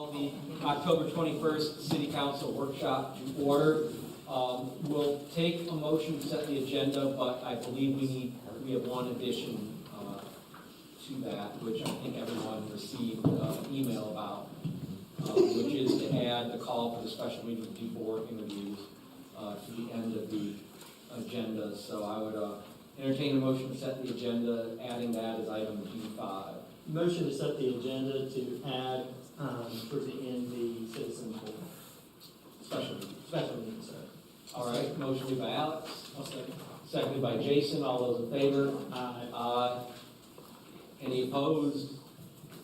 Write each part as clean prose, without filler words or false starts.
call the October 21st City Council Workshop to order. We'll take a motion to set the agenda, but I believe we have one addition to that, which I think everyone received an email about, which is to add the call for the special meeting of D4 interviews to the end of the agenda. So I would entertain a motion to set the agenda, adding that as item D5. Motion to set the agenda to add towards the end the citizen poll. Special meeting, sorry. All right, motion made by Alex, I'll second. seconded by Jason. All those in favor? Aye. Aye. Any opposed?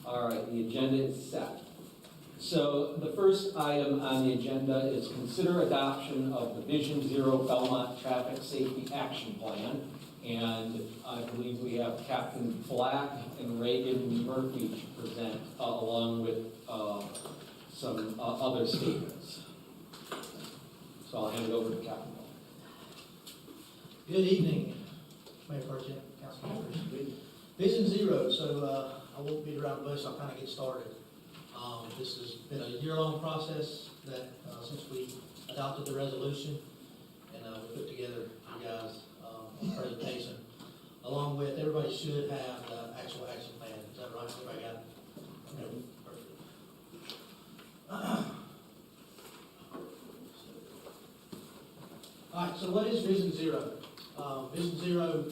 All right, the agenda is set. So the first item on the agenda is consider adoption of the Vision Zero Belmont Traffic Safety Action Plan. And I believe we have Captain Black and Reagan Murphy to present along with some other statements. So I'll hand it over to Captain Black. Good evening, Mayor Pro Tem, Council members. Vision Zero, so I won't beat around the bush, I'll kind of get started. This has been a year-long process that since we adopted the resolution, and we put together you guys a presentation. Along with, everybody should have the actual action plan. Is that right? Everybody got it? Okay, perfect. All right, so what is Vision Zero? Vision Zero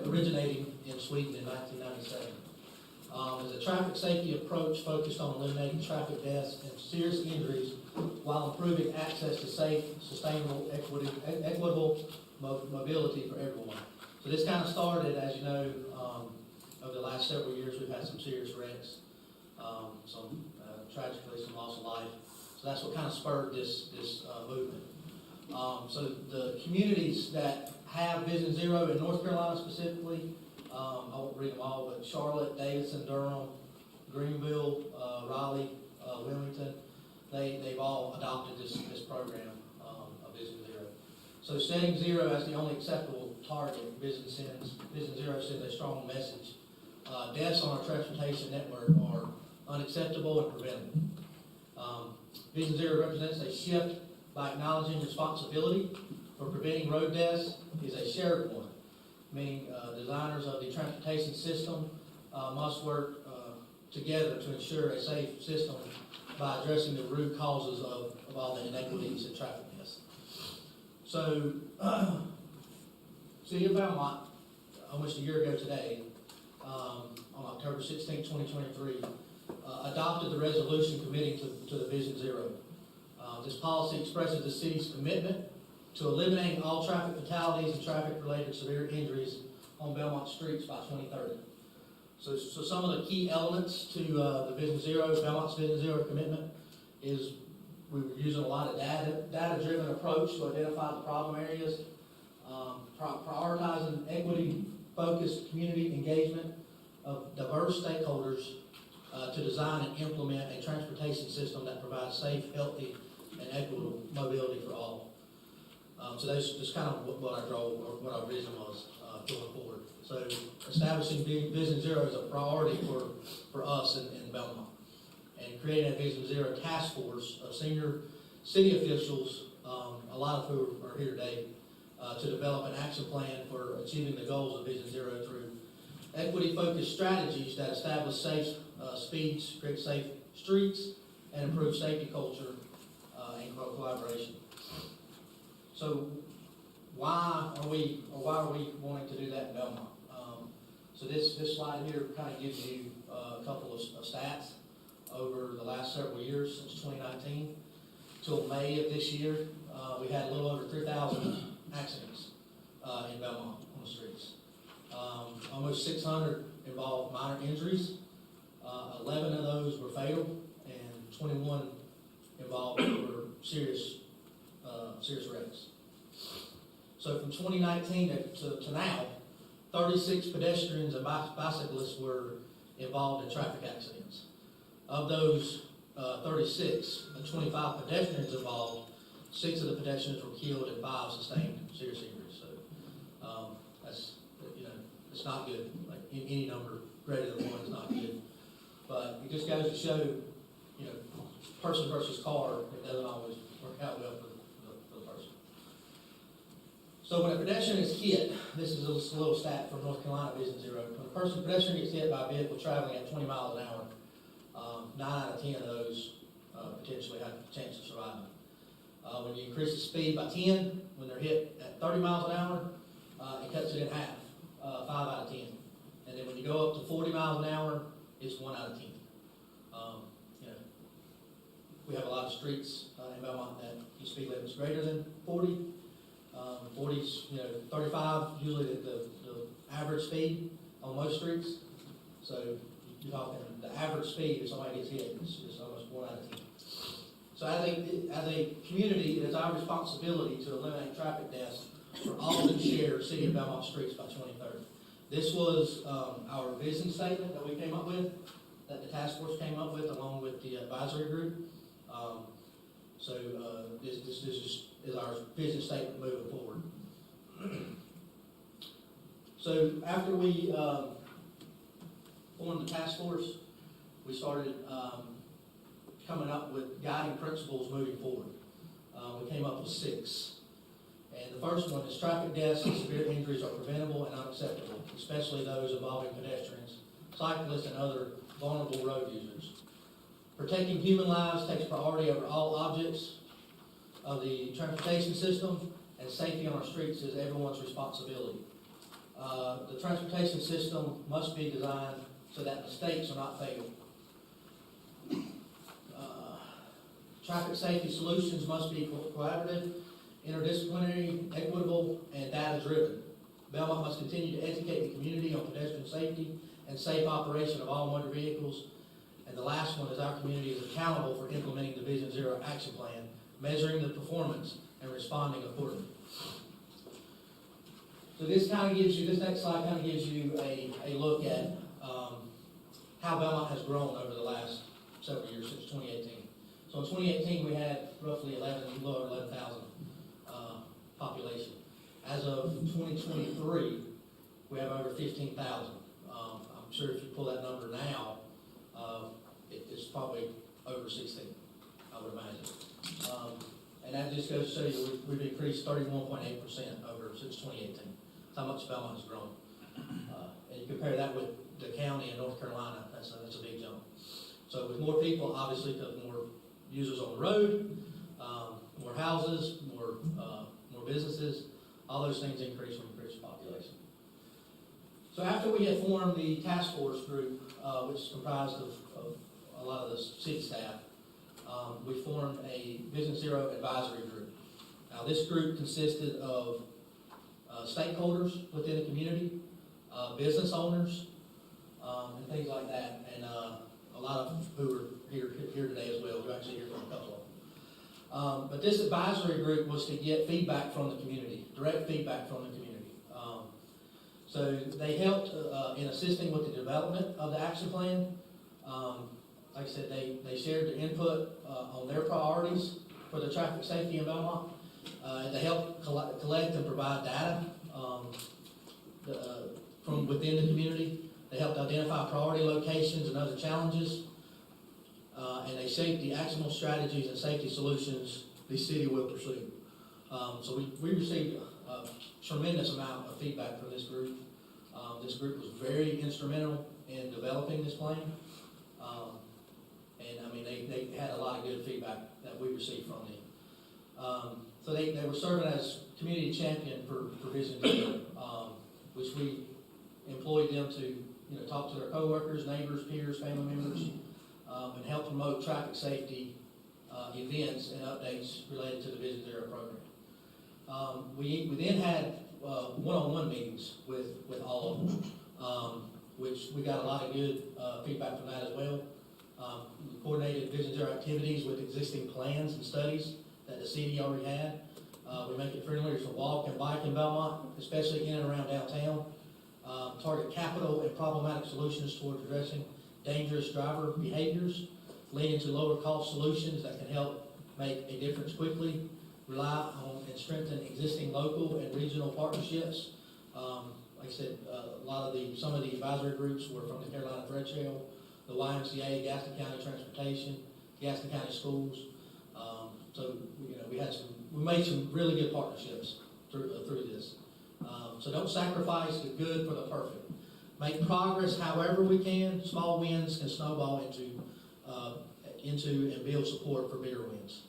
originating in Sweden in 1997. It's a traffic safety approach focused on eliminating traffic deaths and serious injuries while improving access to safe, sustainable, equitable mobility for everyone. So this kind of started, as you know, over the last several years we've had some serious wrecks, tragically some loss of life. So that's what kind of spurred this movement. So the communities that have Vision Zero in North Carolina specifically, I won't read them all, but Charlotte, Davidson, Durham, Greenville, Raleigh, Wilmington, they've all adopted this program of Vision Zero. So setting zero as the only acceptable target, Vision Zero sends a strong message. Deaths on our transportation network are unacceptable and preventable. Vision Zero represents a shift by acknowledging responsibility for preventing road deaths is a shared one, meaning designers of the transportation system must work together to ensure a safe system by addressing the root causes of all the inequities in traffic deaths. So, City of Belmont, almost a year ago today, on October 16, 2023, adopted the resolution committing to the Vision Zero. This policy expresses the city's commitment to eliminating all traffic fatalities and traffic-related severe injuries on Belmont streets by 2030. So some of the key elements to the Vision Zero, Belmont's Vision Zero commitment is we were using a lot of data-driven approach to identify the problem areas, prioritizing equity-focused community engagement of diverse stakeholders to design and implement a transportation system that provides safe, healthy, and equitable mobility for all. So that's kind of what our vision was going forward. So establishing Vision Zero is a priority for us in Belmont. And creating a Vision Zero task force of senior city officials, a lot of who are here today, to develop an action plan for achieving the goals of Vision Zero through equity-focused strategies that establish safe speeds, create safe streets, and improve safety culture and collaboration. So why are we wanting to do that in Belmont? So this slide here kind of gives you a couple of stats over the last several years since 2019 till May of this year. We had a little over 3,000 accidents in Belmont on the streets. Almost 600 involved minor injuries. 11 of those were fatal, and 21 involved were serious wrecks. So from 2019 to now, 36 pedestrians and bicyclists were involved in traffic accidents. Of those 36, 25 pedestrians involved, 6 of the pedestrians were killed and 5 sustained serious injuries. So that's, it's not good. Like any number greater than 1 is not good. But it just goes to show, person versus car, it doesn't always work out well for the person. So when a pedestrian is hit, this is a little stat from North Carolina Vision Zero. When a pedestrian gets hit by a vehicle traveling at 20 miles an hour, 9 out of 10 of those potentially have a chance of surviving. When you increase the speed by 10, when they're hit at 30 miles an hour, it cuts it in half, 5 out of 10. And then when you go up to 40 miles an hour, it's 1 out of 10. You know, we have a lot of streets in Belmont that the speed limit is greater than 40. 40's, 35 usually the average speed on most streets. So you're talking the average speed if somebody gets hit is almost 1 out of 10. So as a community, it is our responsibility to eliminate traffic deaths for all who share City of Belmont streets by 2030. This was our vision statement that we came up with, that the task force came up with along with the advisory group. This is our vision statement moving forward. So after we formed the task force, we started coming up with guiding principles moving forward. We came up with 6. And the first one is traffic deaths and severe injuries are preventable and unacceptable, especially those involving pedestrians, cyclists, and other vulnerable road users. Protecting human lives takes priority over all objects of the transportation system, and safety on our streets is everyone's responsibility. The transportation system must be designed so that mistakes are not fatal. Traffic safety solutions must be collaborative, interdisciplinary, equitable, and data-driven. Belmont must continue to educate the community on pedestrian safety and safe operation of all motor vehicles. And the last one is our community is accountable for implementing the Vision Zero action plan, measuring the performance, and responding accordingly. So this next slide kind of gives you a look at how Belmont has grown over the last several years since 2018. So in 2018, we had roughly 11,000 population. As of 2023, we have over 15,000. I'm sure if you pull that number now, it's probably over 16, I would imagine. And that just goes to show you we've increased 31.8% over since 2018. That's how much Belmont has grown. And you compare that with the county in North Carolina, that's a big jump. So with more people, obviously, more users on the road, more houses, more businesses, all those things increase from increased population. So after we had formed the task force group, which is comprised of a lot of the city staff, we formed a Vision Zero advisory group. Now this group consisted of stakeholders within the community, business owners, and things like that, and a lot of who are here today as well. We're actually here from a couple of them. But this advisory group was to get feedback from the community, direct feedback from the community. So they helped in assisting with the development of the action plan. Like I said, they shared their input on their priorities for the traffic safety in Belmont. They helped collect and provide data from within the community. They helped identify priority locations and other challenges. And they shaped the actionable strategies and safety solutions the city will pursue. So we received a tremendous amount of feedback from this group. This group was very instrumental in developing this plan. And I mean, they had a lot of good feedback that we received from them. So they were serving as community champion for Vision Zero, which we employed them to talk to their coworkers, neighbors, peers, family members, and help promote traffic safety events and updates related to the Vision Zero program. We then had one-on-one meetings with all of them, which we got a lot of good feedback from that as well. We coordinated Vision Zero activities with existing plans and studies that the city already had. We make it friendlier to walk and bike in Belmont, especially in and around downtown. Target capital and problematic solutions toward addressing dangerous driver behaviors, leading to lower cost solutions that can help make a difference quickly, rely on and strengthen existing local and regional partnerships. Like I said, some of the advisory groups were from the Carolina Thread Trail, the YMCA, Gaston County Transportation, Gaston County Schools. So, we made some really good partnerships through this. So don't sacrifice the good for the perfect. Make progress however we can. Small wins can snowball into and build support for bigger wins.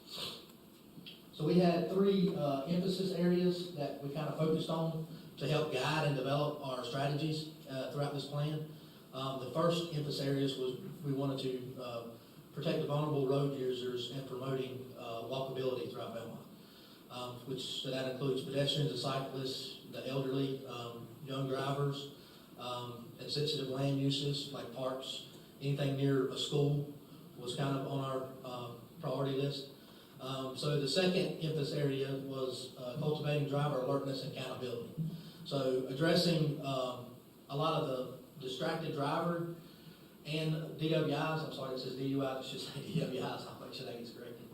So we had 3 emphasis areas that we kind of focused on to help guide and develop our strategies throughout this plan. The first emphasis areas was we wanted to protect the vulnerable road users and promoting walkability throughout Belmont, which that includes pedestrians and cyclists, the elderly, young drivers, and sensitive land uses like parks. Anything near a school was kind of on our priority list. So the second emphasis area was cultivating driver alertness and accountability. So addressing a lot of the distracted driver and DWIs. I'm sorry, it says DUIs, it should say DWIs. I'll make sure that gets corrected.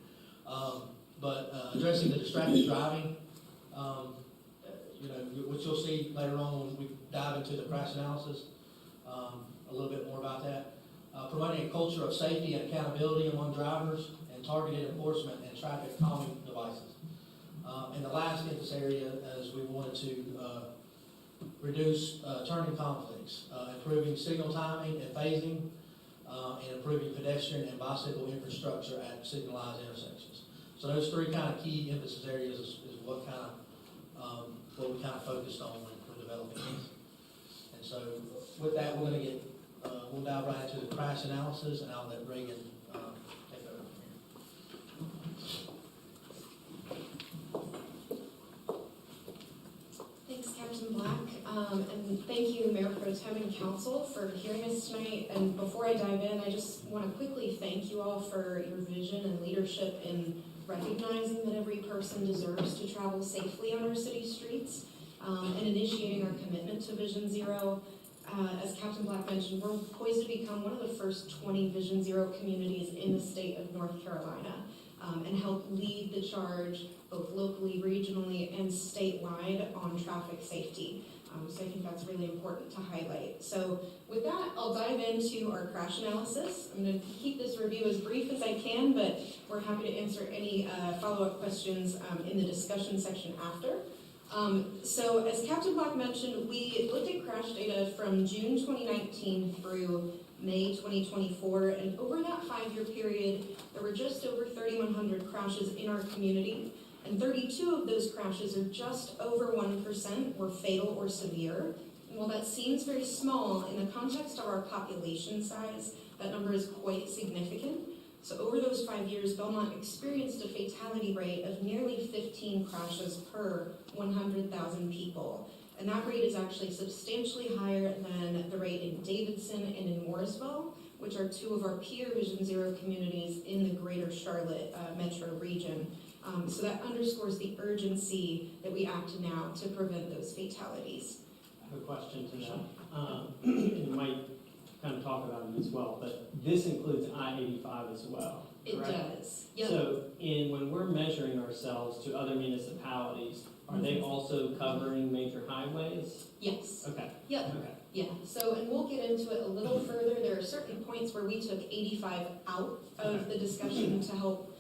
But addressing the distracted driving, which you'll see later on when we dive into the crash analysis, a little bit more about that. Promoting a culture of safety and accountability among drivers, and targeted enforcement and traffic calming devices. And the last emphasis area is we wanted to reduce turning conflicts, improving signal timing and phasing, and improving pedestrian and bicycle infrastructure at signalized intersections. So those 3 kind of key emphasis areas is what we kind of focused on when we're developing this. And so with that, we're going to get we'll dive right into the crash analysis, and I'll let Reagan take over from here. Thanks, Captain Black, and thank you, Mayor Pro Tem and Council, for hearing us tonight. And before I dive in, I just want to quickly thank you all for your vision and leadership in recognizing that every person deserves to travel safely on our city streets, and initiating our commitment to Vision Zero. As Captain Black mentioned, we're poised to become one of the first 20 Vision Zero communities in the state of North Carolina, and help lead the charge both locally, regionally, and statewide on traffic safety. So I think that's really important to highlight. So with that, I'll dive into our crash analysis. I'm going to keep this review as brief as I can, but we're happy to answer any follow-up questions in the discussion section after. So as Captain Black mentioned, we looked at crash data from June 2019 through May 2024, and over that 5-year period, there were just over 3,100 crashes in our community, and 32 of those crashes, or just over 1%, were fatal or severe. And while that seems very small, in the context of our population size, that number is quite significant. So over those 5 years, Belmont experienced a fatality rate of nearly 15 crashes per 100,000 people. And that rate is actually substantially higher than the rate in Davidson and in Morrisville, which are 2 of our peer Vision Zero communities in the greater Charlotte metro region. So that underscores the urgency that we act now to prevent those fatalities. I have a question to that. And you might kind of talk about it as well, but this includes I-85 as well, correct? It does. Yep. So when we're measuring ourselves to other municipalities, are they also covering major highways? Yes. Okay. Yep. Okay. Yeah. So, and we'll get into it a little further. There are certain points where we took 85 out of the discussion to help,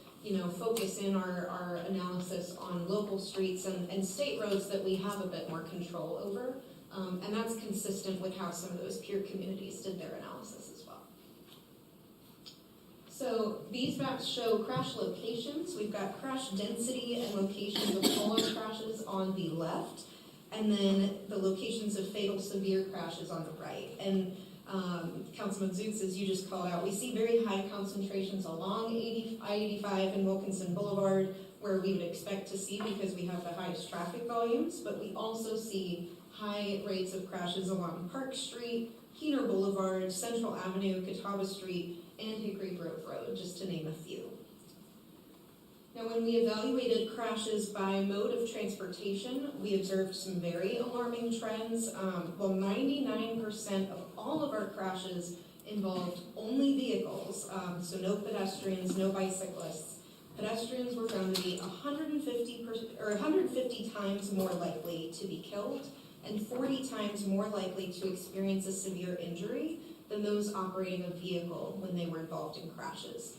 focus in our analysis on local streets and state roads that we have a bit more control over. And that's consistent with how some of those peer communities did their analysis as well. So these maps show crash locations. We've got crash density and locations of all our crashes on the left, and then the locations of fatal severe crashes on the right. And Councilman Zoots, as you just called out, we see very high concentrations along I-85 and Wilkinson Boulevard, where we would expect to see because we have the highest traffic volumes, but we also see high rates of crashes along Park Street, Keener Boulevard, Central Avenue, Catawba Street, and Hickory Grove Road, just to name a few. Now, when we evaluated crashes by mode of transportation, we observed some very alarming trends. 99% of all of our crashes involved only vehicles, so no pedestrians, no bicyclists. Pedestrians were found to be 150 times more likely to be killed and 40 times more likely to experience a severe injury than those operating a vehicle when they were involved in crashes.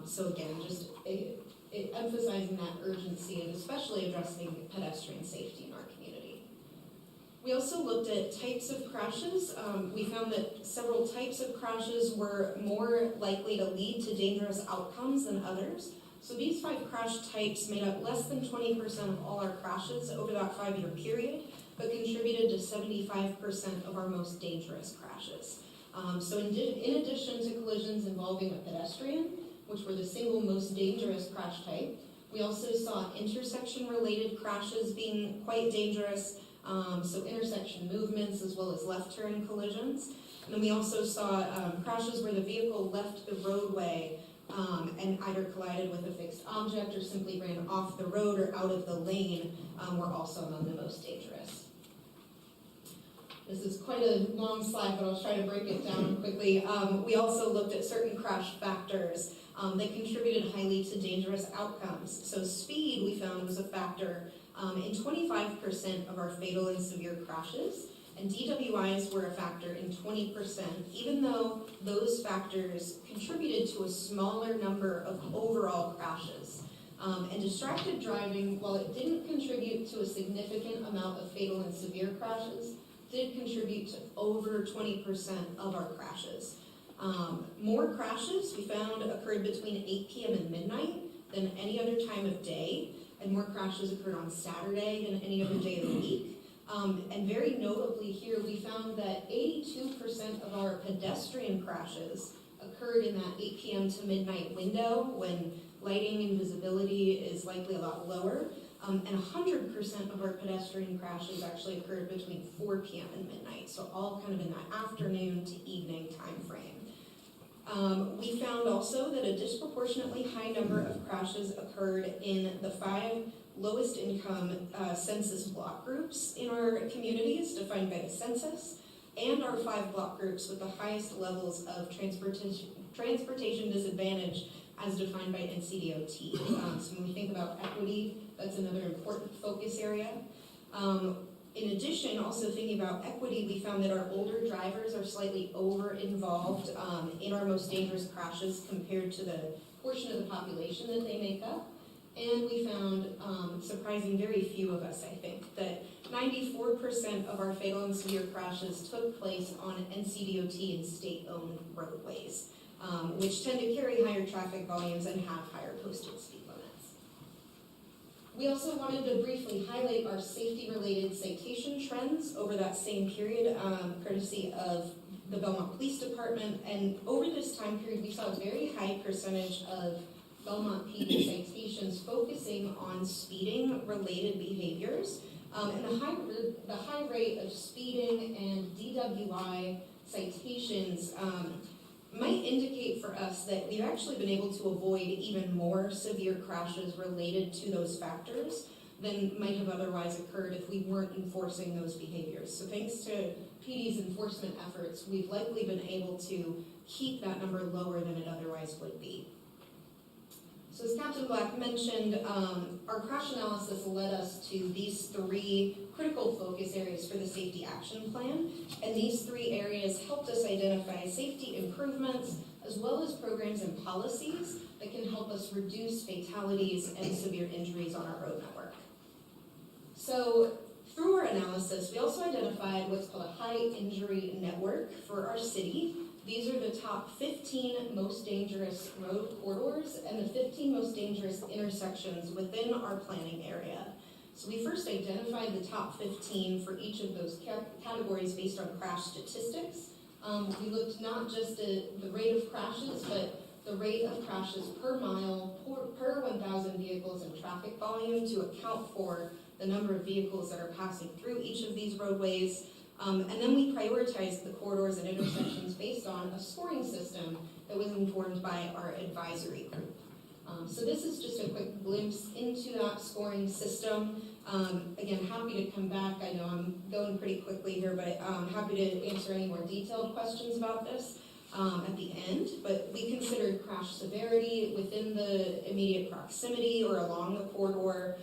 So again, just emphasizing that urgency and especially addressing pedestrian safety in our community. We also looked at types of crashes. We found that several types of crashes were more likely to lead to dangerous outcomes than others. So these 5 crash types made up less than 20% of all our crashes over that 5-year period, but contributed to 75% of our most dangerous crashes. So in addition to collisions involving a pedestrian, which were the single most dangerous crash type, we also saw intersection-related crashes being quite dangerous, so intersection movements as well as left turn collisions. And then we also saw crashes where the vehicle left the roadway and either collided with a fixed object or simply ran off the road or out of the lane, were also among the most dangerous. This is quite a long slide, but I'll try to break it down quickly. We also looked at certain crash factors that contributed highly to dangerous outcomes. So speed, we found, was a factor in 25% of our fatal and severe crashes, and DWIs were a factor in 20%, even though those factors contributed to a smaller number of overall crashes. And distracted driving, while it didn't contribute to a significant amount of fatal and severe crashes, did contribute to over 20% of our crashes. More crashes, we found, occurred between 8 p.m. and midnight than any other time of day, and more crashes occurred on Saturday than any other day of the week. And very notably here, we found that 82% of our pedestrian crashes occurred in that 8 p.m. to midnight window when lighting and visibility is likely a lot lower. And 100% of our pedestrian crashes actually occurred between 4 p.m. and midnight, so all kind of in that afternoon to evening time frame. We found also that a disproportionately high number of crashes occurred in the 5 lowest income census block groups in our communities, defined by the census, and our 5 block groups with the highest levels of transportation disadvantage as defined by NCDOT. So when we think about equity, that's another important focus area. In addition, also thinking about equity, we found that our older drivers are slightly over-involved in our most dangerous crashes compared to the portion of the population that they make up. And we found, surprising very few of us, I think, that 94% of our fatal and severe crashes took place on NCDOT and state-owned roadways, which tend to carry higher traffic volumes and have higher posted speed limits. We also wanted to briefly highlight our safety-related citation trends over that same period, courtesy of the Belmont Police Department. And over this time period, we saw a very high percentage of Belmont PD citations focusing on speeding-related behaviors. And the high rate of speeding and DWI citations might indicate for us that we've actually been able to avoid even more severe crashes related to those factors than might have otherwise occurred if we weren't enforcing those behaviors. So thanks to PD's enforcement efforts, we've likely been able to keep that number lower than it otherwise would be. So as Captain Black mentioned, our crash analysis led us to these 3 critical focus areas for the Safety Action Plan, and these 3 areas helped us identify safety improvements as well as programs and policies that can help us reduce fatalities and severe injuries on our road network. So through our analysis, we also identified what's called a high injury network for our city. These are the top 15 most dangerous road corridors and the 15 most dangerous intersections within our planning area. So we first identified the top 15 for each of those categories based on crash statistics. We looked not just at the rate of crashes, but the rate of crashes per mile, per 1,000 vehicles and traffic volume to account for the number of vehicles that are passing through each of these roadways. And then we prioritized the corridors and intersections based on a scoring system that was informed by our advisory group. So this is just a quick glimpse into that scoring system. Again, happy to come back. I know I'm going pretty quickly here, but happy to answer any more detailed questions about this at the end. But we considered crash severity within the immediate proximity or along the corridor,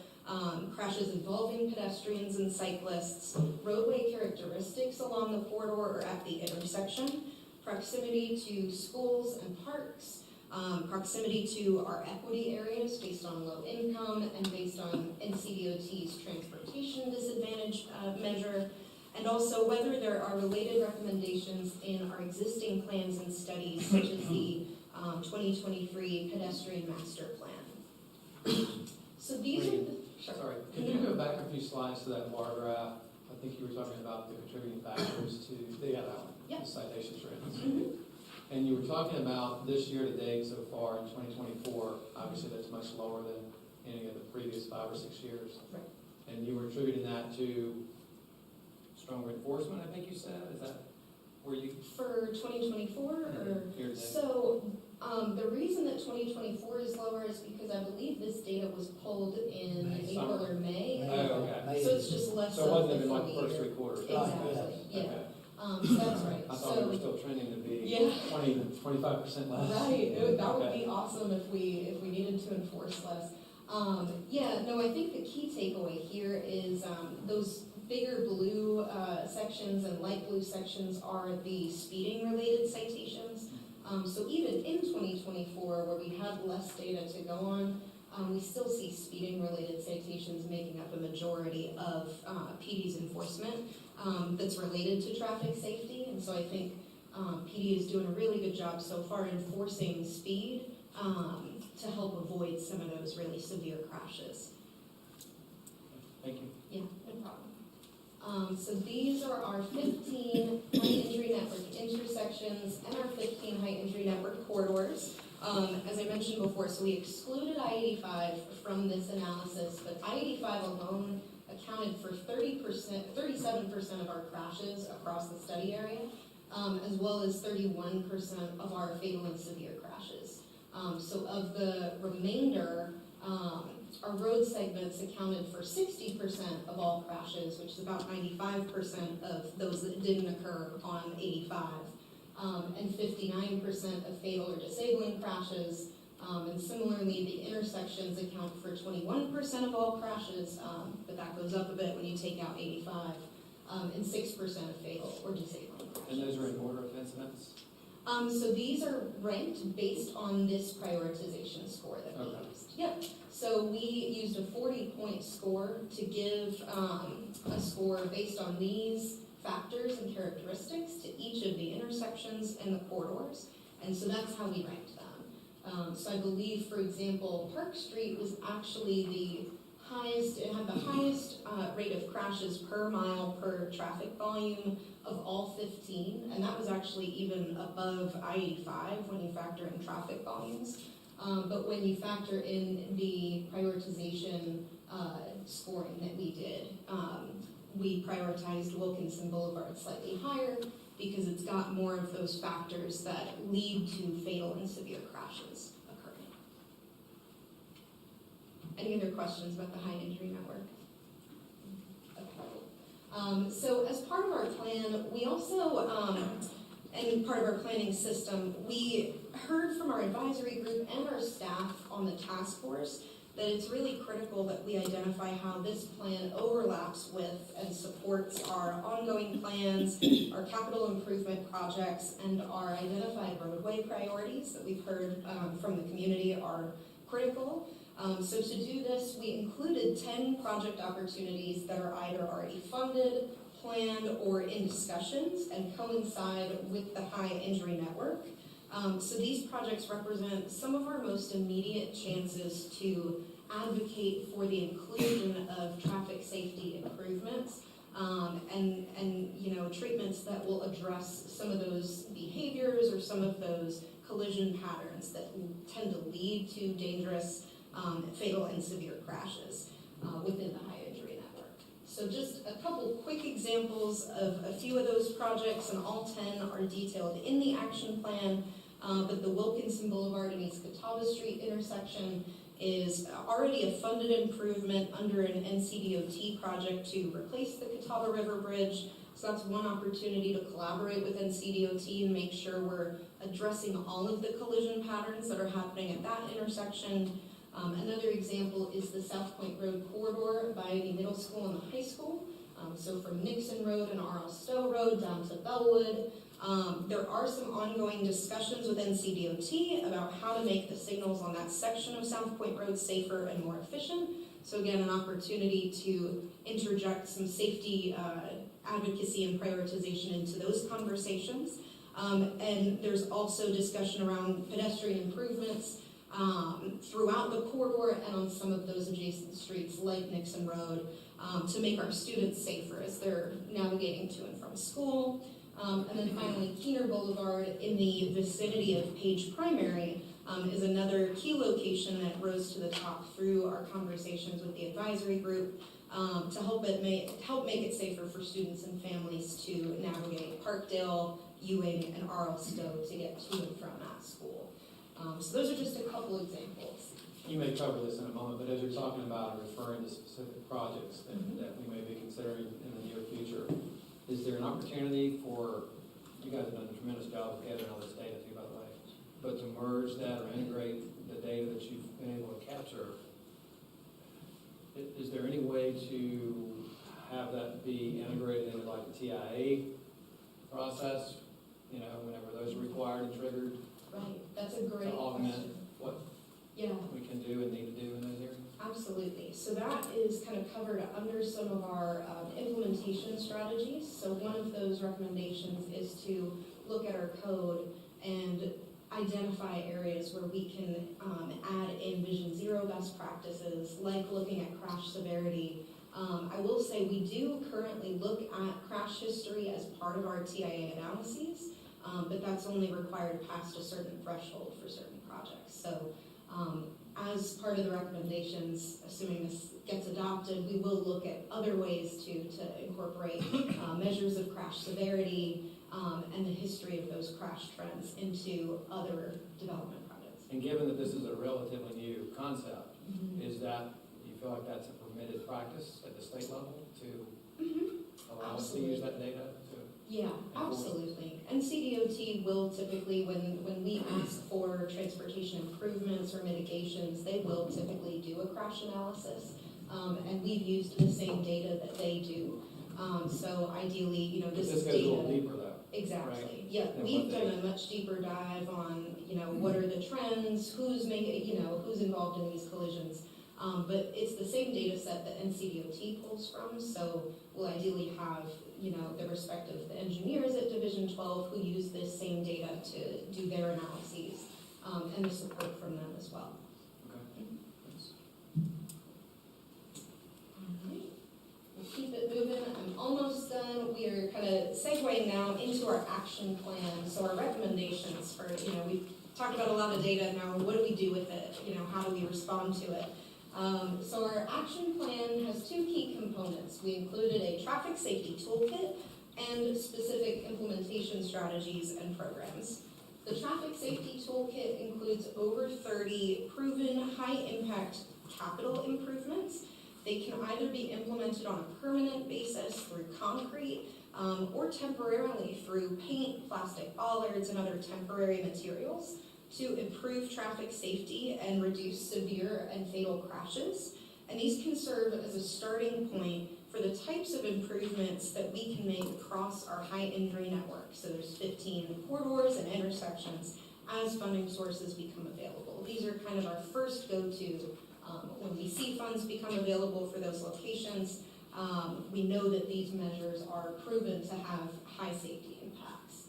crashes involving pedestrians and cyclists, roadway characteristics along the corridor or at the intersection, proximity to schools and parks, proximity to our equity areas based on low income and based on NCDOT's transportation disadvantage measure, and also whether there are related recommendations in our existing plans and studies, such as the 2023 pedestrian master plan. So these are the, sure. Sorry, could you go back a few slides to that bar graph? I think you were talking about the contributing factors to, that one, Yep. the citation trends. Mhm. And you were talking about this year to date so far in 2024, obviously that's much lower than any of the previous 5 or 6 years. Right. And you were attributing that to stronger enforcement, I think you said, is that where you? For 2024, or? Year to date? So, the reason that 2024 is lower is because I believe this data was pulled in May, April summer. or May. Oh, okay. So it's just less So it of wasn't the even like full the first year. 3 quarters? Exactly, yeah. Okay. So that's right. I thought we were So, still trending to be yeah. 25% less. Right, that would Okay. be awesome if we needed to enforce less. Yeah, no, I think the key takeaway here is those bigger blue sections and light blue sections are the speeding related citations. So even in 2024, where we had less data to go on, we still see speeding related citations making up a majority of PD's enforcement that's related to traffic safety. And so I think PD is doing a really good job so far enforcing speed to help avoid some of those really severe crashes. Thank you. Yeah, no problem. So these are our 15 high injury network intersections and our 15 high injury network corridors. As I mentioned before, so we excluded I-85 from this analysis, but I-85 alone accounted for 37% of our crashes across the study area, as well as 31% of our fatal and severe crashes. So of the remainder, our road segments accounted for 60% of all crashes, which is about 95% of those that didn't occur on 85, and 59% of fatal or disabling crashes. And similarly, the intersections account for 21% of all crashes, but that goes up a bit when you take out 85, and 6% of fatal or disabling crashes. And those are in order of incidents? So these are ranked based on this prioritization score that we Okay. used. Yep. So we used a 40-point score to give a score based on these factors and characteristics to each of the intersections and the corridors. And so that's how we ranked them. So I believe, for example, Park Street was actually the highest, it had the highest rate of crashes per mile per traffic volume of all 15, and that was actually even above I-85 when you factor in traffic volumes. But when you factor in the prioritization scoring that we did, we prioritized Wilkinson Boulevard slightly higher because it's got more of those factors that lead to fatal and severe crashes occurring. Any other questions about the high injury network? Okay. So as part of our plan, we also, and part of our planning system, we heard from our advisory group and our staff on the task force that it's really critical that we identify how this plan overlaps with and supports our ongoing plans, our capital improvement projects, and our identified roadway priorities that we've heard from the community are critical. So to do this, we included 10 project opportunities that are either already funded, planned, or in discussions and coincide with the high injury network. So these projects represent some of our most immediate chances to advocate for the inclusion of traffic safety improvements and you know, treatments that will address some of those behaviors or some of those collision patterns that tend to lead to dangerous, fatal, and severe crashes within the high injury network. So just a couple quick examples of a few of those projects, and all 10 are detailed in the action plan. But the Wilkinson Boulevard and East Catawba Street intersection is already a funded improvement under an NCDOT project to replace the Catawba River Bridge. So that's one opportunity to collaborate with NCDOT and make sure we're addressing all of the collision patterns that are happening at that intersection. Another example is the South Point Road corridor by the middle school and the high school. So from Nixon Road and R.L. Stowe Road down to Bellwood. There are some ongoing discussions with NCDOT about how to make the signals on that section of South Point Road safer and more efficient. So again, an opportunity to interject some safety advocacy and prioritization into those conversations. And there's also discussion around pedestrian improvements throughout the corridor and on some of those adjacent streets like Nixon Road to make our students safer as they're navigating to and from school. And then finally, Keener Boulevard in the vicinity of Page Primary is another key location that rose to the top through our conversations with the advisory group to help make it safer for students and families to navigate Parkdale, Ewing, and R.L. Stowe to get to and from that school. So those are just a couple examples. You may cover this in a moment, but as you're talking about and referring to specific projects that we may be considering in the near future, is there an opportunity for, you guys have done a tremendous job of gathering all this data too, by the way, but to merge that or integrate the data that you've been able to capture, is there any way to have that be integrated into like the TIA process, you know, whenever those are required and triggered, Right, that's a great to augment question. what Yeah. we can do and need to do in those areas? Absolutely. So that is kind of covered under some of our implementation strategies. So one of those recommendations is to look at our code and identify areas where we can add in Vision Zero best practices, like looking at crash severity. I will say we do currently look at crash history as part of our TIA analyses, but that's only required past a certain threshold for certain projects. So as part of the recommendations, assuming this gets adopted, we will look at other ways to incorporate measures of crash severity and the history of those crash trends into other development projects. And given that this is a relatively new concept, is that, do you feel like that's a permitted practice at the state level to allow us to use that data to? Yeah, absolutely. And CDOT will typically, when we ask for transportation improvements or mitigations, they will typically do a crash analysis. And we've used the same data that they do. So ideally, you know, this This is goes a little data. deeper though. Exactly. Right. Yeah, Than we've what done a much deeper dive on, you know, what are the trends, who's involved in these collisions. But it's the same data set that NCDOT pulls from, so we'll ideally have, you know, the respective the engineers at Division 12 who use this same data to do their analyses, and the support from them as well. Okay. Thanks. Alright, we'll keep it moving. I'm almost done. We are kind of segueing now into our action plan. So our recommendations for, you know, we've talked about a lot of data now. What do we do with it? You know, how do we respond to it? So our action plan has two key components. We included a traffic safety toolkit and specific implementation strategies and programs. The traffic safety toolkit includes over 30 proven high-impact capital improvements. They can either be implemented on a permanent basis through concrete or temporarily through paint, plastic bollards, and other temporary materials to improve traffic safety and reduce severe and fatal crashes. And these can serve as a starting point for the types of improvements that we can make across our high injury network. So there's 15 corridors and intersections as funding sources become available. These are kind of our first go-to when we see funds become available for those locations. We know that these measures are proven to have high safety impacts.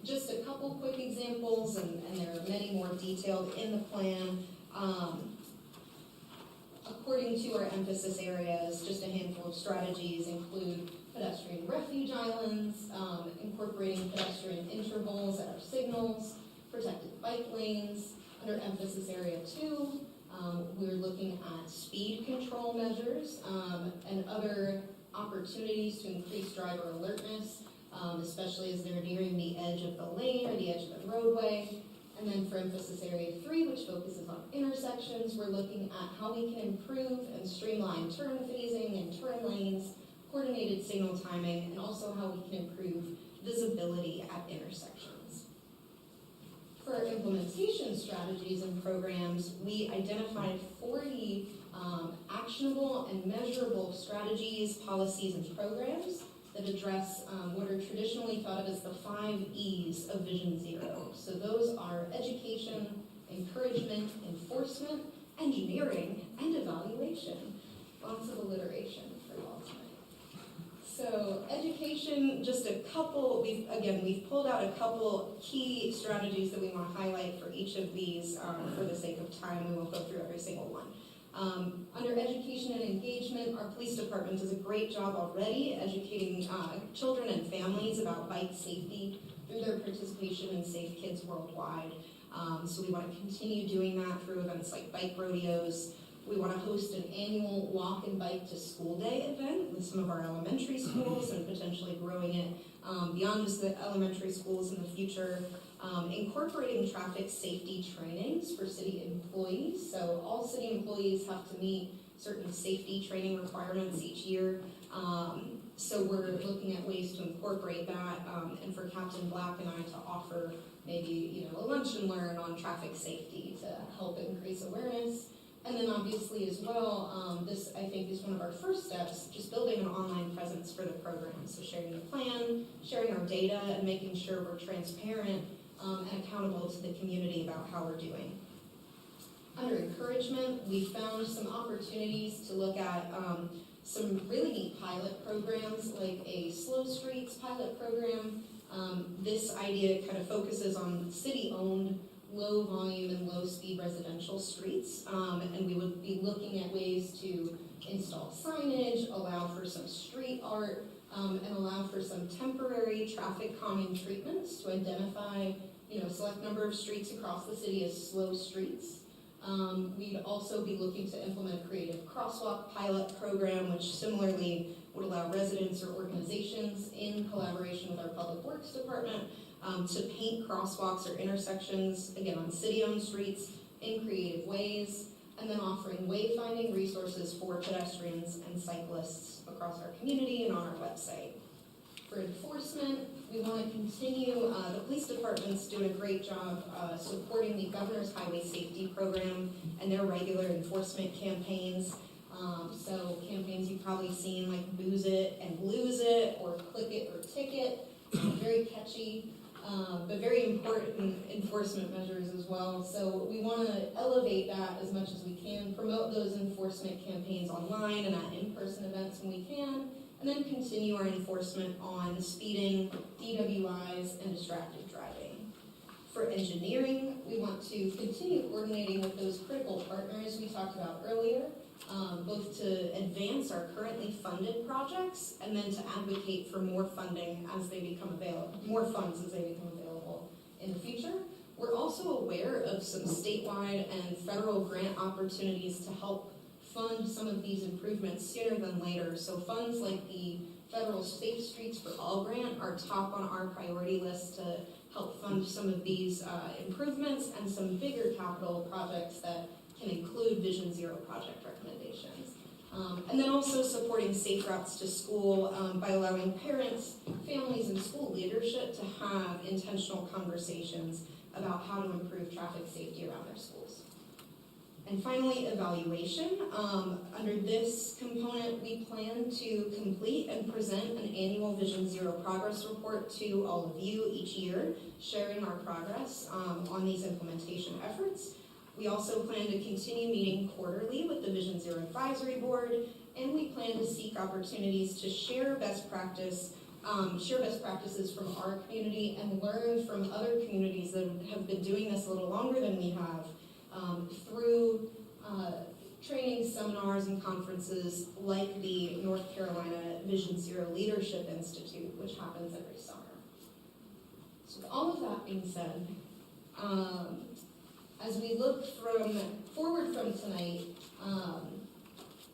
Just a couple quick examples, and there are many more detailed in the plan. According to our emphasis areas, just a handful of strategies include pedestrian refuge islands, incorporating pedestrian intervals at our signals, protected bike lanes. Under emphasis area 2, we're looking at speed control measures and other opportunities to increase driver alertness, especially as they're nearing the edge of the lane or the edge of the roadway. And then for emphasis area 3, which focuses on intersections, we're looking at how we can improve and streamline turn phasing and turn lanes, coordinated signal timing, and also how we can improve visibility at intersections. For implementation strategies and programs, we identified 40 actionable and measurable strategies, policies, and programs that address what are traditionally thought of as the 5 E's of Vision Zero. So those are education, encouragement, enforcement, engineering, and evaluation. Lots of alliteration for y'all tonight. So education, just a couple, we've pulled out a couple key strategies that we want to highlight for each of these for the sake of time. We won't go through every single one. Under education and engagement, our police department does a great job already educating children and families about bike safety through their participation in Safe Kids Worldwide. So we want to continue doing that through events like bike rodeos. We want to host an annual walk and bike to school day event with some of our elementary schools and potentially growing it beyond just the elementary schools in the future. Incorporating traffic safety trainings for city employees. So all city employees have to meet certain safety training requirements each year. So we're looking at ways to incorporate that and for Captain Black and I to offer maybe a lunch and learn on traffic safety to help increase awareness. And then obviously as well, this I think is one of our first steps, just building an online presence for the program. So sharing the plan, sharing our data, and making sure we're transparent and accountable to the community about how we're doing. Under encouragement, we found some opportunities to look at some really neat pilot programs, like a Slow Streets pilot program. This idea kind of focuses on city-owned, low-volume and low-speed residential streets, and we would be looking at ways to install signage, allow for some street art, and allow for some temporary traffic calming treatments to identify, a select number of streets across the city as slow streets. We'd also be looking to implement a creative crosswalk pilot program, which similarly would allow residents or organizations in collaboration with our public works department to paint crosswalks or intersections, again, on city-owned streets in creative ways, and then offering wayfinding resources for pedestrians and cyclists across our community and on our website. For enforcement, we want to continue, the police department's doing a great job supporting the Governor's Highway Safety Program and their regular enforcement campaigns. So campaigns you've probably seen like Booze It and Lose It or Click It or Ticket, very catchy. But very important enforcement measures as well. So we want to elevate that as much as we can, promote those enforcement campaigns online and at in-person events when we can, and then continue our enforcement on speeding, DWIs, and distracted driving. For engineering, we want to continue coordinating with those critical partners we talked about earlier, both to advance our currently funded projects and then to advocate for more funding as they become available, more funds as they become available in the future. We're also aware of some statewide and federal grant opportunities to help fund some of these improvements sooner than later. So funds like the federal Safe Streets for All grant are top on our priority list to help fund some of these improvements and some bigger capital projects that can include Vision Zero project recommendations. And then also supporting safe routes to school by allowing parents, families, and school leadership to have intentional conversations about how to improve traffic safety around their schools. And finally, evaluation. Under this component, we plan to complete and present an annual Vision Zero progress report to all of you each year, sharing our progress on these implementation efforts. We also plan to continue meeting quarterly with the Vision Zero Advisory Board, and we plan to seek opportunities to share best practices from our community and learn from other communities that have been doing this a little longer than we have through training seminars and conferences like the North Carolina Vision Zero Leadership Institute, which happens every summer. So with all of that being said, as we look forward from tonight,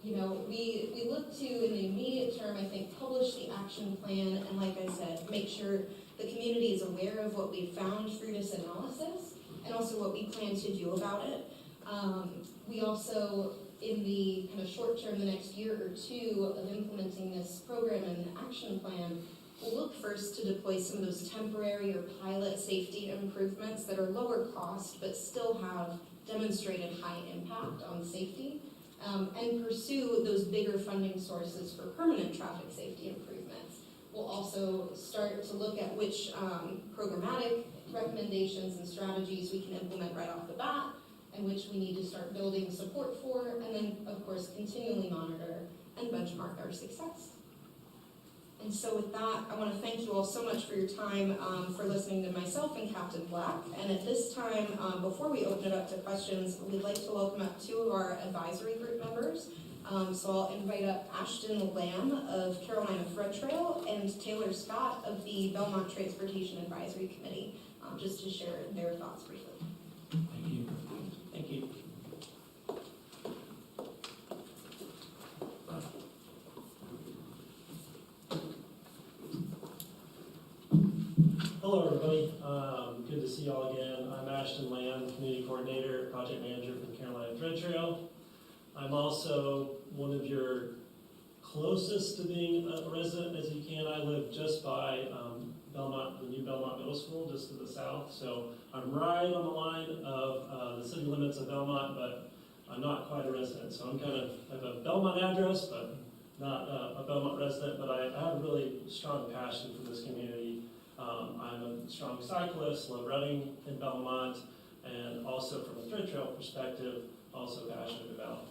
we look to, in the immediate term, I think, publish the action plan and, like I said, make sure the community is aware of what we found through this analysis and also what we plan to do about it. We also, in the kind of short term, the next year or two of implementing this program and action plan, we'll look first to deploy some of those temporary or pilot safety improvements that are lower cost but still have demonstrated high impact on safety, and pursue those bigger funding sources for permanent traffic safety improvements, We'll also start to look at which programmatic recommendations and strategies we can implement right off the bat, and which we need to start building support for, and then, of course, continually monitor and benchmark our success. And so with that, I want to thank you all so much for your time, for listening to myself and Captain Black. And at this time, before we open it up to questions, we'd like to welcome up two of our advisory group members. So I'll invite up Ashton Lamb of Carolina Thread Trail and Taylor Scott of the Belmont Transportation Advisory Committee, just to share their thoughts briefly. Thank you. Thank you. Hello, everybody. Good to see you all again. I'm Ashton Lamb, Community Coordinator, Project Manager for the Carolina Thread Trail. I'm also one of your closest to being a resident as you can. I live just by Belmont, the new Belmont Middle School, just to the south. So I'm right on the line of the city limits of Belmont, but I'm not quite a resident. So I'm kind of, I have a Belmont address, but not a Belmont resident. But I have a really strong passion for this community. I'm a strong cyclist, love running in Belmont, and also from a thread trail perspective, also passionate about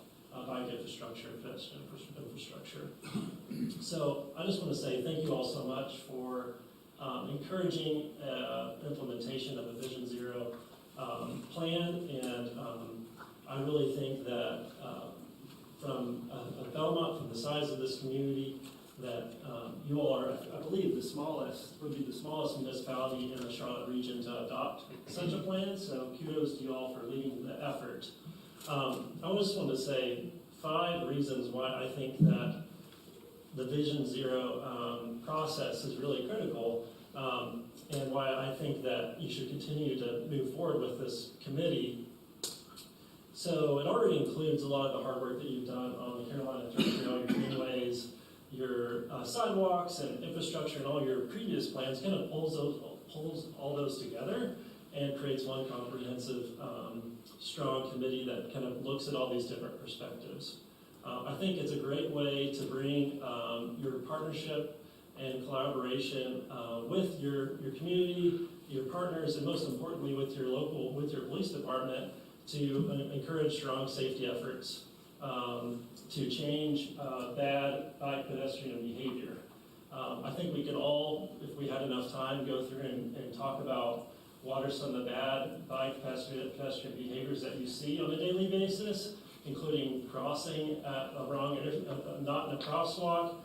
bike infrastructure, pedestrian infrastructure. So I just want to say thank you all so much for encouraging implementation of the Vision Zero plan, and I really think that from Belmont, from the size of this community, that you all are, I believe, would be the smallest municipality in the Charlotte region to adopt such a plan, so kudos to you all for leading the effort. I just want to say 5 reasons why I think that the Vision Zero process is really critical, and why I think that you should continue to move forward with this committee. So it already includes a lot of the hard work that you've done on the Carolina Thread Trail, your greenways, your sidewalks and infrastructure, and all your previous plans. Kind of pulls all those together and creates one comprehensive, strong committee that kind of looks at all these different perspectives. I think it's a great way to bring your partnership and collaboration with your community, your partners, and most importantly with your police department to encourage strong safety efforts, to change bad bike pedestrian behavior. I think we could all, if we had enough time, go through and talk about what are some of the bad bike pedestrian behaviors that you see on a daily basis, including crossing at a not in a crosswalk,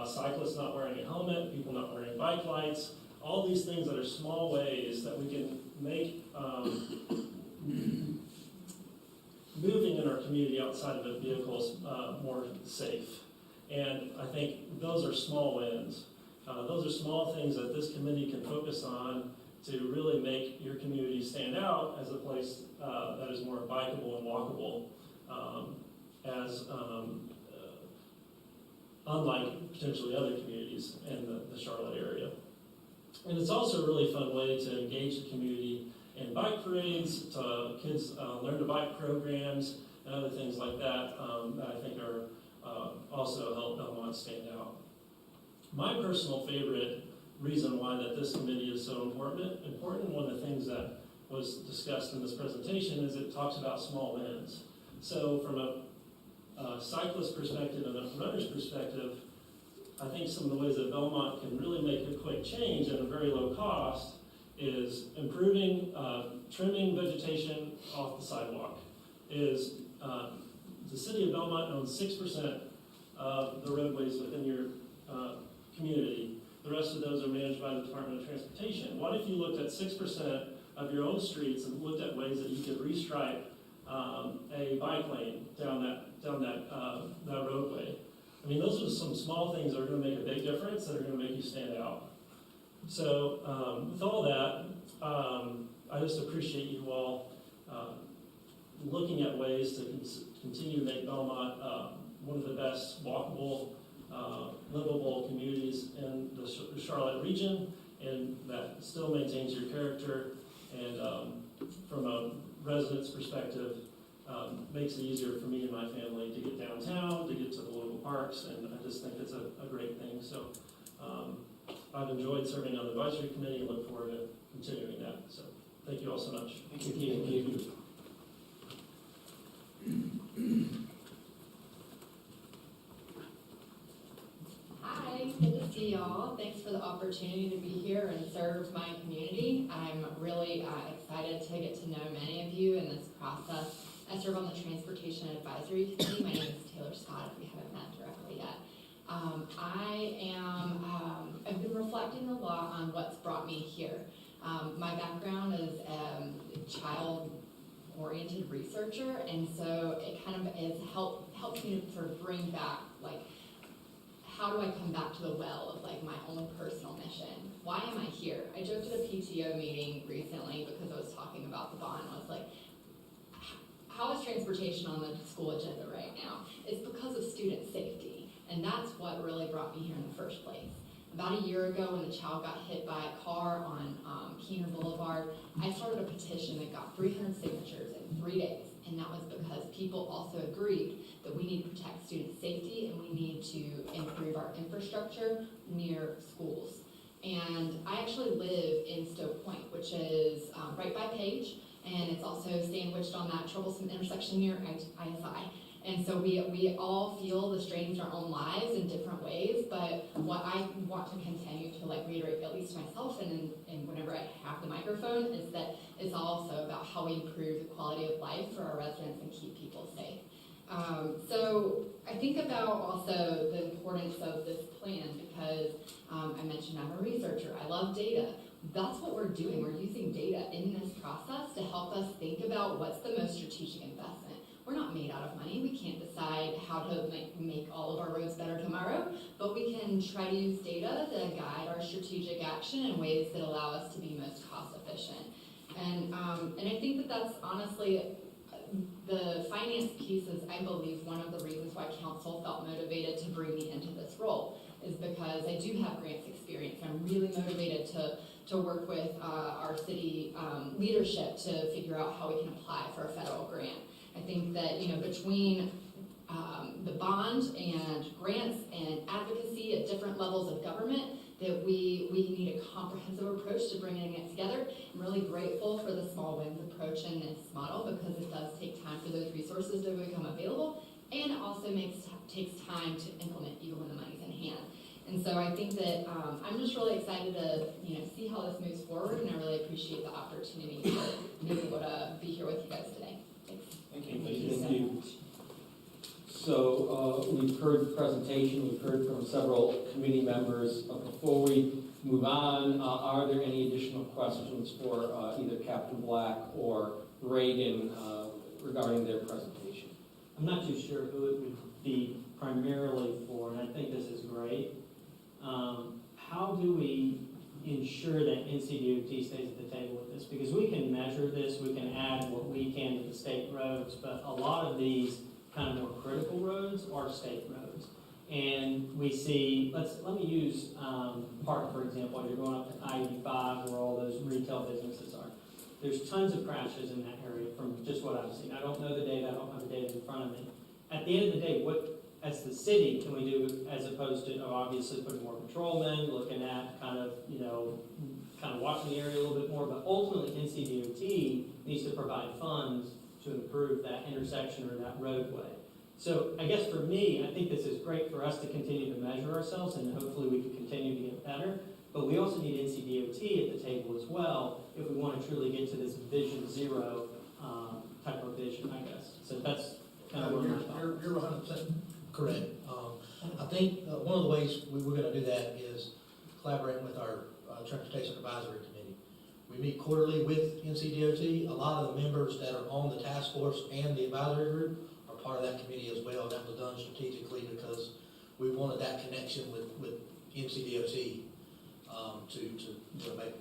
cyclists not wearing a helmet, people not wearing bike lights, all these things that are small ways that we can make moving in our community outside of the vehicles more safe. And I think those are small wins. Those are small things that this committee can focus on to really make your community stand out as a place that is more bikeable and walkable, unlike potentially other communities in the Charlotte area. And it's also a really fun way to engage the community in bike parades, to kids learn to bike programs, and other things like that that I think are also help Belmont stand out. My personal favorite reason why that this committee is so important, one of the things that was discussed in this presentation is it talks about small wins. So from a cyclist perspective and a runner's perspective, I think some of the ways that Belmont can really make a quick change at a very low cost is improving, trimming vegetation off the sidewalk. The city of Belmont owns 6% of the roadways within your community. The rest of those are managed by the Department of Transportation. What if you looked at 6% of your own streets and looked at ways that you could restripe a bike lane down that roadway? I mean, those are some small things that are going to make a big difference, that are going to make you stand out. So with all that, I just appreciate you all looking at ways to continue to make Belmont one of the best walkable, livable communities in the Charlotte region, and that still maintains your character, and from a resident's perspective, makes it easier for me and my family to get downtown, to get to the local parks, and I just think it's a great thing. So I've enjoyed serving on the advisory committee and look forward to continuing that. So thank you all so much. Thank you. Hi, good to see y'all. Thanks for the opportunity to be here and serve my community. I'm really excited to get to know many of you in this process. I serve on the Transportation Advisory Committee. My name is Taylor Scott, if we haven't met directly yet. I've been reflecting a lot on what's brought me here. My background is a child-oriented researcher, and so it kind of helps me to sort of bring back, like, how do I come back to the well of like my own personal mission? Why am I here? I joked at a PTO meeting recently because I was talking about the bond. I was like, how is transportation on the school agenda right now? It's because of student safety, and that's what really brought me here in the first place. About a year ago, when the child got hit by a car on Keener Boulevard, I started a petition that got 300 signatures in 3 days, and that was because people also agreed that we need to protect student safety and we need to improve our infrastructure near schools. And I actually live in Stowe Point, which is right by Page, and it's also sandwiched on that troublesome intersection near ISI. And so we all feel the strains in our own lives in different ways, but what I want to continue to like reiterate, at least to myself and whenever I have the microphone, is that it's also about how we improve the quality of life for our residents and keep people safe. So I think about also the importance of this plan because I mentioned I'm a researcher. I love data. That's what we're doing. We're using data in this process to help us think about what's the most strategic investment. We're not made out of money. We can't decide how to make all of our roads better tomorrow, but we can try to use data to guide our strategic action in ways that allow us to be most cost efficient. And I think that that's honestly the finance piece is, I believe, one of the reasons why council felt motivated to bring me into this role is because I do have grants experience. I'm really motivated to work with our city leadership to figure out how we can apply for a federal grant. I think that, between the bond and grants and advocacy at different levels of government, that we need a comprehensive approach to bringing it together. I'm really grateful for the small wins approach in this model because it does take time for those resources to become available, and it also takes time to implement even when the money's in hand. And so I think that I'm just really excited to see how this moves forward, and I really appreciate the opportunity to be able to be here with you guys today. Thanks. Thank you. So we've heard the presentation, we've heard from several committee members. Before we move on, are there any additional questions for either Captain Black or Reagan regarding their presentation? I'm not too sure who it would be primarily for, and I think this is great. How do we ensure that NCDOT stays at the table with this? Because we can measure this, we can add what we can to the state roads, but a lot of these kind of more critical roads are state roads. And we see, let me use Park, for example. You're going up to I-85 where all those retail businesses are. There's tons of crashes in that area from just what I've seen. I don't know the data, I don't have the data in front of me. At the end of the day, what, as the city, can we do as opposed to obviously putting more patrolmen, looking at kind of watching the area a little bit more, but ultimately NCDOT needs to provide funds to improve that intersection or that roadway. So I guess for me, I think this is great for us to continue to measure ourselves, and hopefully we can continue to get better. But we also need NCDOT at the table as well if we want to truly get to this Vision Zero type of vision, I guess. So that's kind of where my thought. You're 100% correct. I think one of the ways we're going to do that is collaborating with our Transportation Advisory Committee. We meet quarterly with NCDOT. A lot of the members that are on the task force and the advisory group are part of that committee as well. That was done strategically because we wanted that connection with NCDOT to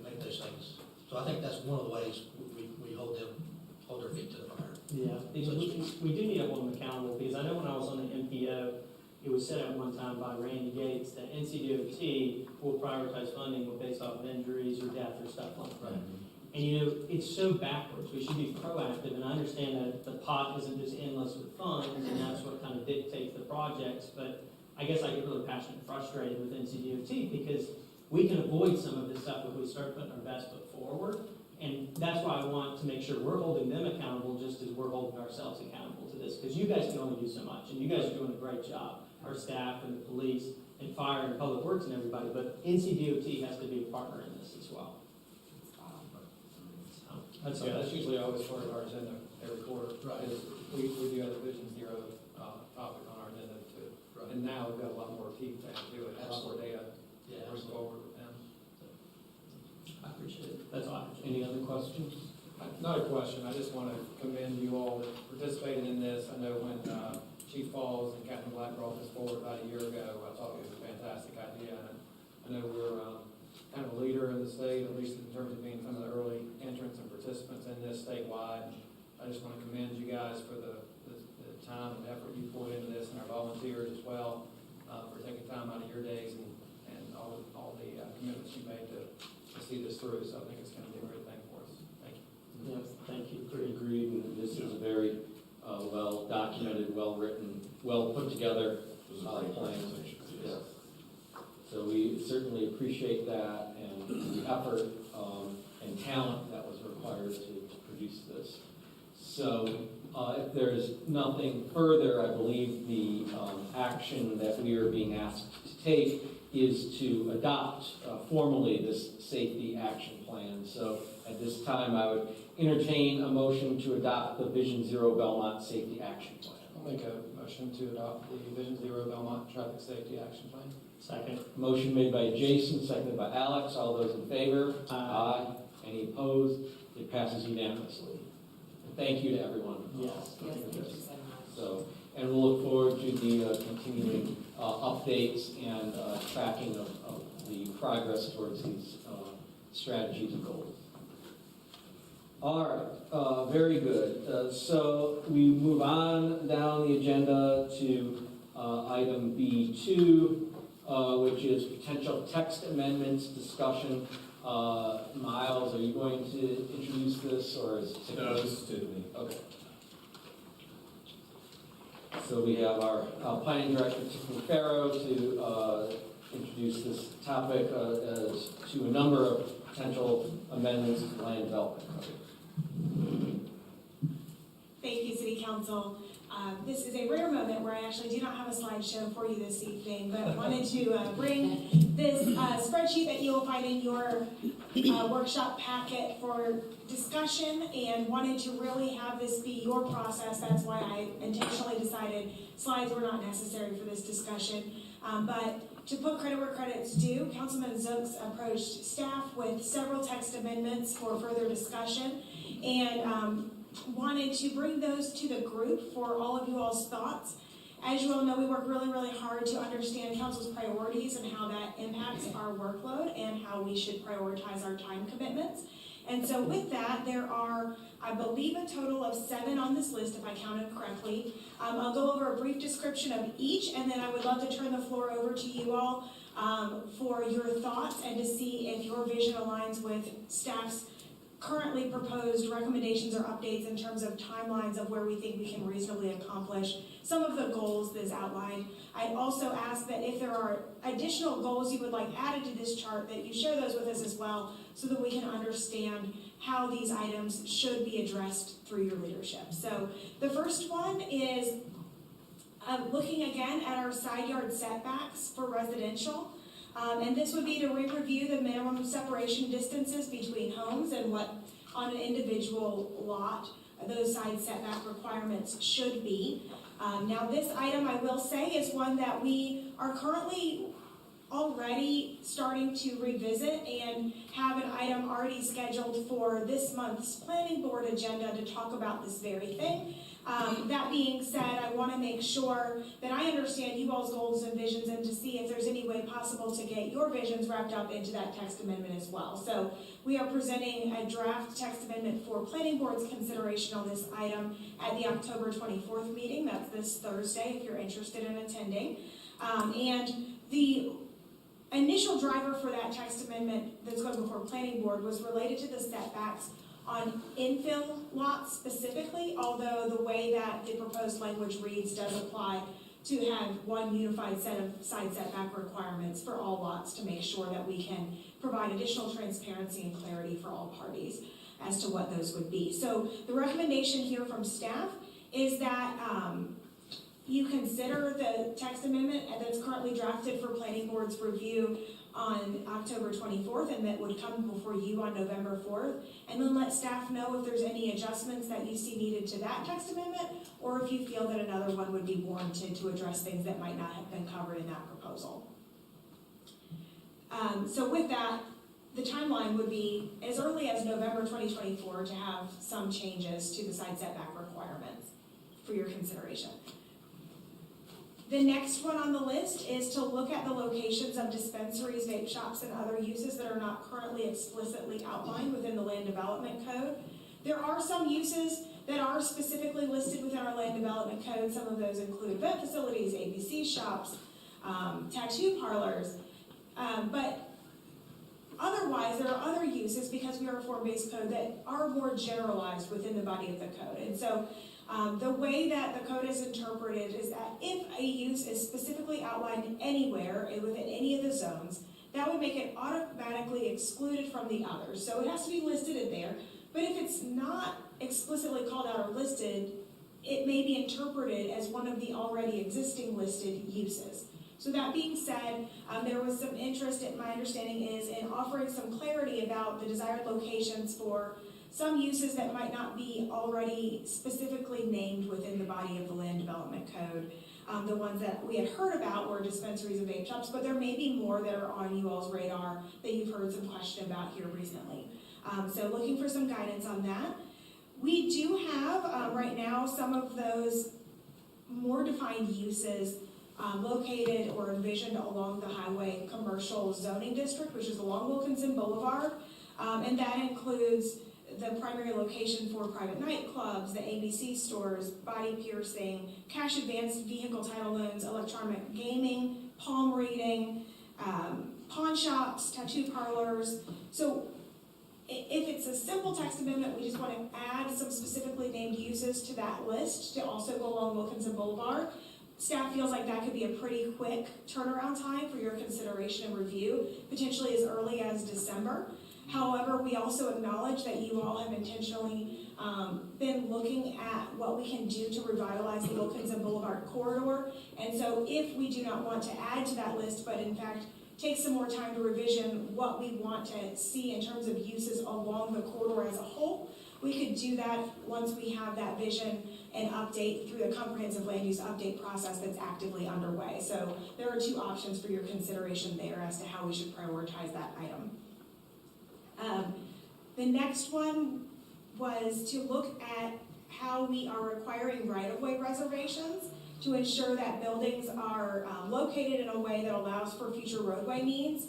make those things. So I think that's one of the ways we hold their feet to the fire. Yeah, because we do need to hold them accountable, because I know when I was on the MPO, it was said at one time by Randy Gates that NCDOT will prioritize funding based off of injuries or death or stuff like that. And it's so backwards. We should be proactive, and I understand that the pot isn't just endless with funds, and that's what kind of dictates the projects, but I guess I get really passionate and frustrated with NCDOT because we can avoid some of this stuff if we start putting our best foot forward. And that's why I want to make sure we're holding them accountable just as we're holding ourselves accountable to this. Because you guys can only do so much, and you guys are doing a great job, our staff and the police and fire and public works and everybody, but NCDOT has to be a partner in this as well. So, That's usually always part of our agenda every quarter. Right. Is we do have the Vision Zero topic on our agenda too. Right. And now we've got a lot more teeth to do it, a lot more data Yeah, to bring absolutely. forward with them. I appreciate it. That's all I have. Any other questions? Not a question, I just want to commend you all that participated in this. I know when Chief Falls and Captain Black brought this forward about a year ago, I thought it was a fantastic idea. And I know we're kind of a leader in the state, at least in terms of being some of the early entrants and participants in this statewide. I just want to commend you guys for the time and effort you poured into this, and our volunteers as well, for taking time out of your days and all the commitments you made to see this through. So I think it's going to be a great thing for us. Thank you. Yes, thank you. Agreed, and this is a very well documented, well written, well put together plan. Yes. So we certainly appreciate that and the effort and talent that was required to produce this. So if there's nothing further, I believe the action that we are being asked to take is to adopt formally this safety action plan. So at this time, I would entertain a motion to adopt the Vision Zero Belmont Safety Action Plan. I'll make a motion to adopt the Vision Zero Belmont Traffic Safety Action Plan. Second. Motion made by Jason, seconded by Alex. All those in favor? Aye. Any opposed? It passes unanimously. And thank you to everyone. Yes. Yes, thank you so much. So, and we'll look forward to the continuing updates and tracking of the progress towards these strategies and goals. All right, very good. So we move on down the agenda to item B2, which is potential text amendments discussion. Miles, are you going to introduce this, or is it? No, this is Tiffany. Okay. So we have our planning director, Tiffany Farrow, to introduce this topic as to a number of potential amendments to the land development code. Thank you, City Council. This is a rare moment where I actually do not have a slideshow for you this evening, but wanted to bring this spreadsheet that you will find in your workshop packet for discussion, and wanted to really have this be your process. That's why I intentionally decided slides were not necessary for this discussion. But to put credit where credit's due, Councilman Zooks approached staff with several text amendments for further discussion, and wanted to bring those to the group for all of you all's thoughts. As you all know, we work really, really hard to understand council's priorities and how that impacts our workload and how we should prioritize our time commitments. And so with that, there are, I believe, a total of 7 on this list, if I counted correctly. I'll go over a brief description of each, and then I would love to turn the floor over to you all for your thoughts and to see if your vision aligns with staff's currently proposed recommendations or updates in terms of timelines of where we think we can reasonably accomplish some of the goals that is outlined. I'd also ask that if there are additional goals you would like added to this chart, that you share those with us as well, so that we can understand how these items should be addressed through your leadership. So the first one is looking again at our side yard setbacks for residential. And this would be to re-review the minimum separation distances between homes and what on an individual lot those side setback requirements should be. Now this item, I will say, is one that we are currently already starting to revisit and have an item already scheduled for this month's planning board agenda to talk about this very thing. That being said, I want to make sure that I understand you all's goals and visions, and to see if there's any way possible to get your visions wrapped up into that text amendment as well. So we are presenting a draft text amendment for planning board's consideration on this item at the October 24th meeting. That's this Thursday if you're interested in attending. And the initial driver for that text amendment that's going before planning board was related to the setbacks on infill lots specifically, although the way that the proposed language reads does apply to have one unified set of side setback requirements for all lots to make sure that we can provide additional transparency and clarity for all parties as to what those would be. So the recommendation here from staff is that you consider the text amendment that's currently drafted for planning board's review on October 24th, and that would come before you on November 4th, and then let staff know if there's any adjustments that you see needed to that text amendment, or if you feel that another one would be warranted to address things that might not have been covered in that proposal. So with that, the timeline would be as early as November 2024 to have some changes to the side setback requirements for your consideration. The next one on the list is to look at the locations of dispensaries, vape shops, and other uses that are not currently explicitly outlined within the land development code. There are some uses that are specifically listed within our land development code. Some of those include event facilities, ABC shops, tattoo parlors, but otherwise there are other uses, because we are a form-based code, that are more generalized within the body of the code. And so the way that the code is interpreted is that if a use is specifically outlined anywhere within any of the zones, that would make it automatically excluded from the others. So it has to be listed in there, but if it's not explicitly called out or listed, it may be interpreted as one of the already existing listed uses. So that being said, there was some interest, my understanding is, in offering some clarity about the desired locations for some uses that might not be already specifically named within the body of the land development code. The ones that we had heard about were dispensaries and vape shops, but there may be more that are on you all's radar that you've heard some question about here recently. So looking for some guidance on that. We do have right now some of those more defined uses located or envisioned along the highway commercial zoning district, which is along Wilkinson Boulevard, and that includes the primary location for private nightclubs, the ABC stores, body piercing, cash advanced vehicle title loans, electronic gaming, palm reading, pawn shops, tattoo parlors. So if it's a simple text amendment, we just want to add some specifically named uses to that list to also go along Wilkinson Boulevard. Staff feels like that could be a pretty quick turnaround time for your consideration and review, potentially as early as December. However, we also acknowledge that you all have intentionally been looking at what we can do to revitalize the Wilkinson Boulevard corridor. And so if we do not want to add to that list, but in fact take some more time to revision what we want to see in terms of uses along the corridor as a whole, we could do that once we have that vision and update through the comprehensive land use update process that's actively underway. So there are two options for your consideration there as to how we should prioritize that item. The next one was to look at how we are requiring right-of-way reservations to ensure that buildings are located in a way that allows for future roadway needs.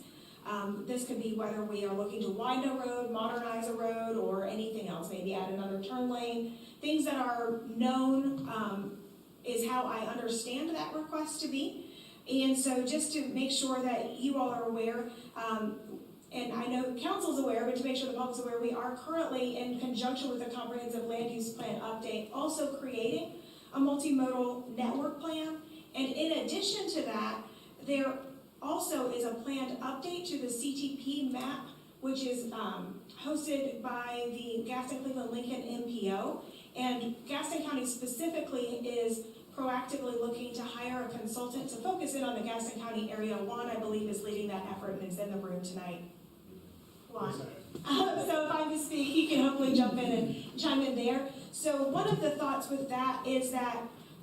This could be whether we are looking to widen a road, modernize a road, or anything else, maybe add another turn lane. Things that are known is how I understand that request to be. And so just to make sure that you all are aware, and I know council's aware, but to make sure the public's aware, we are currently, in conjunction with the comprehensive land use plan update, also creating a multimodal network plan. And in addition to that, there also is a planned update to the CTP map, which is hosted by the Gaston Cleveland Lincoln MPO. And Gaston County specifically is proactively looking to hire a consultant to focus in on the Gaston County area. Juan, I believe, is leading that effort and is in the room tonight. Juan. So if I'm to speak, he can hopefully jump in and chime in there. So one of the thoughts with that is that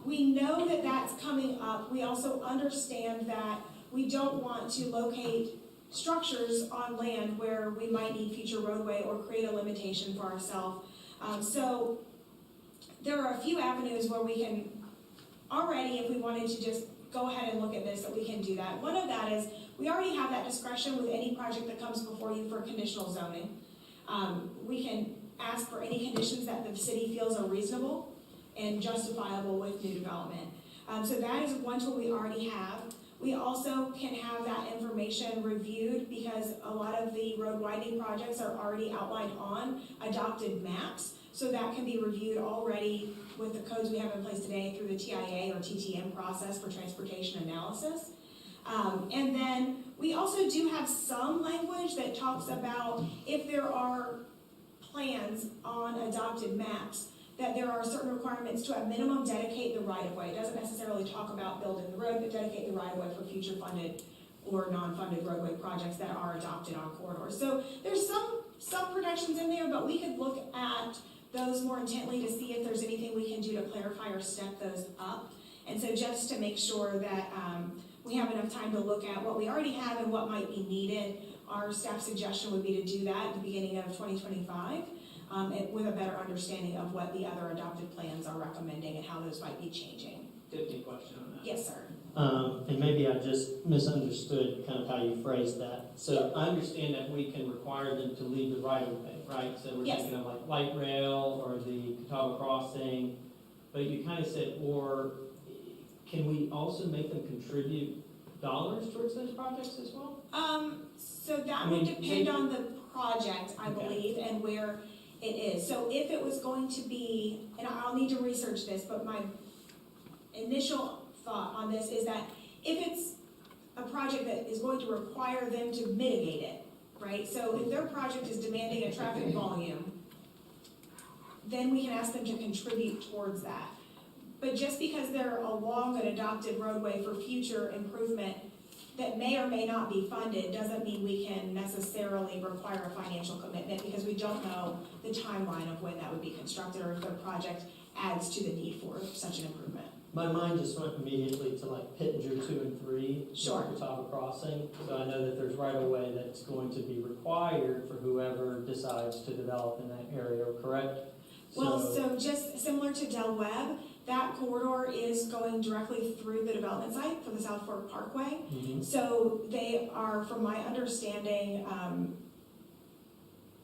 we know that that's coming up. We also understand that we don't want to locate structures on land where we might need future roadway or create a limitation for ourselves. So there are a few avenues where we can already, if we wanted to just go ahead and look at this, that we can do that. One of that is we already have that discretion with any project that comes before you for conditional zoning. We can ask for any conditions that the city feels are reasonable and justifiable with new development. So that is one tool we already have. We also can have that information reviewed because a lot of the road widening projects are already outlined on adopted maps. So that can be reviewed already with the codes we have in place today through the TIA or TTM process for transportation analysis. And then we also do have some language that talks about if there are plans on adopted maps, that there are certain requirements to at minimum dedicate the right-of-way. It doesn't necessarily talk about building the road, but dedicate the right-of-way for future funded or non-funded roadway projects that are adopted on corridors. So there's some protections in there, but we could look at those more intently to see if there's anything we can do to clarify or step those up. And so just to make sure that we have enough time to look at what we already have and what might be needed, our staff suggestion would be to do that at the beginning of 2025 with a better understanding of what the other adopted plans are recommending and how those might be changing. Tiffany, question on that. Yes, sir. And maybe I just misunderstood kind of how you phrased that. So I understand that we can require them to leave the right of way, right? So we're Yes. thinking of like light rail or the Catawba crossing, but you kind of said, or can we also make them contribute dollars towards those projects as well? So that I would mean, depend on the project, I Okay. believe, and where it is. So if it was going to be, and I'll need to research this, but my initial thought on this is that if it's a project that is going to require them to mitigate it, right? So if their project is demanding a traffic volume, then we can ask them to contribute towards that. But just because they're along an adopted roadway for future improvement that may or may not be funded, doesn't mean we can necessarily require a financial commitment because we don't know the timeline of when that would be constructed or if their project adds to the need for such an improvement. My mind just went immediately to like Pittenger 2 and 3, Sure. Catawba crossing. So I know that there's right of way that's going to be required for whoever decides to develop in that area, correct? Well, so just similar to Del Webb, that corridor is going directly through the development site for the South Fork Parkway. Mhm. So they are, from my understanding,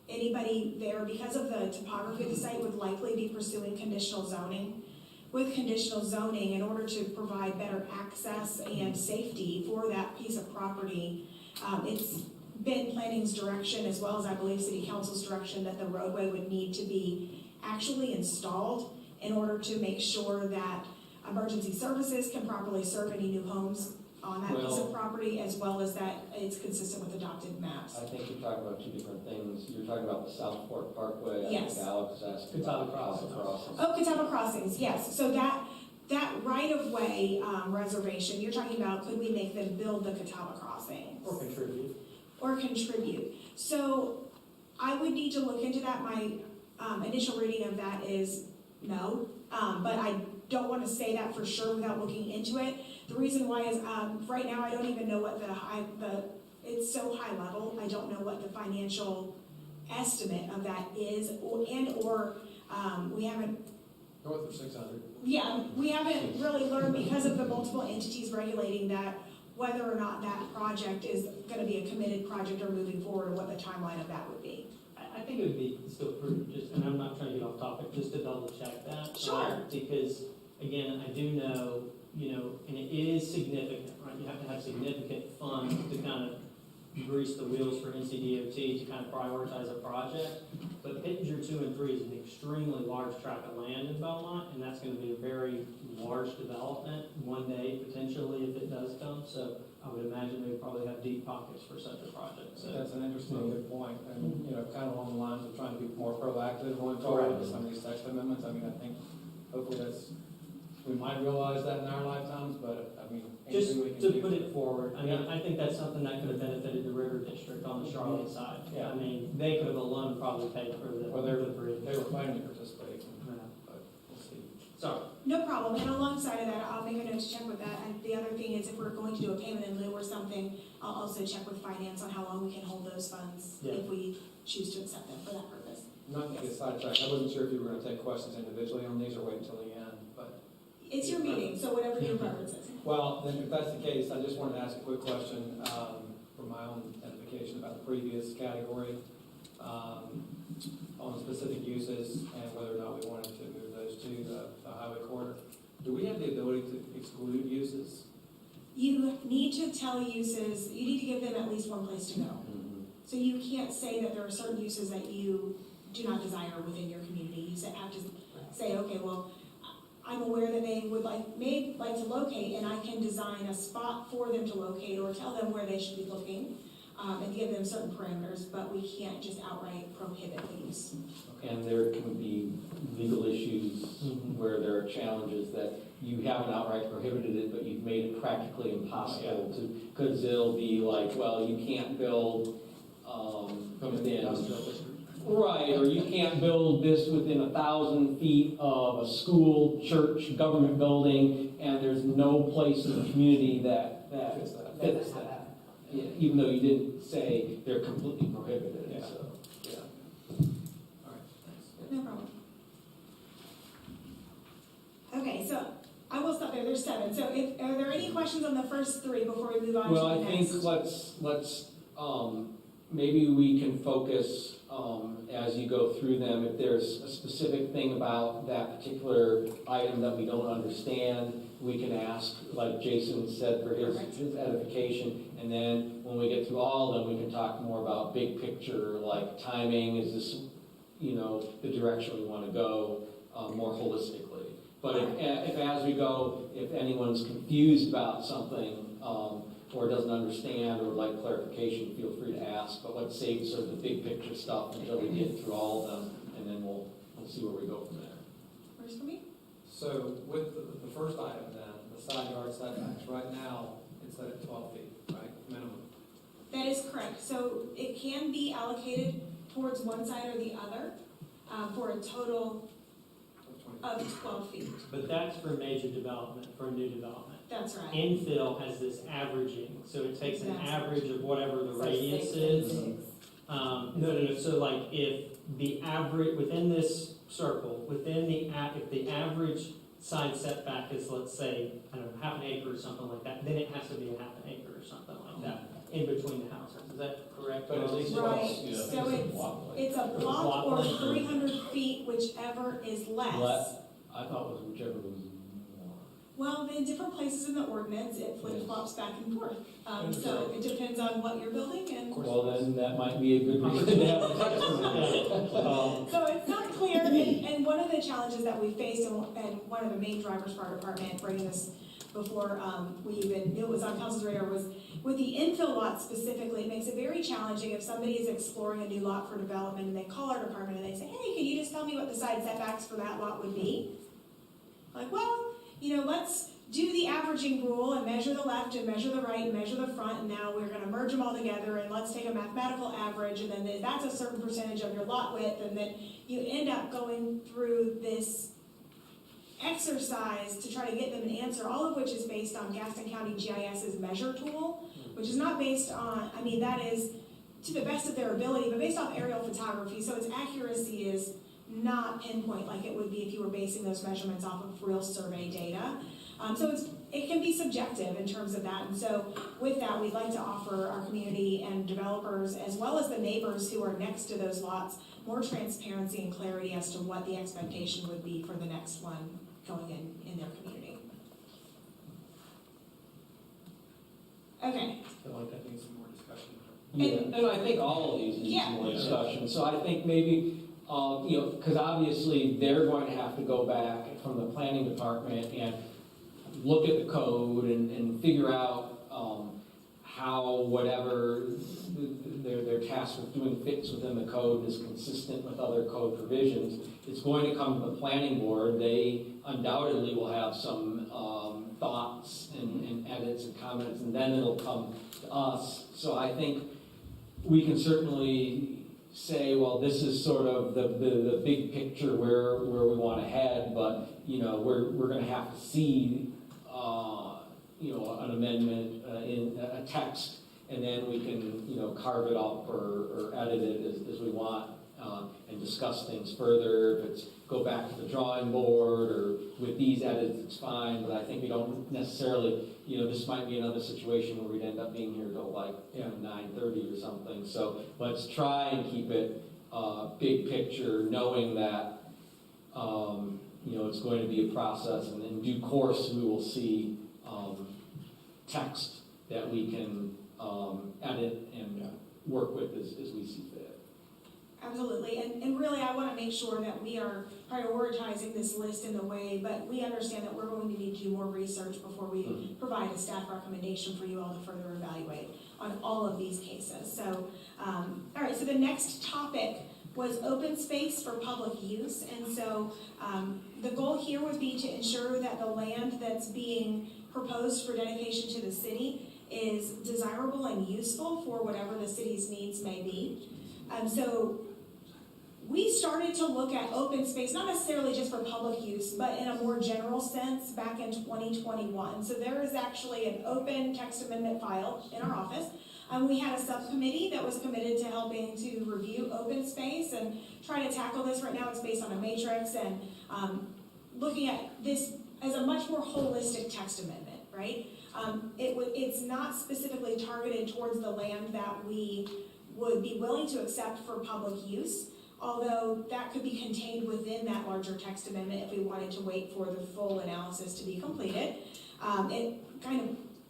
anybody there, because of the topography of the site, would likely be pursuing conditional zoning. With conditional zoning, in order to provide better access and safety for that piece of property, it's been planning's direction, as well as I believe city council's direction, that the roadway would need to be actually installed in order to make sure that emergency services can properly serve any new homes on that piece of Well- property, as well as that it's consistent with adopted maps. I think you're talking about two different things. You're talking about the South Fork Parkway. Yes. I think Alex is asking Catawba about Crossing. Catawba Crossing. Oh, Catawba Crossings, yes. So that right-of-way reservation, you're talking about, could we make them build the Catawba Crossing? Or contribute. Or contribute. So I would need to look into that. My initial reading of that is no, but I don't want to say that for sure without looking into it. The reason why is right now I don't even know what it's so high level, I don't know what the financial estimate of that is, or we haven't North of 600. Yeah, we haven't really learned because of the multiple entities regulating that, whether or not that project is gonna be a committed project or moving forward, or what the timeline of that would be. I think it would be still prudent, just, and I'm not trying to get off topic, just to double check that. Sure. Right? Because, again, I do know, and it is significant, right? You have to have significant funds to kind of grease the wheels for NCDOT to kind of prioritize a project. But Pittenger 2 and 3 is an extremely large tract of land in Belmont, and that's gonna be a very large development one day, potentially, if it does come. So I would imagine they would probably have deep pockets for such a project, so. That's an interesting, good point, and, kind of along the lines of trying to be more proactive going forward with some of these text amendments. I mean, I think hopefully we might realize that in our lifetimes, but, I mean, Just anything we can to do. put it forward, I mean, I think that's something that could have benefited the River District on the Charlotte side. Yeah. I mean, they could have alone probably paid for the, Well, the bridge. They were planning to participate, Yeah. but we'll see. Sorry. No problem, and alongside of that, I'll make a note to check with that. And the other thing is, if we're going to do a payment in lieu or something, I'll also check with finance on how long we can hold those funds Yeah. if we choose to accept them for that purpose. Not to get sidetracked, I wasn't sure if you were gonna take questions individually on these or wait until the end, but, It's your meeting, so whatever your preference is. well, then if that's the case, I just wanted to ask a quick question, for my own edification about the previous category, on specific uses and whether or not we wanted to move those to the highway corridor. Do we have the ability to exclude uses you need to tell uses, you need to give them at least one place to go. So you can't say that there are certain uses that you do not desire within your community. You have to say, okay, well, I'm aware that they may like to locate, and I can design a spot for them to locate, or tell them where they should be looking, and give them certain parameters, but we can't just outright prohibit the use. And there can be legal issues where there are challenges that you haven't outright prohibited it, but you've made it practically impossible to, because it'll be like, well, you can't build, within, right, or you can't build this within 1,000 feet of a school, church, government building, and there's no place in the community that fits that. Yeah, even though you didn't say they're completely prohibited, Yeah. so, yeah. All right, thanks. No problem. Okay, so I will stop there. There's 7. So are there any questions on the first 3 before we move on Well, to I the think next? let's, maybe we can focus, as you go through them, if there's a specific thing about that particular item that we don't understand, we can ask, like Jason said, for his edification, and then when we get through all of them, we can talk more about big picture, like timing, is this, the direction we want to go, more holistically. But if as we go, if anyone's confused about something, or doesn't understand or would like clarification, feel free to ask. But let's save sort of the big picture stuff until we get through all of them, and then we'll see where we go from there. Works for me? So with the first item then, the side yard setbacks, right now, it's set at 12 feet, right, minimum? That is correct. So it can be allocated towards one side or the other, for a total Of 20 of 12 feet. But that's for major development, for new development. That's right. Infill has this averaging, so it takes an Exactly. average of whatever the So radius 6 is. and 6. No, so like if the average, within this circle, within if the average side setback is, let's say, I don't know, half an acre or something like that, then it has to be a half an acre or something like that in between the houses. Is that correct? But at least Right. it's- So it's a block or 300 feet, whichever is less. I thought it was whichever was more. Well, in different places in the ordinance, it flip-flops back and forth. So it depends on what you're building and, Well, then that might be a good reason to have a text so it's not clear. And one of the challenges that we faced, and one of the main drivers for our department bringing this before we even knew it was on council's radar, was with the infill lot specifically, it makes it very challenging if somebody is exploring a new lot for development and they call our department and they say, hey, can you just tell me what the side setbacks for that lot would be? Like, well, let's do the averaging rule and measure the left and measure the right and measure the front, and now we're gonna merge them all together and let's take a mathematical average, and then that's a certain percentage of your lot width, and then you end up going through this exercise to try to get them an answer, all of which is based on Gaston County GIS's measure tool, which is not based on, that is to the best of their ability, but based off aerial photography, so its accuracy is not pinpoint like it would be if you were basing those measurements off of real survey data. So it can be subjective in terms of that, and so with that, we'd like to offer our community and developers, as well as the neighbors who are next to those lots, more transparency and clarity as to what the expectation would be for the next one going in their community. Okay, I feel like that needs some more discussion. Yeah, and I think all of these need Yeah. more discussion, so I think maybe, because obviously they're going to have to go back from the planning department and look at the code and figure out how whatever they're tasked with doing fits within the code and is consistent with other code provisions. It's going to come to the planning board. They undoubtedly will have some thoughts and edits and comments, and then it'll come to us. So I think we can certainly say, well, this is sort of the big picture where we want to head, but we're going to have to see an amendment in a text, and then we can carve it up or edit it as we want and discuss things further. If it's go back to the drawing board or with these edits, it's fine. But I think we don't necessarily, this might be another situation where we'd end up being here till like 9:30 or something. So let's try and keep it big picture, knowing that it's going to be a process, and in due course we will see text that we can edit and work with as we see fit. Absolutely, and really, I want to make sure that we are prioritizing this list in the way, but we understand that we're going to need to do more research before we provide a staff recommendation for you all to further evaluate on all of these cases. So, all right, so the next topic was open space for public use, and so the goal here would be to ensure that the land that's being proposed for dedication to the city is desirable and useful for whatever the city's needs may be. So we started to look at open space, not necessarily just for public use, but in a more general sense back in 2021. So there is actually an open text amendment file in our office. We had a subcommittee that was committed to helping to review open space and try to tackle this. Right now it's based on a matrix and looking at this as a much more holistic text amendment, right? It's not specifically targeted towards the land that we would be willing to accept for public use, although that could be contained within that larger text amendment if we wanted to wait for the full analysis to be completed.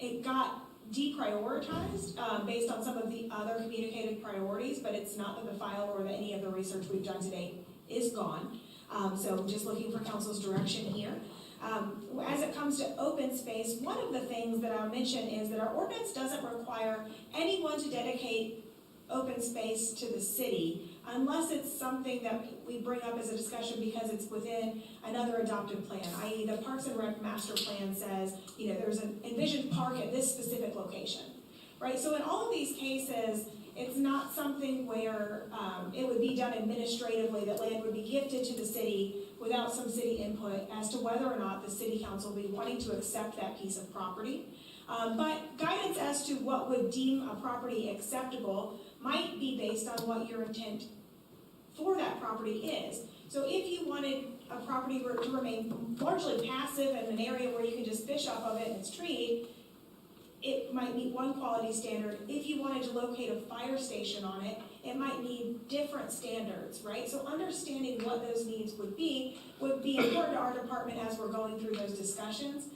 It got deprioritized based on some of the other communicated priorities, but it's not that the file or that any of the research we've done to date is gone. So just looking for council's direction here. As it comes to open space, one of the things that I'll mention is that our ordinance doesn't require anyone to dedicate open space to the city unless it's something that we bring up as a discussion because it's within another adopted plan, i.e. the Parks and Rec master plan says, there's an envisioned park at this specific location, right? So in all of these cases, it's not something where it would be done administratively, that land would be gifted to the city without some city input as to whether or not the city council would be wanting to accept that piece of property. But guidance as to what would deem a property acceptable might be based on what your intent for that property is. So if you wanted a property to remain largely passive in an area where you can just fish off of it and it's treed, it might meet one quality standard. If you wanted to locate a fire station on it, it might need different standards, right? So understanding what those needs would be important to our department as we're going through those discussions.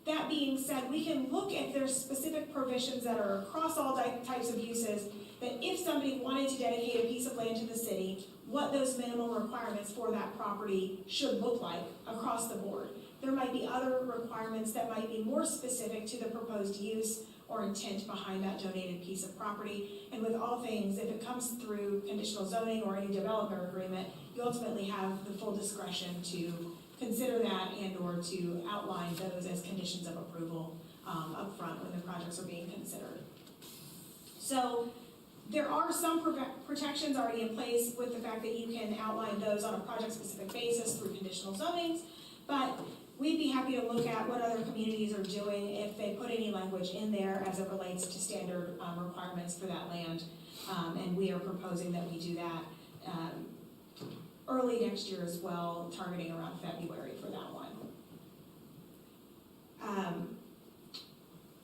That being said, we can look at their specific provisions that are across all types of uses, that if somebody wanted to dedicate a piece of land to the city, what those minimum requirements for that property should look like across the board. There might be other requirements that might be more specific to the proposed use or intent behind that donated piece of property. And with all things, if it comes through conditional zoning or any developer agreement, you ultimately have the full discretion to consider that and or to outline those as conditions of approval up front when the projects are being considered. So there are some protections already in place with the fact that you can outline those on a project-specific basis through conditional zonings, but we'd be happy to look at what other communities are doing if they put any language in there as it relates to standard requirements for that land. And we are proposing that we do that early next year as well, targeting around February for that one.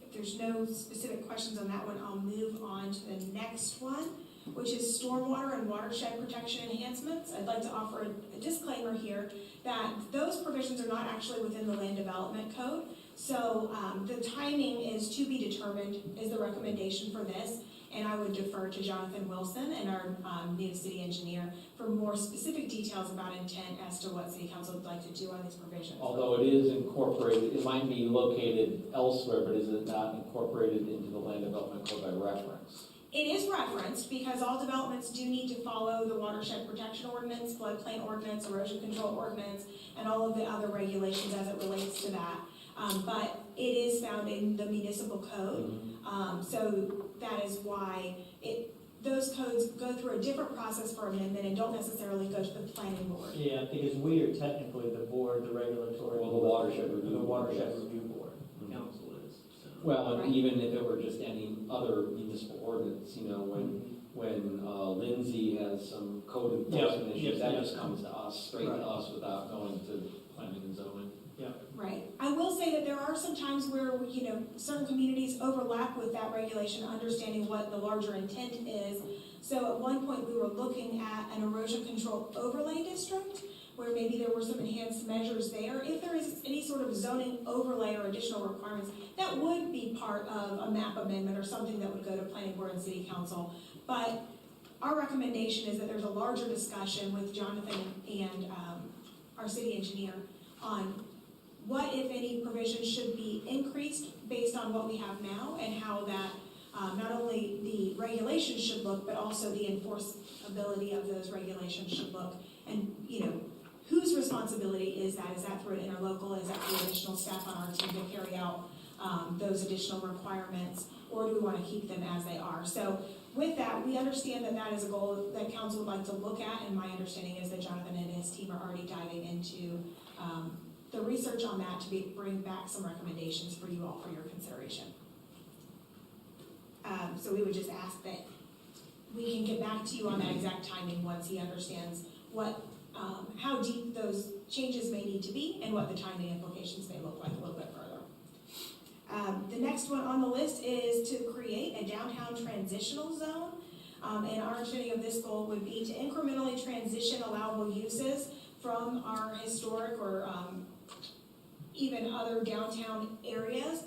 If there's no specific questions on that one, I'll move on to the next one, which is stormwater and watershed protection enhancements. I'd like to offer a disclaimer here that those provisions are not actually within the land development code. So the timing is to be determined is the recommendation for this. And I would defer to Jonathan Wilson and our new city engineer for more specific details about intent as to what city council would like to do on these provisions. Although it is incorporated, it might be located elsewhere, but is it not incorporated into the land development code by reference? It is referenced because all developments do need to follow the watershed protection ordinance, floodplain ordinance, erosion control ordinance, and all of the other regulations as it relates to that. But it is found in the municipal code. So that is why those codes go through a different process for amendment and don't necessarily go to the planning board. Yeah, because we are technically the board, the regulatory. Well, the watershed review The watershed board, yes. review board, council is, so. Well, and Right. even if it were just any other municipal ordinance, when Lindsay has some code enforcement issues, that just comes to us, straight to Right. us without going to planning and zoning. Right. I will say that there are some times where, certain communities overlap with that regulation, understanding what the larger intent is. So at one point, we were looking at an erosion control overlay district, where maybe there were some enhanced measures there. If there is any sort sort of zoning overlay or additional requirements, that would be part of a map amendment or something that would go to planning board and city council. But our recommendation is that there's a larger discussion with Jonathan and our city engineer on what, if any, provisions should be increased based on what we have now, and how that not only the regulations should look, but also the enforceability of those regulations should look. And, you know, whose responsibility is that? Is that through an interlocal? Is that through additional staff on our team to carry out those additional requirements? Or do we want to keep them as they are? So with that, we understand that that is a goal that council would like to look at, and my understanding is that Jonathan and his team are already diving into the research on that to bring back some recommendations for you all for your consideration. So we would just ask that we can get back to you on that exact timing once he understands what, how deep those changes may need to be and what the timing implications may look like a little bit further. The next one on the list is to create a downtown transitional zone. And our understanding of this goal would be to incrementally transition allowable uses from our historic or even other downtown areas,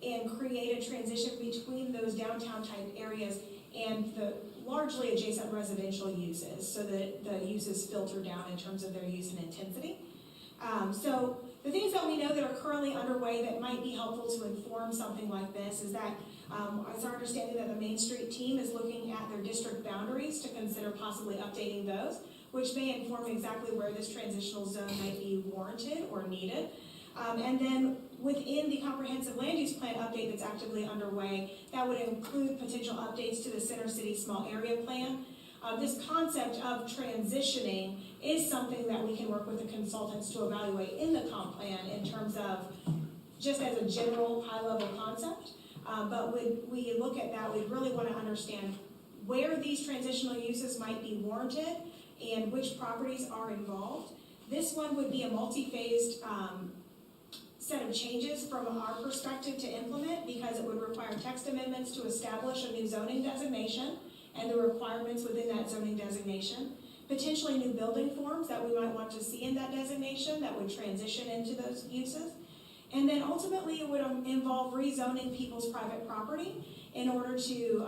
and create a transition between those downtown type areas and the largely adjacent residential uses, so that the uses filter down in terms of their use and intensity. So the things that we know that are currently underway that might be helpful to inform something like this is that it's our understanding that the Main Street team is looking at their district boundaries to consider possibly updating those, which may inform exactly where this transitional zone might be warranted or needed. And then within the comprehensive land use plan update that's actively underway, that would include potential updates to the Center City Small Area Plan. This concept of transitioning is something that we can work with the consultants to evaluate in the comp plan in terms of just as a general high-level concept. But when we look at that, we really want to understand where these transitional uses might be warranted and which properties are involved. This one would be a multi-phased set of changes from our perspective to implement, because it would require text amendments to establish a new zoning designation and the requirements within that zoning designation, potentially new building forms that we might want to see in that designation that would transition into those uses. And then ultimately it would involve rezoning people's private property in order to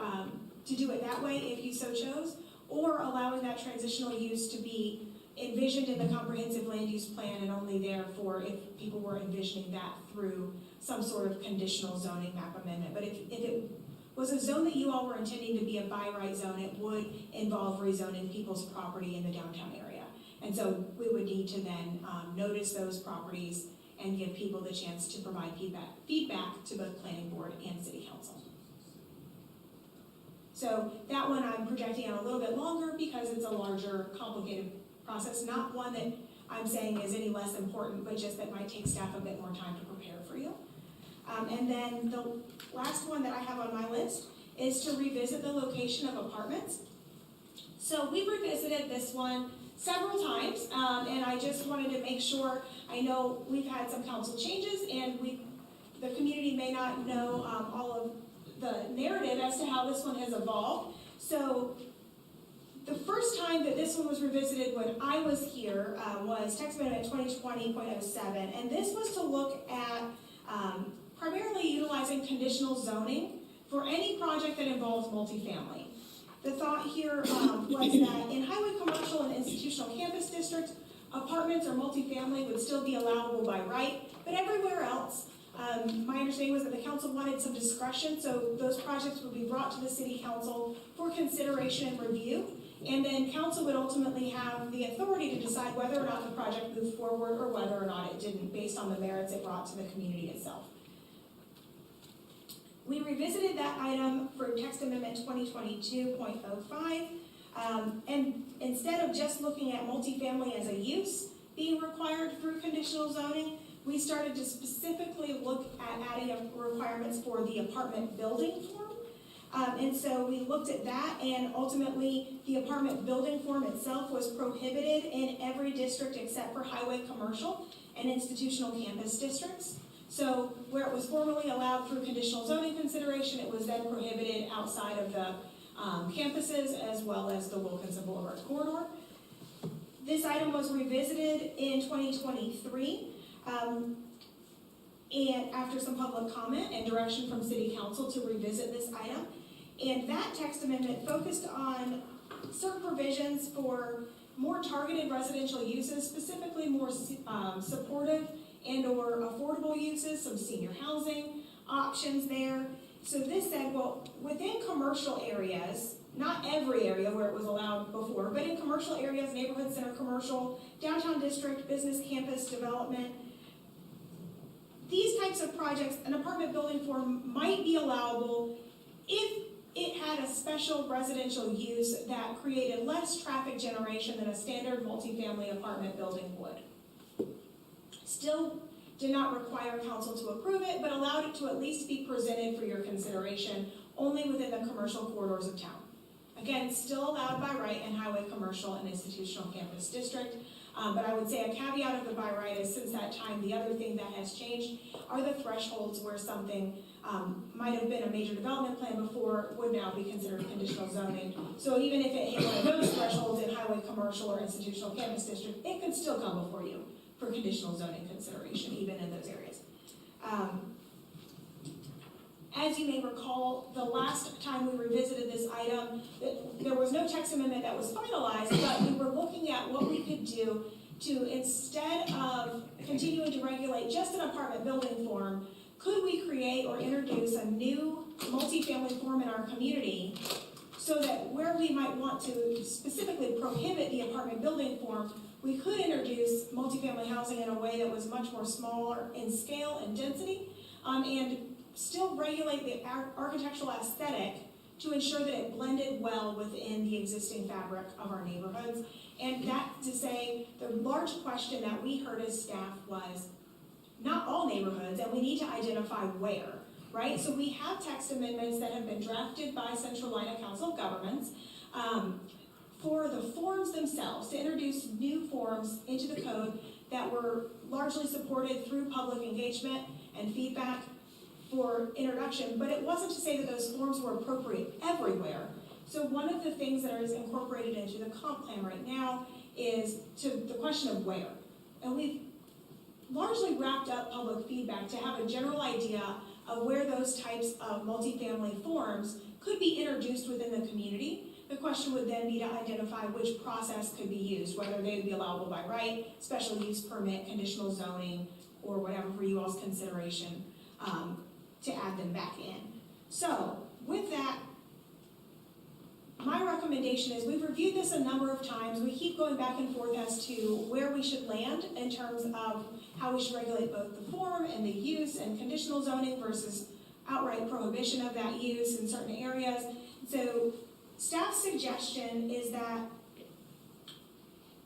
do it that way if you so chose, or allowing that transitional use to be envisioned in the comprehensive land use plan and only therefore if people were envisioning that through some sort of conditional zoning map amendment. But if it was a zone that you all were intending to be a by right zone, it would involve rezoning people's property in the downtown area. And so we would need to then notice those properties and give people the chance to provide feedback to both planning board and city council. So that one I'm projecting out a little bit longer because it's a larger, complicated process, not one that I'm saying is any less important, but just that might take staff a bit more time to prepare for you. And then the last one that I have on my list is to revisit the location of apartments. So we've revisited this one several times, and I just wanted to make sure, I know we've had some council changes, and the community may not know all of the narrative as to how this one has evolved. So the first time that this one was revisited when I was here was text amendment 2020.07, and this was to look at primarily utilizing conditional zoning for any project that involves multifamily. The thought here was that in highway, commercial, and institutional campus districts, apartments or multifamily would still be allowable by right, but everywhere else, my understanding was that the council wanted some discretion, so those projects would be brought to the city council for consideration and review, and then council would ultimately have the authority to decide whether or not the project moved forward or whether or not it didn't, based on the merits it brought to the community itself. We revisited that item for text amendment 2022.05, and instead of just looking at multifamily as a use being required through conditional zoning, we started to specifically look at adding requirements for the apartment building form. And so we looked at that, and ultimately the apartment building form itself was prohibited in every district except for highway, commercial, and institutional campus districts. So where it was formerly allowed through conditional zoning consideration, it was then prohibited outside of the campuses as well as the Wilkinson Boulevard corridor. This item was revisited in 2023. and after some public comment and direction from City Council to revisit this item. And that text amendment focused on certain provisions for more targeted residential uses, specifically more supportive and/or affordable uses, some senior housing options there. So this said, well, within commercial areas, not every area where it was allowed before, but in commercial areas, neighborhood center commercial, downtown district, business campus development, these types of projects, an apartment building form might be allowable if it had a special residential use that created less traffic generation than a standard multifamily apartment building would. Still did not require council to approve it, but allowed it to at least be presented for your consideration only within the commercial corridors of town. Again, still allowed by right in highway, commercial, and institutional campus district. But I would say a caveat of the by right is since that time, the other thing that has changed are the thresholds where something might have been a major development plan before would now be considered conditional zoning. So even if it hit one of those thresholds in highway, commercial, or institutional campus district, it could still come before you for conditional zoning consideration, even in those areas. As you may recall, the last time we revisited this item, there was no text amendment that was finalized, but we were looking at what we could do to, instead of continuing to regulate just an apartment building form, could we create or introduce a new multifamily form in our community so that where we might want to specifically prohibit the apartment building form, we could introduce multifamily housing in a way that was much more smaller in scale and density, and still regulate the architectural aesthetic to ensure that it blended well within the existing fabric of our neighborhoods. And that to say, the large question that we heard as staff was, not all neighborhoods, and we need to identify where, right? So we have text amendments that have been drafted by Central Carolina Council of Governments for the forms themselves, to introduce new forms into the code that were largely supported through public engagement and feedback for introduction, but it wasn't to say that those forms were appropriate everywhere. So one of the things that is incorporated into the comp plan right now is to the question of where. And we've largely wrapped up public feedback to have a general idea of where those types of multifamily forms could be introduced within the community. The question would then be to identify which process could be used, whether they would be allowable by right, special use permit, conditional zoning, or whatever for you all's consideration to add them back in. So with that, my recommendation is we've reviewed this a number of times. We keep going back and forth as to where we should land in terms of how we should regulate both the form and the use and conditional zoning versus outright prohibition of that use in certain areas. So staff's suggestion is that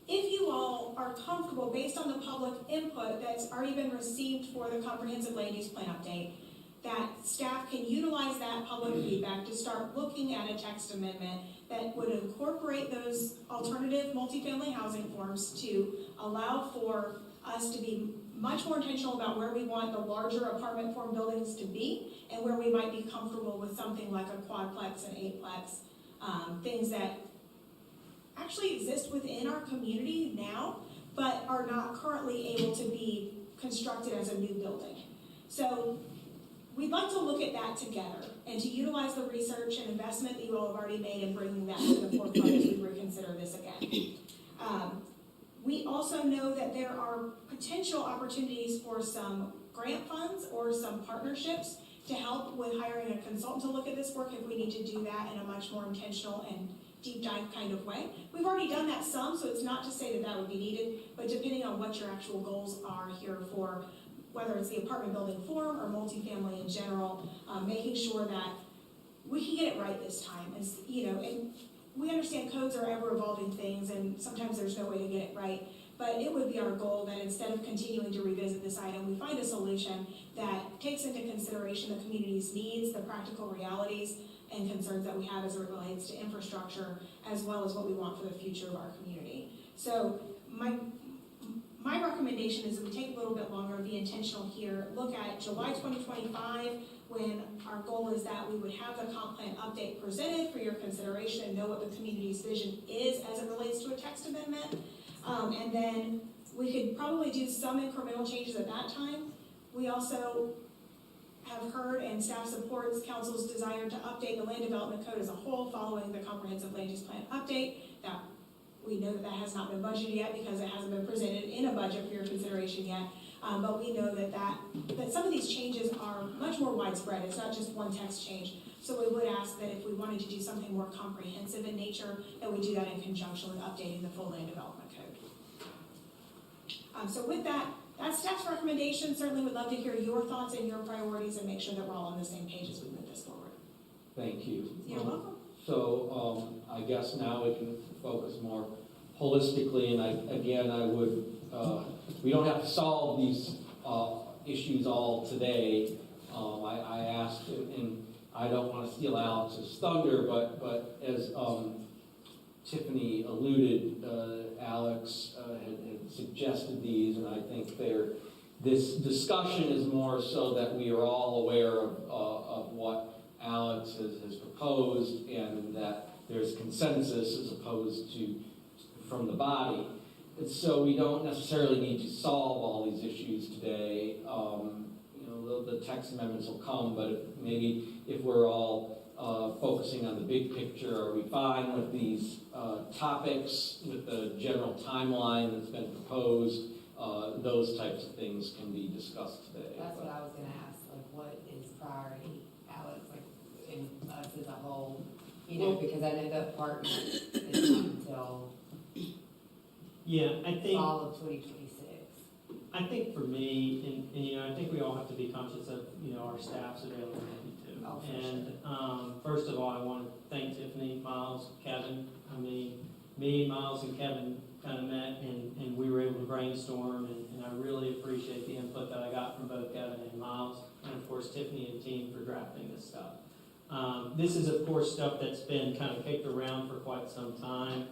if you all are comfortable based on the public input that's already been received for the comprehensive land use plan update, that staff can utilize that public feedback to start looking at a text amendment that would incorporate those alternative multifamily housing forms to allow for us to be much more intentional about where we want the larger apartment form buildings to be and where we might be comfortable with something like a quadplex and eightplex, things that actually exist within our community now, but are not currently able to be constructed as a new building. So we'd like to look at that together and to utilize the research and investment that you all have already made in bringing that to the forefront as we reconsider this again. We also know that there are potential opportunities for some grant funds or some partnerships to help with hiring a consultant to look at this work if we need to do that in a much more intentional and deep dive kind of way. We've already done that some, so it's not to say that that would be needed, but depending on what your actual goals are here for whether it's the apartment building form or multifamily in general, making sure that we can get it right this time. And we understand codes are ever evolving things and sometimes there's no way to get it right, but it would be our goal that instead of continuing to revisit this item, we find a solution that takes into consideration the community's needs, the practical realities, and concerns that we have as it relates to infrastructure, as well as what we want for the future of our community. So my recommendation is that we take a little bit longer, be intentional here, look at July 2025, when our goal is that we would have the comp plan update presented for your consideration and know what the community's vision is as it relates to a text amendment. And then we could probably do some incremental changes at that time, We also have heard and staff supports council's desire to update the land development code as a whole following the comprehensive land use plan update. That we know that has not been budgeted yet because it hasn't been presented in a budget for your consideration yet. But we know that some of these changes are much more widespread. It's not just one text change. So we would ask that if we wanted to do something more comprehensive in nature, that we do that in conjunction with updating the full land development code. So with that, that's staff's recommendation. Certainly would love to hear your thoughts and your priorities and make sure that we're all on the same page as we move this forward. Thank you. You're welcome. So I guess now we can focus more holistically, and I would, we don't have to solve these issues all today. I asked, and I don't want to steal Alex's thunder, but as Tiffany alluded, Alex had suggested these, and I think this discussion is more so that we are all aware of what Alex has proposed, and that there's consensus as opposed to from the body. And so we don't necessarily need to solve all these issues today. The text amendments will come, but maybe if we're all focusing on the big picture, are we fine with these topics, with the general timeline that's been proposed? Those types of things can be discussed today. That's what I was gonna ask, like, what is priority, Alex, like, in us as a whole? Because I know the apartment is not until Yeah, I think. fall of 2026. I think for me, and I think we all have to be conscious of, our staff's availability too. Oh, for And first of all, I want to thank Tiffany, Miles, Kevin. I mean, me, Miles, and Kevin kind of met, and we were able to brainstorm, and I really appreciate the input that I got from both Kevin and Miles, and of course Tiffany and team for drafting this stuff. This is, of course, stuff that's been kind of kicked around for quite some time.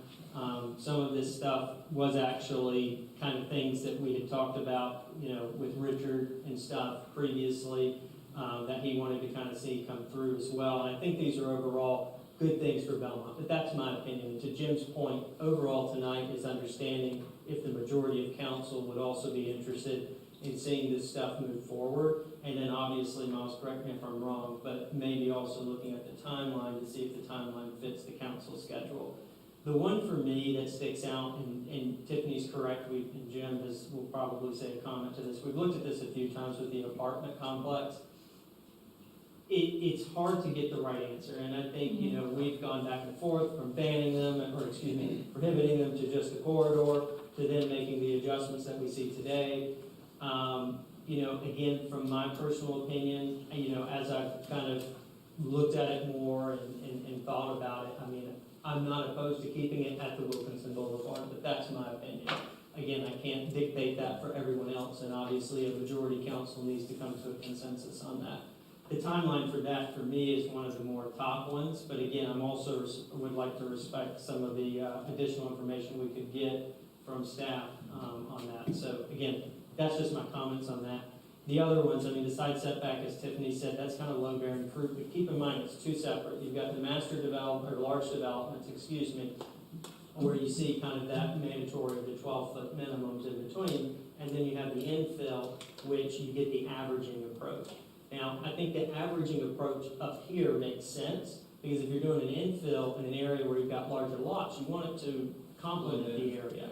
Some of this stuff was actually kind of things that we had talked about, with Richard and stuff previously, that he wanted to kind of see come through as well. And I think these are overall good things for Belmont, but that's my opinion. And to Jim's point, overall tonight is understanding if the majority of council would also be interested in seeing this stuff move forward. And then obviously, Miles, correct me if I'm wrong, but maybe also looking at the timeline to see if the timeline fits the council schedule. The one for me that sticks out, and Tiffany's correct, and Jim will probably say a comment to this. We've looked at this a few times with the apartment complex. It's hard to get the right answer, and I think, we've gone back and forth from banning them, prohibiting them to just a corridor, to then making the adjustments that we see today. Again, from my personal opinion, as I've kind of looked at it more and thought about it, I'm not opposed to keeping it at the Wilkinson Boulevard, but that's my opinion. Again, I can't dictate that for everyone else, and obviously a majority council needs to come to a consensus on that. The timeline for that, for me, is one of the more top ones, but again, I'm also would like to respect some of the additional information we could get from staff on that. So again, that's just my comments on that. The other ones, the side setback, as Tiffany said, that's kind of low-bearing fruit, but keep in mind, it's two separate. You've got the master development, or large developments, where you see kind of that mandatory, the 12-foot minimums in between, and then you have the infill, which you get the averaging approach. Now, I think the averaging approach up here makes sense, because if you're doing an infill in an area where you've got larger lots, you want it to complement the area.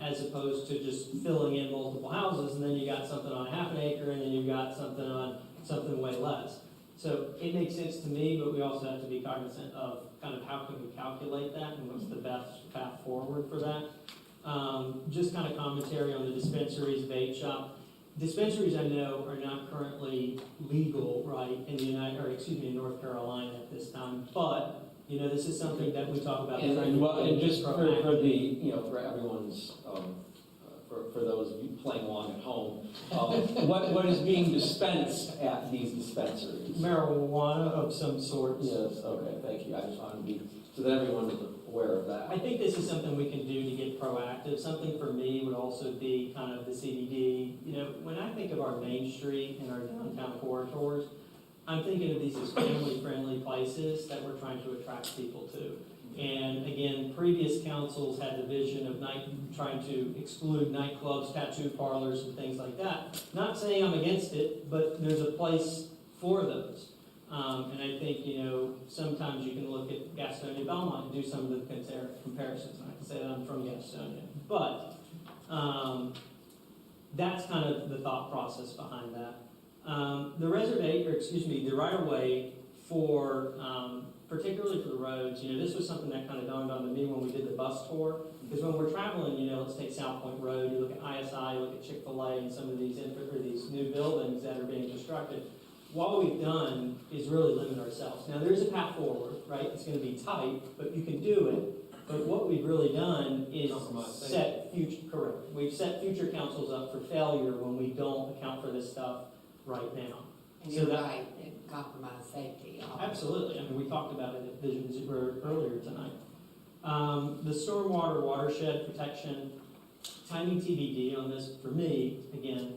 As opposed to just filling in multiple houses, and then you got something on half an acre, and then you've got something on something way less. So it makes sense to me, but we also have to be cognizant of kind of how can we calculate that, and what's the best path forward for that. Just kind of commentary on the dispensaries, vape shop. Dispensaries, I know, are not currently legal, right, in North Carolina at this time, but this is something that we talk about. And just for for everyone's, for those of you playing along at home, what is being dispensed at these dispensaries? Marijuana of some sort. Yes, okay, thank you. I just wanted to be, so that everyone is aware of that. I think this is something we can do to get proactive. Something for me would also be kind of the CBD. When I think of our Main Street and our downtown corridors, I'm thinking of these as family-friendly places that we're trying to attract people to. And again, previous councils had the vision of trying to exclude nightclubs, tattoo parlors, and things like that. Not saying I'm against it, but there's a place for those. And I think, sometimes you can look at Gastonia, Belmont, and do some of the comparisons. And I can say that I'm from Gastonia. But that's kind of the thought process behind that. The right-of-way for, particularly for the roads, this was something that kind of dawned on me when we did the bus tour. Because when we're traveling, let's take South Point Road, you look at ISI, you look at Chick-fil-A, and some of these new buildings that are being constructed. What we've done is really limit ourselves. Now, there's a path forward, right? It's going to be tight, but you can do it. But what we've really done is we've set future councils up for failure when we don't account for this stuff right now. And So you're that- right, it compromised safety. Absolutely. I mean, we talked about it at Vision Zero earlier tonight. The stormwater watershed protection, timing TBD on this for me, again,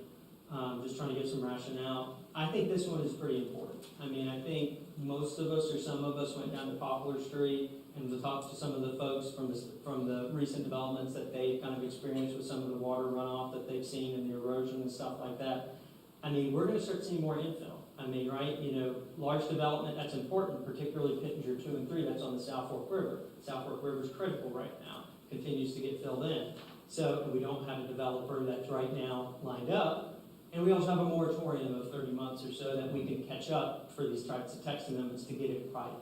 just trying to give some rationale. I think this one is pretty important. I mean, I think most of us or some of us went down to Poplar Street and to talk to some of the folks from the recent developments that they've kind of experienced with some of the water runoff that they've seen and the erosion and stuff like that. I mean, we're going to start seeing more infill. I mean, right, large development, that's important, particularly Pittenger 2 and 3, that's on the South Fork River. South Fork River is critical right now, continues to get filled in. So we don't have a developer that's right now lined up. And we also have a moratorium of 30 months or so that we can catch up for these types of text amendments to get it right.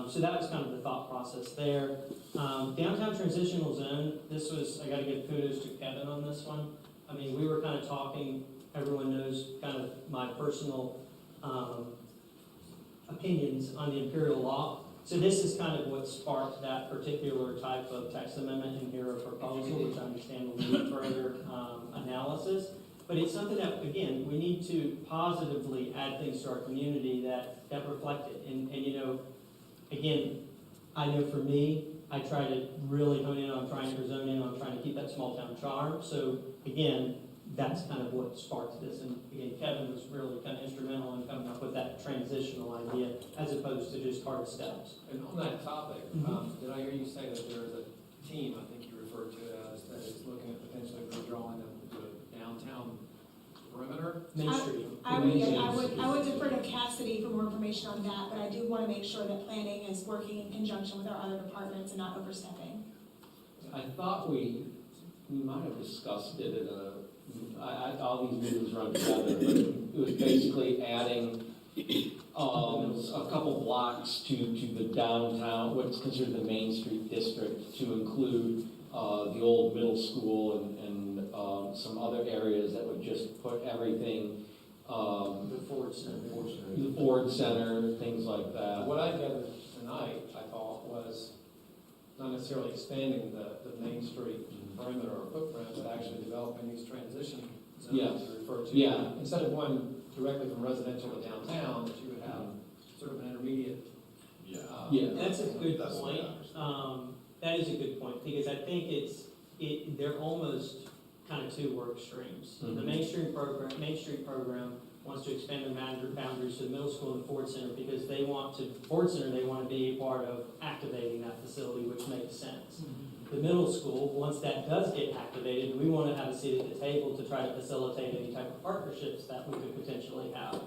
So that was kind of the thought process there. Downtown transitional zone, I got to give kudos to Kevin on this one. I mean, we were kind of talking, everyone knows kind of my personal opinions on the imperial law. So this is kind of what sparked that particular type of text amendment in here, a proposal, which I understand will need further analysis. But it's something that, again, we need to positively add things to our community that reflect it. And again, I know for me, I try to really hone in on trying to zone in on trying to keep that small town charm. So again, that's kind of what sparked this. And again, Kevin was really kind of instrumental in coming up with that transitional idea as opposed to just hard steps. And on that topic, did I hear you say that there is a team, I think you referred to it as, that is looking at potentially redrawing the downtown perimeter? Main Street. I would defer to Cassidy for more information on that, but I do want to make sure that planning is working in conjunction with our other departments and not overstepping. I thought we might have discussed it at all these meetings run together, but it was basically adding a couple blocks to the downtown, what's considered the Main Street district, to include the old middle school and some other areas that would just put everything, The Ford Center. the Ford Center, things like that. What I gathered tonight, I thought, was not necessarily expanding the Main Street perimeter or footprint, but actually developing these transition zones Yes. to refer to. Yeah. Instead of going directly from residential to downtown, that you would have sort of an intermediate. Yeah. That's a good point. That is a good point, because I think they're almost kind of two work streams. The Main Street program wants to expand the boundaries to the middle school and the Ford Center because they want to be a part of activating that facility, which makes sense. The middle school, once that does get activated, we want to have a seat at the table to try to facilitate any type of partnerships that we could potentially have.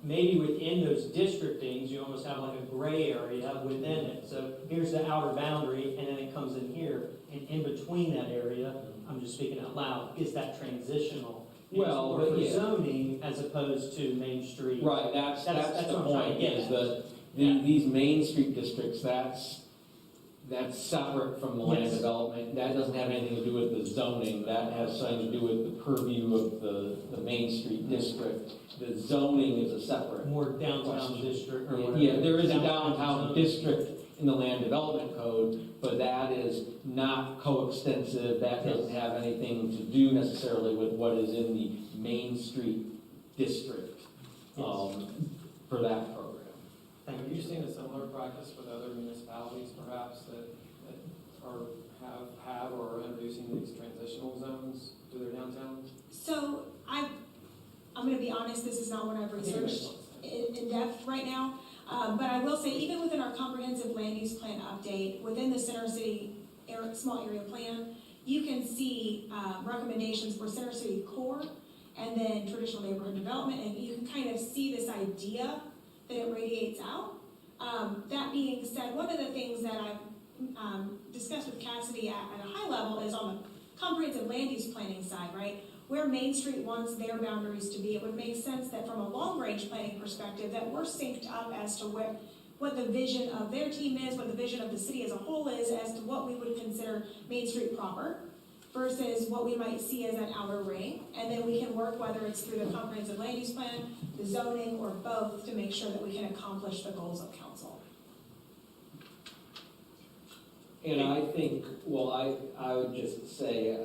Maybe within those districtings, you almost have like a gray area within it. So here's the outer boundary, and then it comes in here. And in between that area, I'm just speaking out loud, is that transitional? Well, It's more but for yeah. zoning as opposed to Main Street. Right, that's That's the what I'm trying to point, get is at. that Yeah. these Main Street districts, that's separate from the land Yes. development. That doesn't have anything to do with the zoning, that has something to do with the purview of the Main Street district. The zoning is a separate. More downtown district or whatever. Yeah, there is a downtown zone. district in the land development code, but that is not coextensive, that doesn't have anything to do necessarily with what is in the Main Street district, for that program. Have you seen a similar practice with other municipalities perhaps that have or are introducing these transitional zones to their downtown? So I'm going to be honest, this is not what I've researched in depth right now. But I will say, even within our comprehensive land use plan update, within the Center City small area plan, you can see recommendations for Center City core, and and then traditional neighborhood development, and you can kind of see this idea that it radiates out. That being said, one of the things that I've discussed with Cassidy at a high level is on the comprehensive land use planning side, right? Where Main Street wants their boundaries to be, it would make sense that from a long-range planning perspective, that we're synced up as to what the vision of their team is, what the vision of the city as a whole is, as to what we would consider Main Street proper versus what we might see as an outer ring. And then we can work, whether it's through the comprehensive land use plan, the zoning, or both, to make sure that we can accomplish the goals of council. And I think, well, I would just say,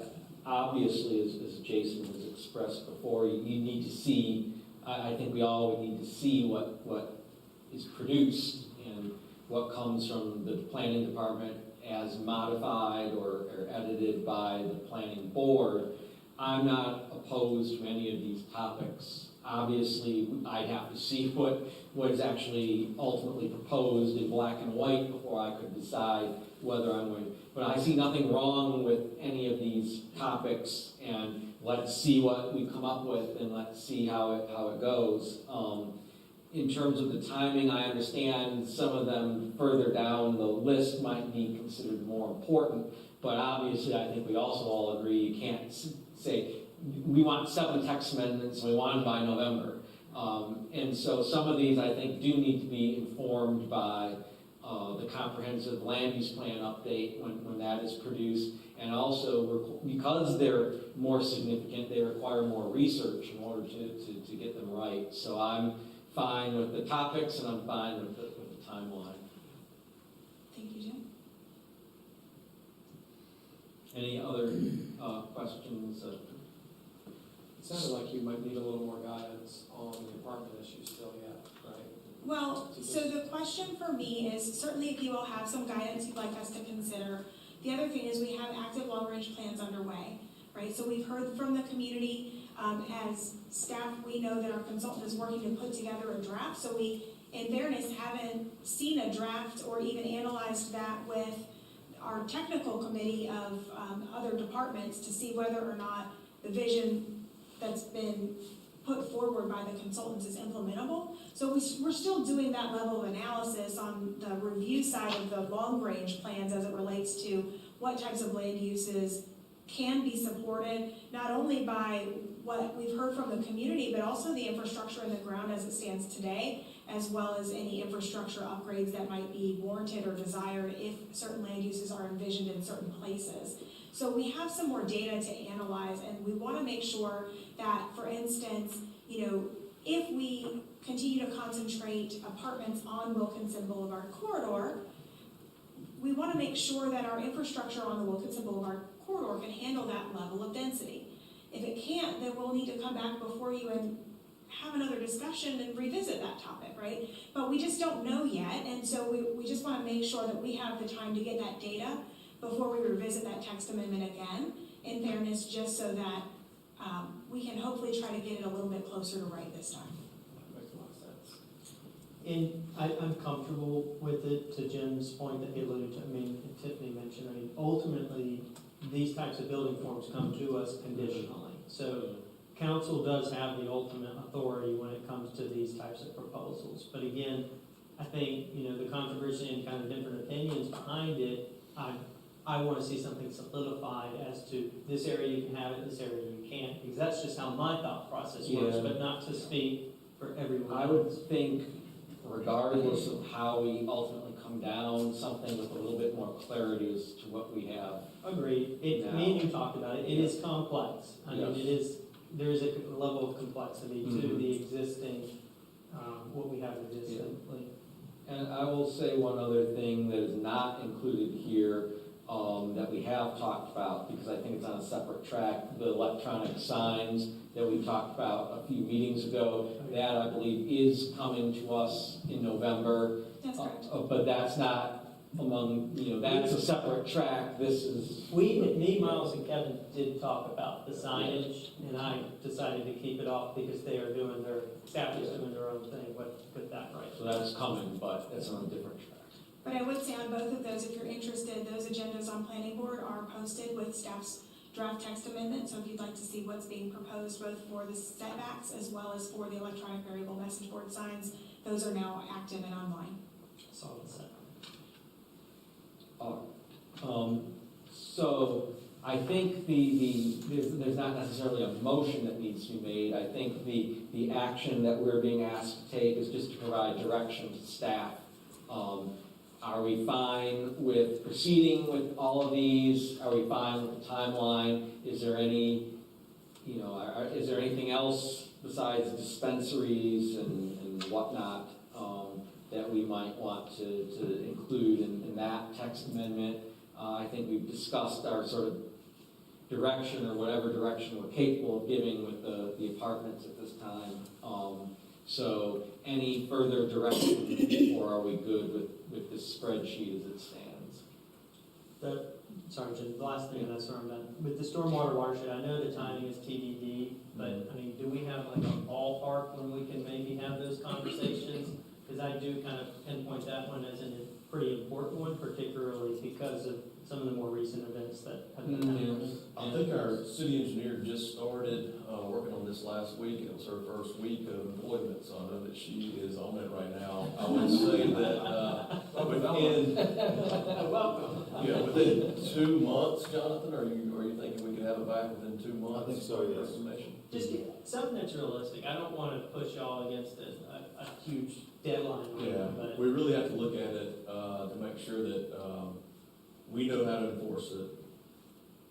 obviously, as Jason has expressed before, you need to see, I think we all would need to see what is produced and what comes from the planning department as modified or edited by the planning board. I'm not opposed to any of these topics. Obviously, I'd have to see what is actually ultimately proposed in black and white before I could decide whether I'm going. But I see nothing wrong with any of these topics, and let's see what we come up with, and let's see how it goes. In terms of the timing, I understand some of them further down the list might be considered more important, but obviously I think we also all agree you can't say, we want 7 text amendments, we want them by November. And so some of these I think do need to be informed by the comprehensive land use plan update when that is produced. And also, because they're more significant, they require more research in order to get them right. So I'm fine with the topics, and I'm fine with the timeline. Thank you, Jim. Any other questions? It sounded like you might need a little more guidance on the apartment issue still yet, right? Well, so the question for me is, certainly if you all have some guidance you'd like us to consider, the other thing is we have active long-range plans underway, right? So we've heard from the community. As staff, we know that our consultant is working to put together a draft, so we, in fairness, haven't seen a draft or even analyzed that with our technical committee of other departments to see whether or not the vision that's been put forward by the consultants is implementable. So we're still doing that level of analysis on the review side of the long-range plans as it relates to what types of land uses can be supported, not only by what we've heard from the community, but also the infrastructure in the ground as it stands today, as well as any infrastructure upgrades that might be warranted or desired if certain land uses are envisioned in certain places. So we have some more data to analyze, and we want to make sure that, for instance, if we continue to concentrate apartments on Wilkinson Boulevard corridor, we want to make sure that our infrastructure on the Wilkinson Boulevard corridor can handle that level of density. If it can't, then we'll need to come back before you and have another discussion and revisit that topic, right? But we just don't know yet, and so we just want to make sure that we have the time to get that data before we revisit that text amendment again, in fairness, just so that we can hopefully try to get it a little bit closer to right this time. That makes a lot of sense. And I'm comfortable with it, to Jim's point that he alluded to, and Tiffany mentioned, ultimately, these types of building forms come to us conditionally. So council does have the ultimate authority when it comes to these types of proposals. But again, I think, the controversy and kind of different opinions behind it, I want to see something solidified as to this area you can have it, this area you can't, because that's just how my thought process works, but not to speak for everyone. I would think, regardless of how we ultimately come down, something with a little bit more clarity as to what we have. Agreed. Me and you talked about it. It is complex. I mean, there is a level of complexity to the existing, what we have existently. And I will say one other thing that is not included here, that we have talked about, because I think it's on a separate track, the electronic signs that we talked about a few meetings ago. That, I believe, is coming to us in November. That's correct. But that's not among, that's a separate track. This is... Me, Miles, and Kevin did talk about the signage, and I decided to keep it off because they are doing staff is doing their own thing with that right. So that's coming, but it's on a different track. But I would say on both of those, if you're interested, those agendas on planning board are posted with staff's draft text amendment, so if you'd like to see what's being proposed both for the setbacks as well as for the electronic variable message board signs, those are now active and online. Solid set. So I think there's not necessarily a motion that needs to be made. I think the action that we're being asked to take is just to provide direction to staff. Are we fine with proceeding with all of these? Are we fine with the timeline? Is there any, is there anything else besides dispensaries and whatnot that we might want to include in that text amendment? I think we've discussed our sort of direction or whatever direction we're capable of giving with the apartments at this time. So any further direction, or are we good with this spreadsheet as it stands? Sorry, Jim, the last thing, and that's where I'm done. With the stormwater watershed, I know the timing is TBD, but I mean, do we have like a ballpark when we can maybe have those conversations? Because I do kind of pinpoint that one as a pretty important one, particularly because of some of the more recent events that have been happening. I think our city engineer just started working on this last week. It was her first week of employment, so I know that she is on it right now. I would say that within 2 months, Jonathan, are you thinking we could have it back within 2 months? I think so, yes. Information? Just something that's realistic. I don't want to push y'all against a huge deadline on Yeah, it, but we really have to look at it to make sure that we know how to enforce it.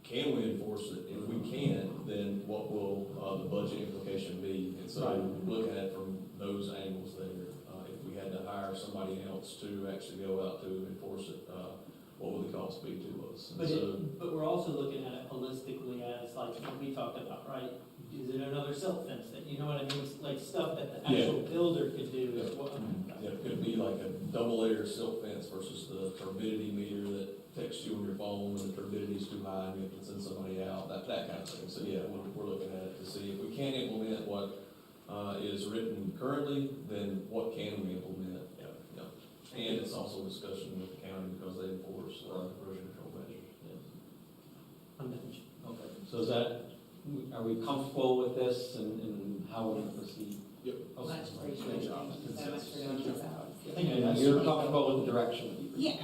Can we enforce it? If we can't, then what will the budget implication be? And so Right. we're looking at it from those angles there. If we had to hire somebody else to actually go out to enforce it, what would the cost be to us? And but we're also looking at it holistically as like what we talked about, right? Is it another silt fence that, you know what I mean? It's like stuff that the actual builder could do as well. yeah, it could be like a double layer silt fence versus the turbidity meter that texts you on your phone when the turbidity's too high and you have to send somebody out, that kind of thing. So yeah, we're looking at it to see if we can implement what is written currently, then what can we implement? Yeah. And it's also a discussion with the county because they enforce erosion control measures. I'm done. Okay. So are we comfortable with this and how we're going to proceed? Yep. Okay. Much appreciated. Thank you so much for doing this out. And you're comfortable with the direction? Yeah,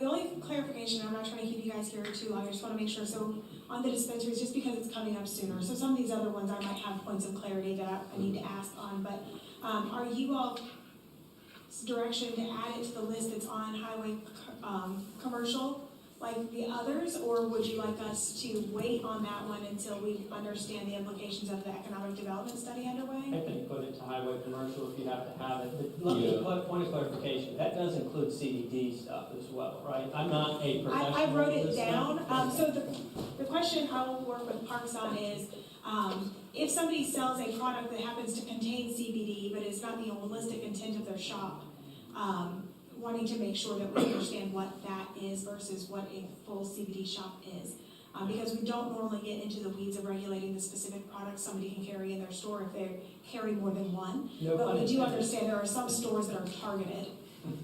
the only clarification, I'm not trying to keep you guys here too long, I just want to make sure, so on the dispensaries, just because it's coming up sooner, so some of these other ones I might have points of clarity that I need to ask on, but are you all direction to add it to the list that's on highway commercial, like the others, or would you like us to wait on that one until we understand the implications of the economic development study underway? I think put it to highway commercial if you have to have it. But let me put point of clarification. That does include CBD stuff as well, right? I'm not a professional. I wrote in it this down. stuff. So the question I will work with Parks on is, if somebody sells a product that happens to contain CBD, but it's not the holistic intent of their shop, wanting to make sure that we understand what that is versus what a full CBD shop is. Because we don't normally get into the weeds of regulating the specific products somebody can carry in their store if they carry more than one. No But pun we do intended. understand there are some stores that are targeted.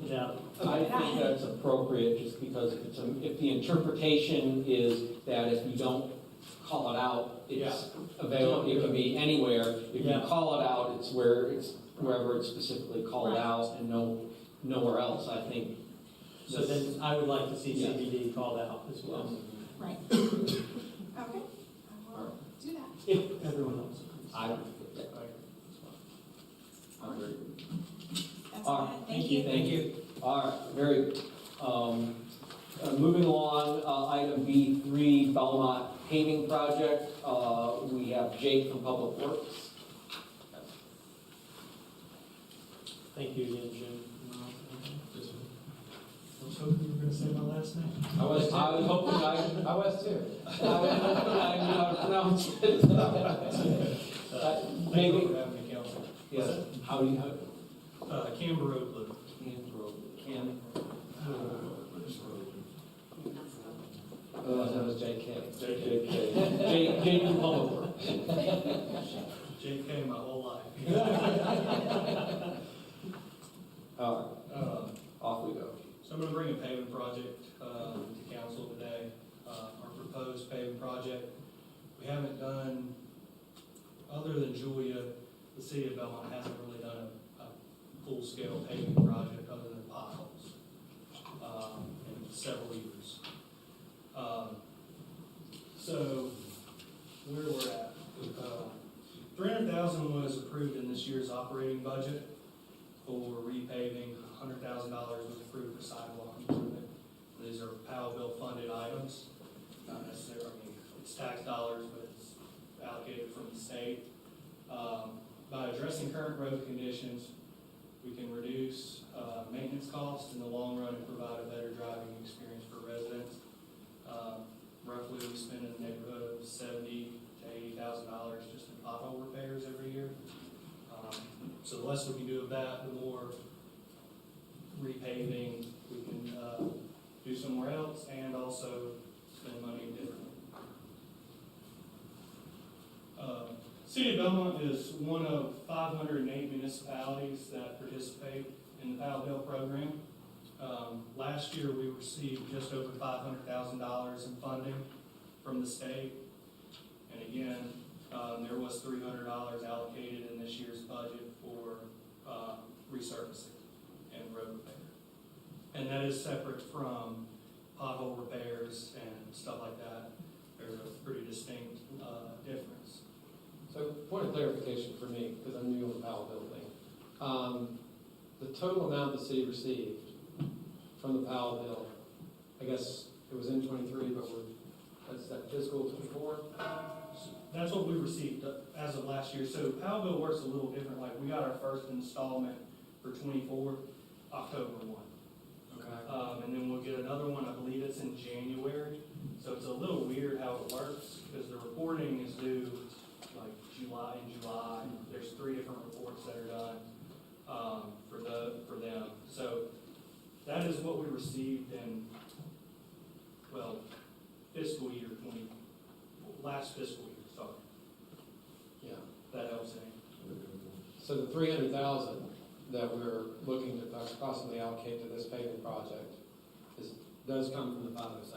Yeah. I think that's appropriate, just because if the interpretation is that if you don't call it out, it's available, it can be anywhere. If you call it out, it's wherever it's specifically called Right. out and nowhere else, I think. So then I would like to see Yeah. CBD called out as well. Right. Okay, I will do that. If everyone else. I don't. That's All all. right. Thank you. Thank you. All right, very good. Moving along, item B3, Belmont paving project. We have Jake from Public Works. Thank you again, Jim. I was hoping you were gonna say my last name. I was hoping I was too. I knew how to pronounce it. Thank you Maybe, for having me, council. yes, how do you, Camber Road Blue. that was JK. Jake from Public Works. JK my whole life. All right, off we go. So I'm gonna bring a paving project to council today, our proposed paving project. the city of Belmont hasn't really done a full-scale paving project other than potholes, in several years. So, where we're at, $300,000 was approved in this year's operating budget for repaving, $100,000 was approved for sidewalk improvement. These are Powell bill funded items, not necessarily, I mean, it's tax dollars, but it's allocated from the state. By addressing current road conditions, we can reduce maintenance costs in the long run and provide a better driving experience for residents. Roughly, we spend in the neighborhood of $70,000 to $80,000 just in pothole repairs every year. So the less we can do of that, the more repaving we can do somewhere else and also spend money differently. City of Belmont is one of 508 municipalities that participate in the Powell Bill program. Last year, we received just over $500,000 in funding from the state. And again, there was $300 allocated in this year's budget for resurfacing and road repair. And that is separate from pothole repairs and stuff like that. There's a pretty distinct difference. So, point of clarification for me, because I'm new on the Powell Bill thing. The total amount the city received from the Powell Bill, I guess it was in '23, but that's that fiscal '24? That's what we received as of last year. So Powell Bill works a little different. Like, we got our first installment for '24, October 1. Okay. And then we'll get another one, I believe it's in January. So it's a little weird how it works, because the reporting is due like in July. There's 3 different reports that are done for them. So that is what we received in, well, fiscal year 20, last fiscal year, sorry. Yeah. That helps any. So the 300,000 that we're looking to possibly allocate to this paving project does come from the 507, is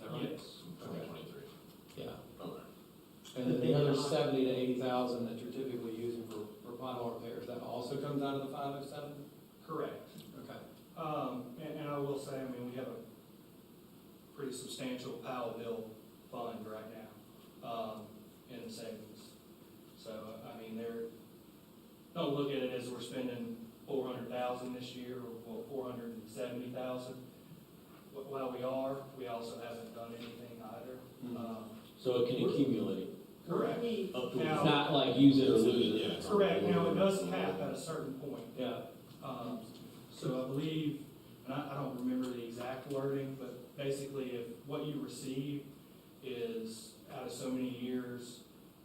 that right? Yes. Okay. 2023. Yeah. Okay. And then the other 70 to 80,000 that you're typically using for pothole repairs, that also comes out of the 507? Correct. Okay. And I will say, I mean, we have a pretty substantial Powell Bill fund right now, in the savings. So, I mean, don't look at it as we're spending 400,000 this year, or 470,000. While we also haven't done anything either. So it can accumulate. Correct. Up to Now- it's not like use it or lose it. Correct, now it does cap at a certain point. Yeah. So I believe, and I don't remember the exact wording, but basically if what you receive is out of so many years,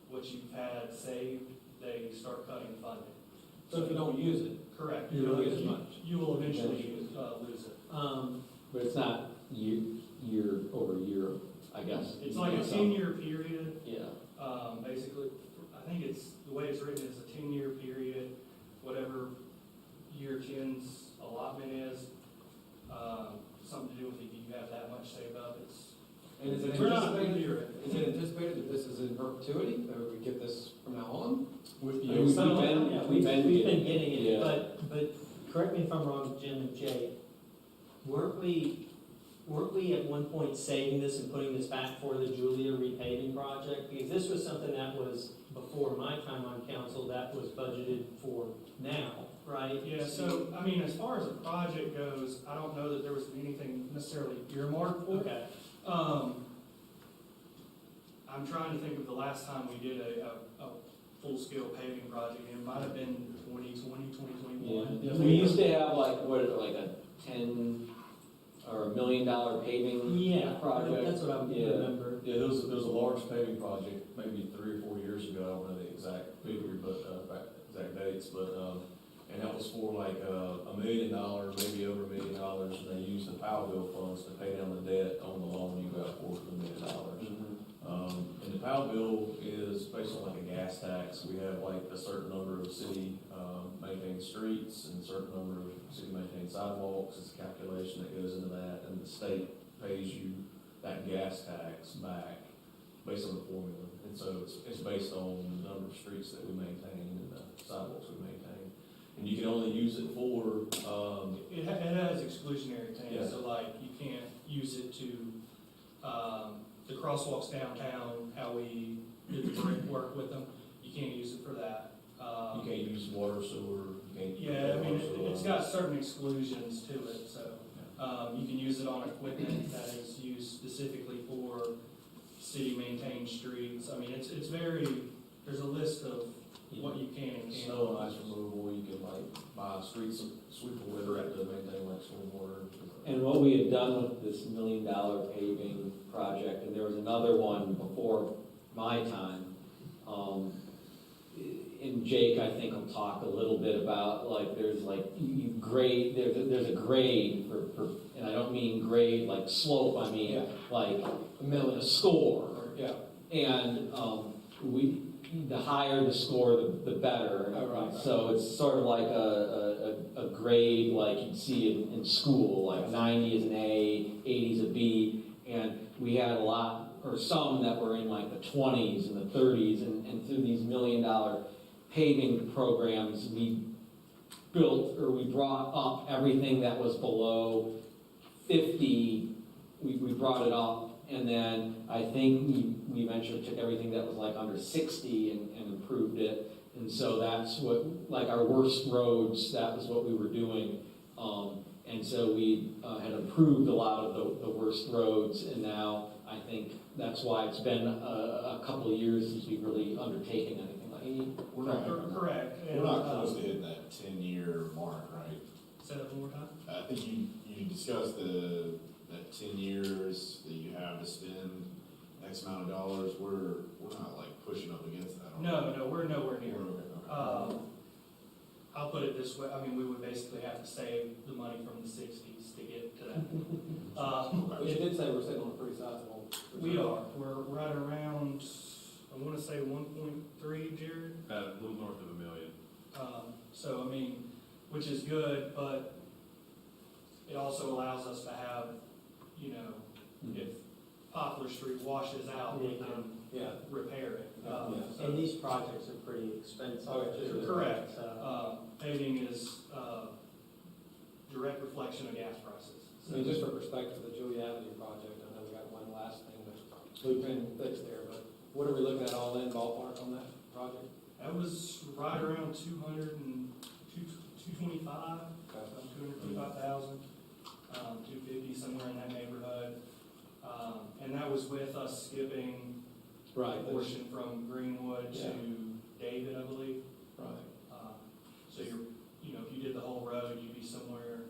what you've had saved, they start cutting funding. So if you don't use it, Correct. you don't get as much. You will eventually lose it. But it's not year over year, I guess. It's like a 10-year period, Yeah. basically. I think it's, the way it's written is a 10-year period, whatever year 10's allotment is, something to do with if you have that much saved up, it's. And is it We're not anticipated, is it anticipated that this is in perpetuity, that we get this from now on? With Yeah, you. we've been getting it, Yeah. but correct me if I'm wrong, Jim and Jay, weren't we at one point saving this and putting this back for the Julia repaving project? Because this was something that was, before my time on council, that was budgeted for now, right? Yeah, so, I mean, as far as the project goes, I don't know that there was anything necessarily earmarked for it. Okay. I'm trying to think of the last time we did a full-scale paving project, it might have been 2020, 2021. Yeah. We used to have like a $10 or $1 million paving Yeah, project. that's what I Yeah. remember. Yeah, there was a large paving project, maybe 3 or 4 years ago, I don't know the exact figure, but, exact dates, but, and that was for like $1 million, maybe over $1 million, and they used the Powell Bill funds to pay down the debt on the loan you got for $1 million. And the Powell Bill is based on like a gas tax. We have like a certain number of city maintained streets and a certain number of city maintained sidewalks. It's a calculation that goes into that, and the state pays you that gas tax back based on the formula. And so it's based on the number of streets that we maintain and the use it for, It has exclusionary Yeah. things, so like, you can't use it to, the crosswalks downtown, how we did the brick work with them, you can't use it for that. you can't use water, sewer, you can't. Yeah, I mean, water, sewer it's got certain exclusions to it, so, you can use it on equipment that is used specifically for city-maintained streets. I mean, it's very, there's a list of what you can and can't. Snow and ice removal, you can like buy a street sweeper with it to maintain like stormwater. And what we had done with this $1 million paving project, and there was another one before my time, and Jake, I think, will talk a little bit about, like, there's like, you grade, there's a grade for, and I don't mean grade like slope, I mean, Yeah. like, a score. Yeah. And, the higher the score, the better. Oh, right. So it's sort of like a grade like you'd see in school, like 90 is an A, 80 is a B, and we had a lot, or some that were in like the 20s and the 30s, and through these $1 million paving programs, we built, or we brought up everything that was below 50, we brought it up. And then I think we eventually took everything that was like under 60 and improved it. And so that's what, like our worst roads, that was what we were doing. And so we had improved a lot of the worst roads. And now I think that's why it's been a couple of years since we've really undertaken anything like that. We're not, Correct. we're not close to hitting that 10-year mark, right? Say that one more time? I think you discussed that 10 years that you have to spend X amount of dollars. We're not like pushing up against that. are we? No, we're nowhere near. Okay. I'll put it this way, I mean, we would basically have to save the money from the 60s to get to that. But you did say we're sitting on a pretty sizable. We are, we're right around, I want to say 1.3, Jared. About a little north of $1 million. So, I mean, which is good, but it also allows us to have, you know, if Poplar Street washes out, we can Yeah. repair it. And these projects are pretty expensive. Oh, yeah, sure. Correct. So, Paving is direct reflection of gas prices. I mean, just for perspective, the Julia Avenue project, I know we got one last thing that's looped in and fixed there, but what are we looking at all in ballpark on that project? That was right around 225, Okay. 225,000, 250, somewhere in that neighborhood. And that was with us skipping Right. a portion from Greenwood Yeah. to David, I believe. Right. So you're, you know, if you did the whole road, you'd be somewhere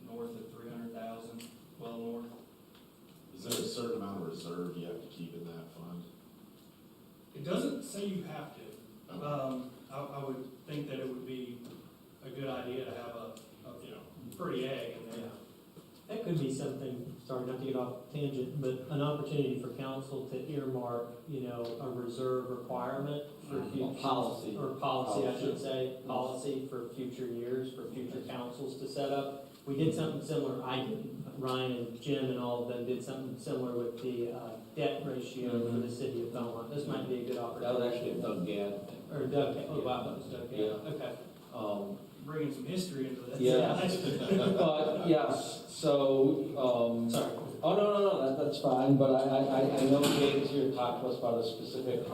north of 300,000, well north. Is there a certain amount of reserve you have to keep in that fund? It doesn't say you have to. I would think that it would be a good idea to have a you know, pretty egg in there. that could be something, sorry not to get off tangent, but an opportunity for council to earmark, you know, a reserve requirement for future. Policy. Or policy, I should say, policy for future years, for future councils to set up. We did something similar, I did, Ryan and Jim and all of them did something similar with the debt ratio for the city of Belmont. This might be a good That opportunity. was actually a Doug Gad thing. Or Doug, oh wow, that was Doug, yeah, okay. Bringing some history into this. Yeah. But, yes, so, Sorry. oh, no, that's fine, but I know James here talked to us about a specific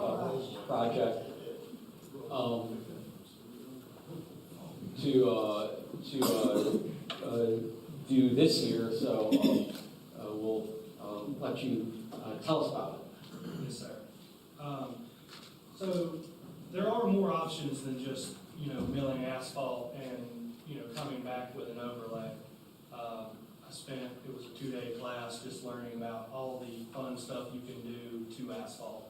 project to do this year, so we'll let you tell us about it. Yes, sir. So there are more options than just, you know, milling asphalt and, you know, coming back with an overlay. I spent, it was a 2-day class just learning about all the fun stuff you can do to asphalt.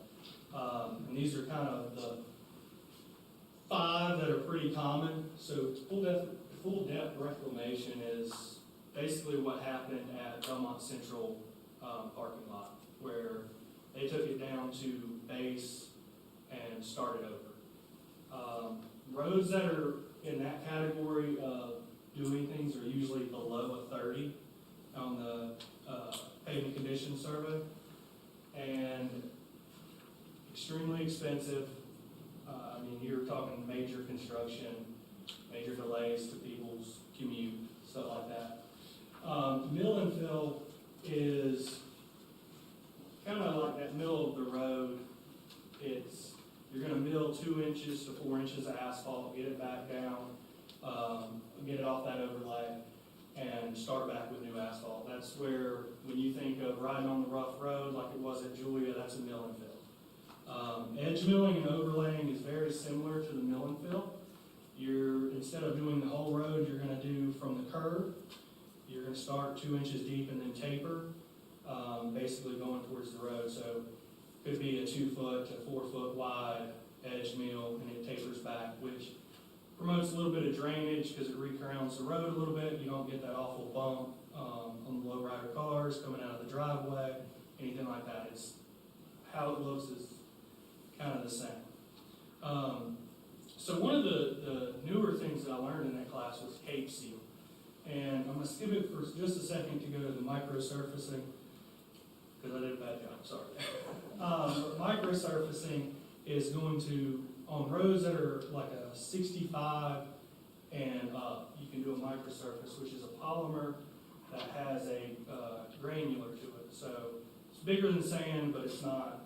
And these are kind of the 5 that are pretty common. So full depth reclamation is basically what happened at Belmont Central parking lot, where they took it down to base and started over. Roads that are in that category of doing things are usually below a 30 on the pavement condition survey, and extremely expensive. I mean, you're talking major construction, major delays to people's commute, stuff like that. Mill and fill is kind of like that middle of the road. You're gonna mill 2 inches to 4 inches of asphalt, get it back down, get it off that overlay, and start back with new asphalt. That's where, when you think of riding on the rough road like it was at Julia, that's a mill and fill. Edge milling and overlaying is very similar to the mill and fill. Instead of doing the whole road, you're gonna do from the curb. You're gonna start 2 inches deep and then taper, basically going towards the road. So could be a 2 foot to 4 foot wide edge mill, and it tapers back, which promotes a little bit of drainage because it recrounds the road a little bit. You don't get that awful bump on the low rider cars coming out of the driveway, anything like that. It's how it looks is kind of the same. So one of the newer things that I learned in that class was Cape Seal. And I'm going to skip it for just a second to go to the microsurfacing, because I did a bad job, sorry. Microsurfacing is going to, on roads that are like a 65 and up, you can do a microsurface, which is a polymer that has a granular to it. So it's bigger than sand, but it's not,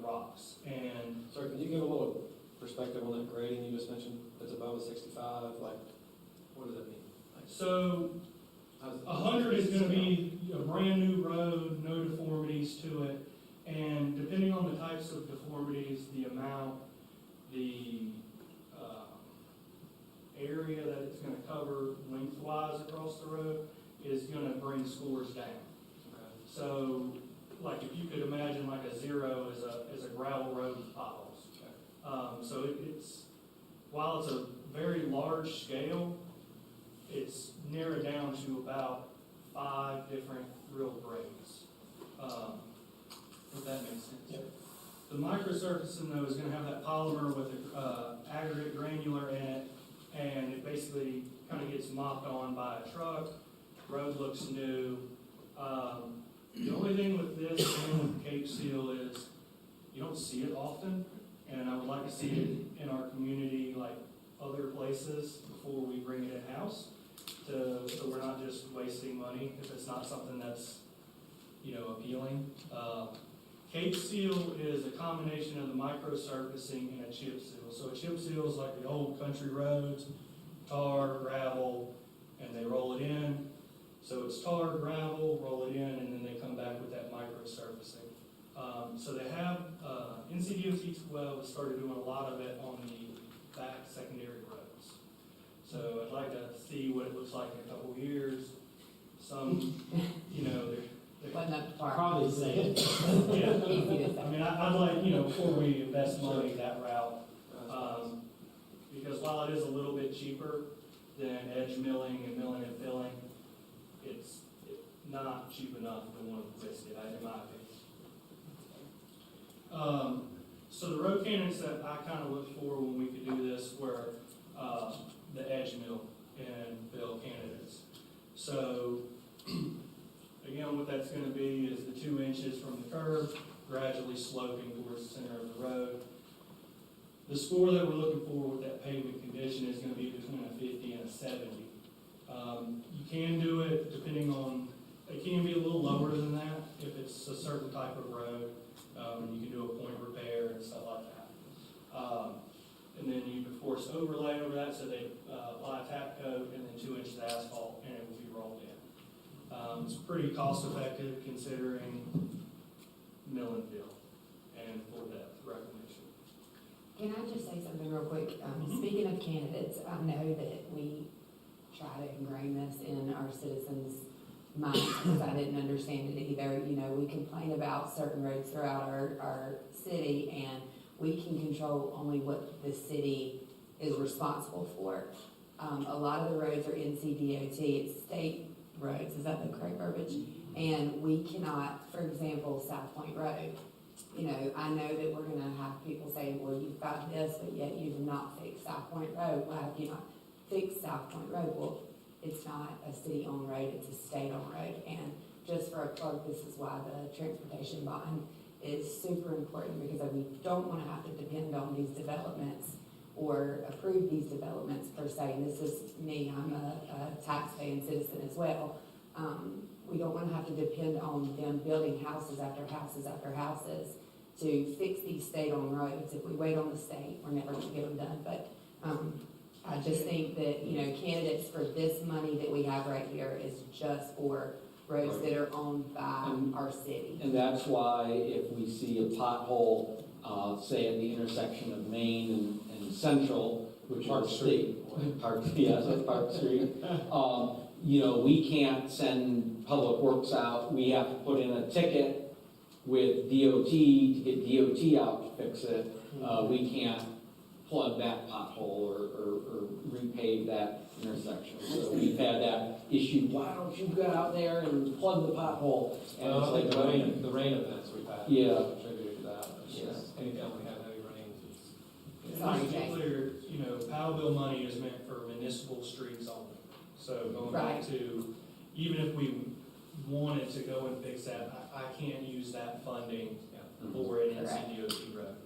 rocks. And Sorry, can you give a little perspective on that grading you just mentioned, that's above a 65, like, what does that mean? so 100 is going to be a brand new road, no deformities to it, and depending on the types of deformities, the amount, the area that it's going to cover lengthwise across the road is going to bring scores down. Okay. So, like if you could imagine like a 0 is a gravel road with potholes. Okay. So while it's a very large scale, it's narrowed down to about 5 different real grades. If that makes sense. Yep. The microsurfacing though is going to have that polymer with the aggregate granular in it, and it basically kind of gets mopped on by a truck. Road looks new. The only thing with this and with Cape Seal is you don't see it often, and I would like to see it in our community like other places before we bring it in-house, so we're not just wasting money if it's not something that's, appealing. Cape Seal is a combination of the microsurfacing and a chip seal. So a chip seal is like the old country roads, tar, gravel, and they roll it in. So it's tar, gravel, roll it in, and then they come back with that microsurfacing. So they have, NCDOT 12 has started doing a lot of it on the back secondary roads. So I'd like to see what it looks like in a couple of years. Some, Wasn't up to par. Probably sand. yeah. Easy to say. I mean, I'd like, before we invest money that route, because while it is a little bit cheaper than edge milling and filling, it's not cheap enough to want to risk it, in my opinion. So the road candidates that I kind of looked for when we could do this were the edge mill and fill candidates. So again, what that's going to be is the 2 inches from the curb, gradually sloping towards the center of the road. The score that we're looking for with that pavement condition is going to be between a 50 and a 70. You can do it depending on, it can be a little lower than that if it's a certain type of road. You can do a point repair and stuff like that. And then you, of course, overlay over that, so they apply a tap coat and then 2 inches of asphalt, and it will be rolled in. It's pretty cost effective considering mill and fill and full depth reclamation. Can I just say something real quick? Speaking of candidates, I know that we try to ingrain this in our citizens' minds because I didn't understand it either. We complain about certain roads throughout our city, and we can control only what the city is responsible for. A lot of the roads are NCDOT, it's state roads, is that the correct verbiage? And we cannot, for example, South Point Road. I know that we're gonna have people saying, well, you've got this, but yet you did not fix South Point Road. Why have you not fixed South Point Road? Well, it's not a city-owned road, it's a state-owned road. And just for a plug, this is why the transportation bond is super important, because we don't wanna have to depend on these developments or approve these developments per se. And this is me, I'm a taxpaying citizen as well. We don't wanna have to depend on them building houses after houses after houses to fix these state-owned roads. If we wait on the state, we're never gonna get them done. But, I just think that, candidates for this money that we have right here is just for roads that are owned by our city. And that's why if we see a pothole, say at the intersection of Main and Central, which Park are state, Park, yes, that's Park Street. We can't send Public Works out. We have to put in a ticket with DOT to get DOT out to fix it. We can't plug that pothole or repave that intersection. So we've had that issue, why don't you go out there and plug the pothole? And it's like, the rain events we've had. Yeah. Contributed to that. It's just, anytime we have heavy rains, it's. Sorry, Just to be Jay. clear, Powell bill money is meant for municipal streets only. So going back to, even if we wanted to go and fix that, I can't use that funding for an NCDOT road.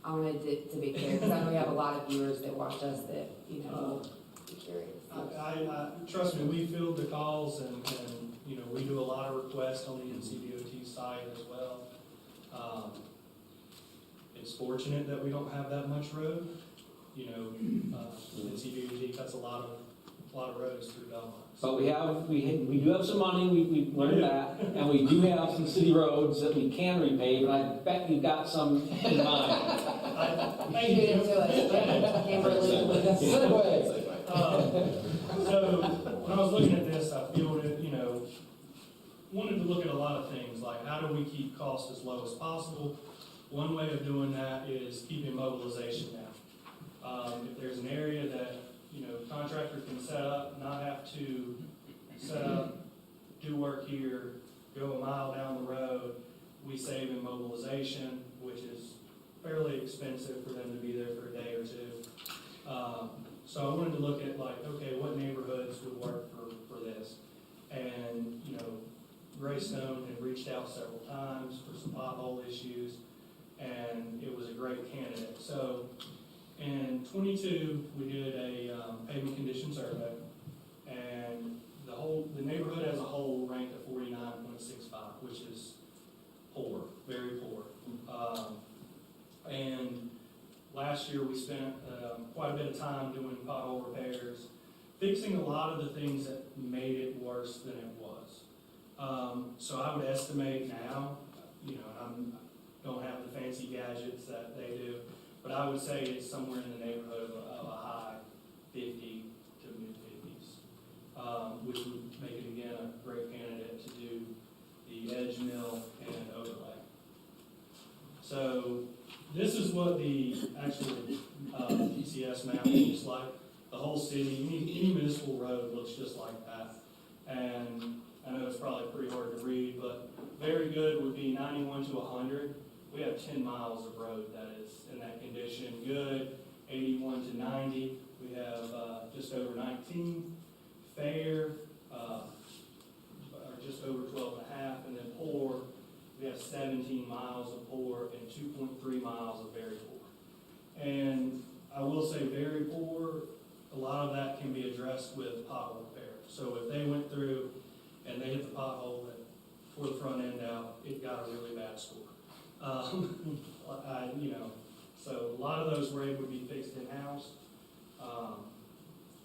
I wanted to be clear, because I know we have a lot of viewers that watch us that, will be curious. Trust me, we field the calls and we do a lot of requests on the NCDOT site as well. It's fortunate that we don't have that much road. NCDOT cuts a lot of roads through Belmont. But we do have some money, we learned that, and we do have some city roads that we can repave, and I bet you've got some in mind. Thank you. So when I was looking at this, I fielded, wanted to look at a lot of things, like how do we keep costs as low as possible? One way of doing that is keeping mobilization down. If there's an area that, contractor can set up, not have to set up, do work here, go a mile down the road, we save in mobilization, which is fairly expensive for them to be there for a day or two. So I wanted to look at okay, what neighborhoods would work for this? And, Greystone had reached out several times for some pothole issues, and it was a great candidate. So in '22, we did a pavement condition survey, and the neighborhood as a whole ranked at 49.65, which is poor, very poor. And last year, we spent quite a bit of time doing pothole repairs, fixing a lot of the things that made it worse than it was. So I would estimate now, and I don't have the fancy gadgets that they do, but I would say it's somewhere in the neighborhood of a high 50 to mid-50s, which would make it, again, a great candidate to do the edge mill and overlay. So this is what the actual PCS map looks like. The whole city, any municipal road looks just like that. And I know it's probably pretty hard to read, but very good would be 91 to 100. We have 10 miles of road that is in that condition. Good, 81 to 90. We have just over 19. Fair, are just over 12 and a half. And then poor, we have 17 miles of poor and 2.3 miles of very poor. And I will say very poor, a lot of that can be addressed with pothole repair. So if they went through and they hit the pothole that tore the front end out, it got a really bad score. So a lot of those were able to be fixed in-house.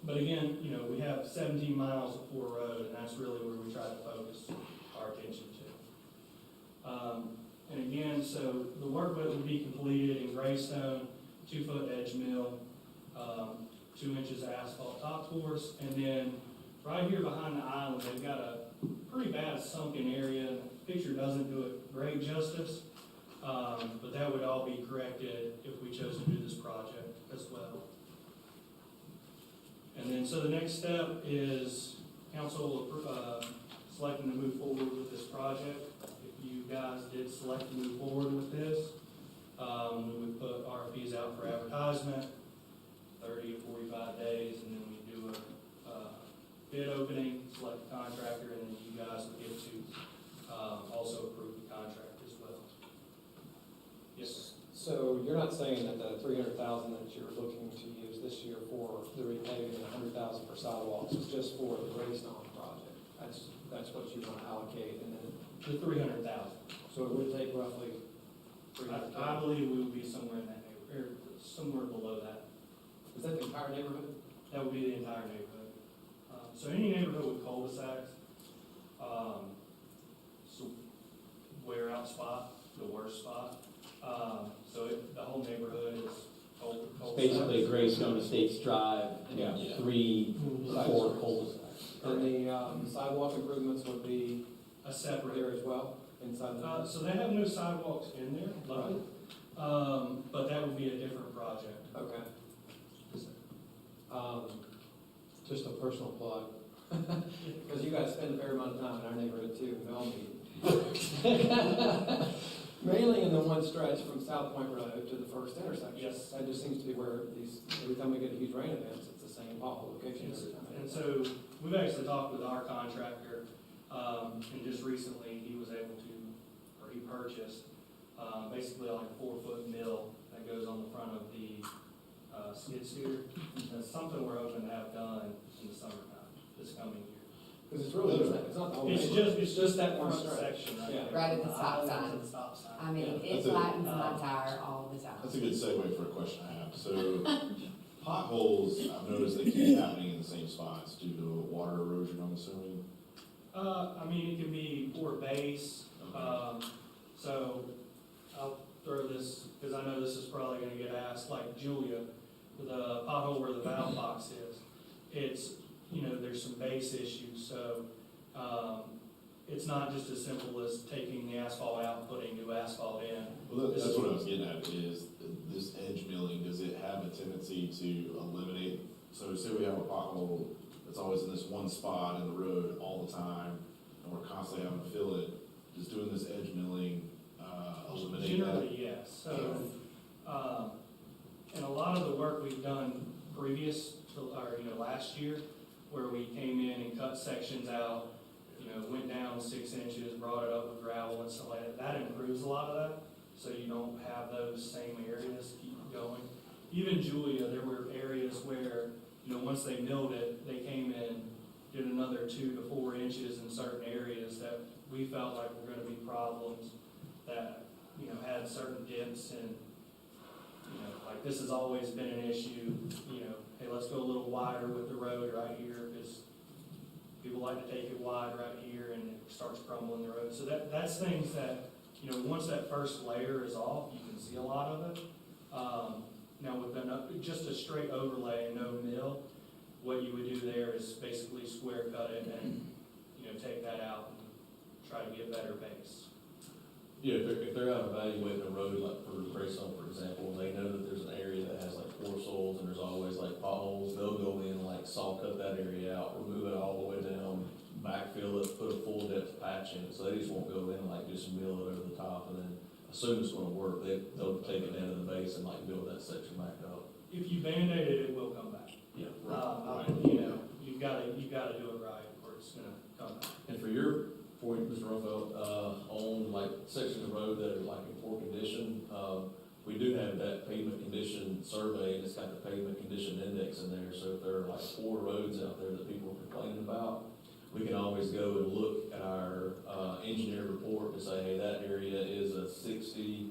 But again, we have 17 miles of poor road, and that's really where we try to focus our attention to. And again, so the work would be completed in Greystone, 2-foot edge mill, 2 inches of asphalt top course, and then right here behind the island, they've got a pretty bad sunken area. The picture doesn't do it great justice, but that would all be corrected if we chose to do this project as well. And then, so the next step is council selecting to move forward with this project. If you guys did select to move forward with this, we would put RFPs out for advertisement, 30 to 45 days, and then we do a bid opening, select the contractor, and then you guys would get to also approve the contract as well. Yes, sir. So you're not saying that the 300,000 that you're looking to use this year for the repaving and 100,000 for sidewalks is just for the Greystone project? That's what you want to allocate, and then, The 300,000. so it would take roughly I 300,000? believe we would be somewhere in that neighborhood, or somewhere below that. Is that the entire neighborhood? That would be the entire neighborhood. So any neighborhood with cul-de-sacs, so wear out spot, the worst spot. The whole neighborhood is cul-de-sacs. Basically Greystone Estates Drive, Yeah. and 3, 4 cul-de-sacs. And the sidewalk improvements would be A separate. there as well, inside the? So they have no sidewalks in there, luckily. But that would be a different project. Okay. Just a personal plug. Because you guys spend a fair amount of time in our neighborhood too, don't you? Mainly in the one stretch from South Point Road to the first intersection. Yes. That just seems to be where every time we get a huge rain event, it's the same pothole location every time. And so we've actually talked with our contractor, and just recently he was able to, or he purchased, basically like a 4-foot mill that goes on the front of the skid steer. And it's something we're hoping to have done in the summertime, this coming year. Because it's really, it's not the whole It's neighborhood. just, it's just that one front stretch. section Yeah. right there. Right at the stop island sign. to the stop sign. I mean, Yeah, it that's a- flattens my tire all the time. That's a good segue for a question I have. So potholes, I've noticed they keep happening in the same spots due to water erosion, I'm assuming. I mean, it can be poor base, so I'll throw this, because I know this is probably gonna get asked, like Julia, the pothole where the valve box is. It's, there's some base issues, so, it's not just as simple as taking the asphalt out and putting new asphalt in. Well, that's what I was getting at, is this edge milling, does it have a tendency to eliminate? So say we have a pothole that's always in this one spot in the road all the time, and we're constantly having to fill it, does doing this edge milling, eliminate that? Generally, yes, so, and a lot of the work we've done previous to, or, last year, where we came in and cut sections out, went down 6 inches, brought it up with gravel and stuff like that, that improves a lot of that, so you don't have those same areas keep going. Even Julia, there were areas where, once they milled it, they came in, did another 2 to 4 inches in certain areas that we felt like were gonna be problems that, had certain dips and, like this has always been an issue, hey, let's go a little wider with the road right here, because people like to take it wide right here and it starts crumbling the road. So that's things that, once that first layer is off, you can see a lot of it. Now with just a straight overlay and no mill, what you would do there is basically square cut it and, take that out and try to get better base. Yeah, if they're out evaluating a road, like for Greystone, for example, and they know that there's an area that has like poor soils and there's always like potholes, they'll go in, like saw cut that area out, remove it all the way down, backfill it, put a full depth patch in it, so they just won't go in and like just mill it over the top and then assume it's gonna work, they'll take it down to the base and like build that section back up. If you Band-Aid it, it will come back. Yeah. You've gotta do it right or it's gonna come back. And for your point, Mr. Rumfeld, on like sections of road that are like in poor condition, we do have that pavement condition survey, and it's got the pavement condition index in there, so if there are like poor roads out there that people are complaining about, we can always go and look at our, engineer report and say, hey, that area is a 60.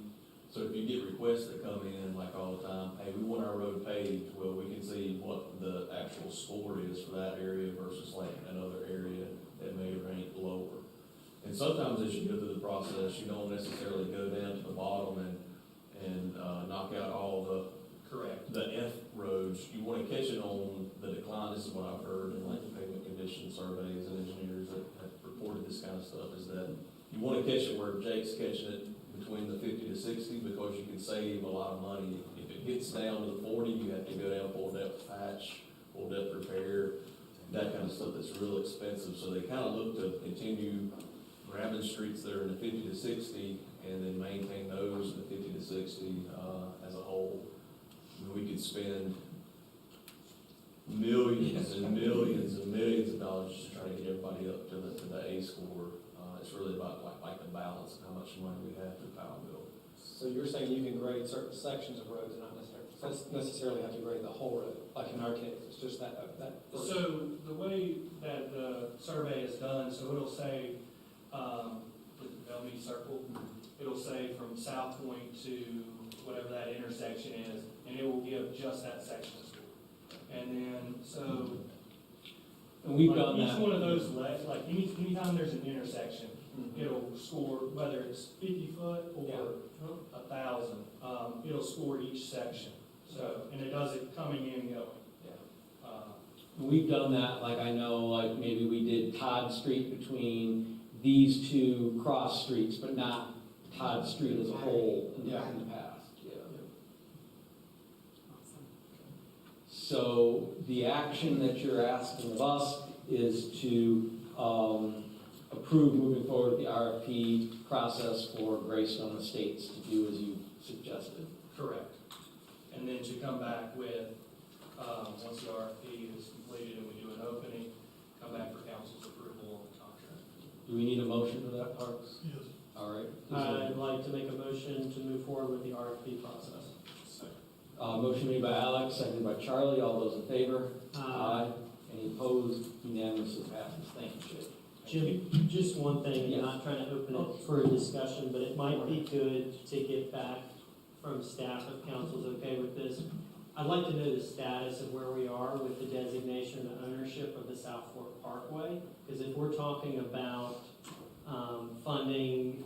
So if you get requests that come in like all the time, hey, we want our road paved, well, we can see what the actual score is for that area versus like another area that may rank lower. And sometimes as you go through the process, you don't necessarily go down to the bottom and knock out all the F roads. You want to catch it on the decline. This is what I've heard in like the pavement condition surveys and engineers that have reported this kind of stuff, is that you want to catch it where Jake's catching it between the 50 to 60, because you can save a lot of money. If it gets down to the 40, you have to go down full depth patch, full depth repair, that kind of stuff that's real expensive. So they kind of look to continue grabbing streets that are in the 50 to 60 and then maintain those in the 50 to 60 as a whole. I mean, we could spend millions and millions and millions of dollars just to try to get everybody up to the A score. It's really about like the balance of how much money we have to power bill. So you're saying you can grade certain sections of roads and not necessarily have to grade the whole road, like in our case, it's just that first. So the way that the survey is done, so it'll say, with the Bellmead Circle, it'll say from South Point to whatever that intersection is, and it will give just that section. And then, so, And we've like, done each that. one of those like anytime there's an intersection, Mhm. it'll score, whether it's 50 foot Yeah. or 1,000, it'll score each section. So, and it does it coming in and going. Yeah. We've done that, like I know, like maybe we did Todd Street between these two cross streets, but not Todd Street as a whole in the past. Yeah. So the action that you're asking of us is to approve moving forward with the RFP process for Greystone Estates to do as you suggested. Correct. And then to come back with, once the RFP is completed and we do an opening, come back for council's approval on the contract. Do we need a motion for that, Parks? Yes. All right. Is there- I'd like to make a motion to move forward with the RFP process. Motion made by Alex, seconded by Charlie. All those in favor? Any opposed? Unanimously passes. Thank you, Jake. Jim, just one thing, Yes. I'm not trying to open it for a discussion, but it might be good to get back from staff if council's okay with this. I'd like to know the status of where we are with the designation and ownership of the South Fork Parkway. Because if we're talking about funding,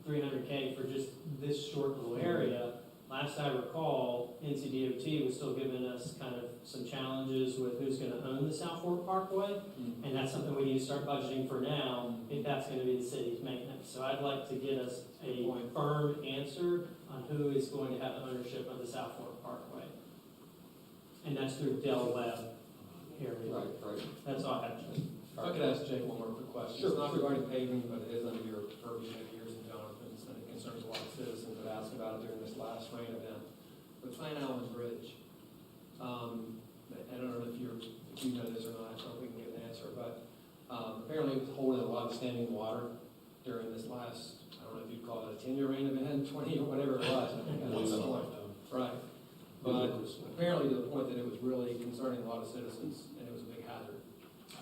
300K for just this short little area, last I recall, NCDOT was still giving us kind of some challenges with who's going to own the South Fork Parkway. And that's something we need to start budgeting for now, if that's going to be the city's maintenance. So I'd like to get us a firm answer on who is going to have ownership of the South Fork Parkway. And that's through Del Webb area. Right. That's all I have. If I could ask Jake one more quick question. Sure, It's not sure. regarding paving, but it is under your purview of years and Jonathan's, and it concerns a lot of citizens that asked about it during this last rain event. But Clan Allen Bridge, I don't know if you know this or not, I don't know if we can get an answer, but apparently it was holding a lot of standing water during this last, I don't know if you'd call it a 10-year rain event, 20 or whatever it was. I think at some point. Right. But apparently to the point that it was really concerning a lot of citizens, and it was a big hazard.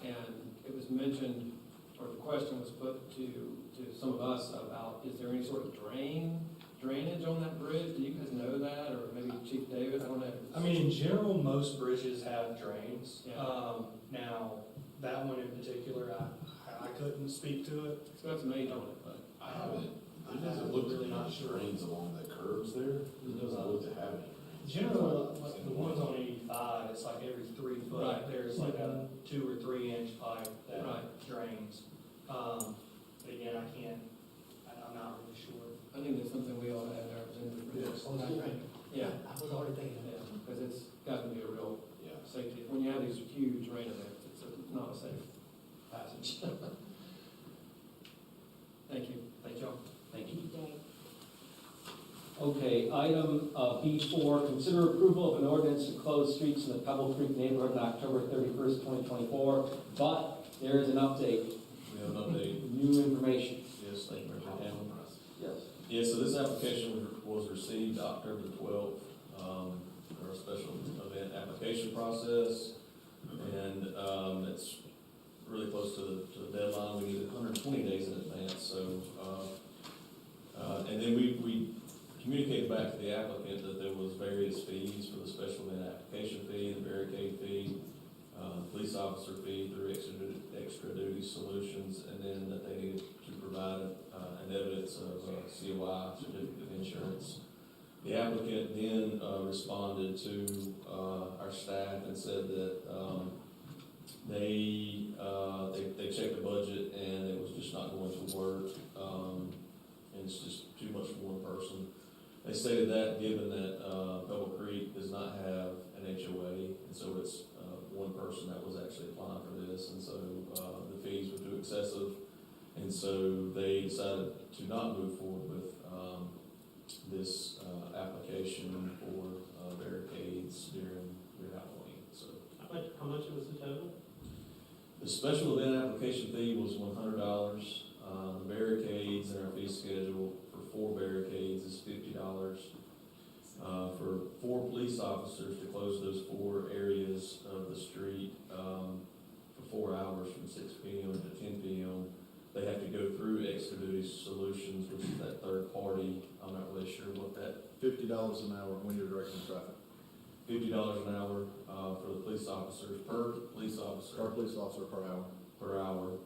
And it was mentioned, or the question was put to some of us about, is there any sort of drainage on that bridge? Do you guys know that, or maybe Chief David? I don't know. I mean, in general, most bridges have drains. Yeah. Now, that one in particular, I couldn't speak to it. So that's me on it, but I haven't, it doesn't look to have drains along the curbs there, it doesn't look to have any drains. Generally, like the ones on 85, it's like every 3 foot, Right. there's like a 2 or 3 inch pipe that Right. drains. But again, I'm not really sure. I think that's something we ought to have represented for this. Yeah. I was already thinking Yeah, because it's got to be a real Yeah. safety. When you have these huge rain events, it's not a safe passage. Thank you. Thank y'all. Thank you. Okay, item B4, consider approval of an ordinance to close streets in the Pebble Creek neighborhood on October 31st, 2024. But there is an update, We have an update. new information. Yes, thank you, Mr. Hamlin. Yes. Yeah, so this application was received October the 12th, for a special event application process. And, it's really close to the deadline. We need it 120 days in advance, so, and then we communicated back to the applicant that there was various fees for the special event application fee, the barricade fee, police officer fee through extra duty solutions, and then that they needed to provide an evidence of COI, certificate of insurance. The applicant then responded to our staff and said that they checked the budget and it was just not going to work, and it's just too much for one person. They stated that given that Pebble Creek does not have an HOA, and so it's one person that was actually applying for this, and so the fees were too excessive, and so they decided to not move forward with this application for barricades during Halloween. So How much was the total? the special event application fee was $100. The barricades in our fee schedule for 4 barricades is $50. For 4 police officers to close those 4 areas of the street, for 4 hours from 6 PM to 10 PM, they have to go through Extra Duty Solutions, which is that third party. I'm not really sure what that, $50 an hour when you're directing traffic. $50 an hour, for the police officers, per police officer. Or police officer per hour. Per hour.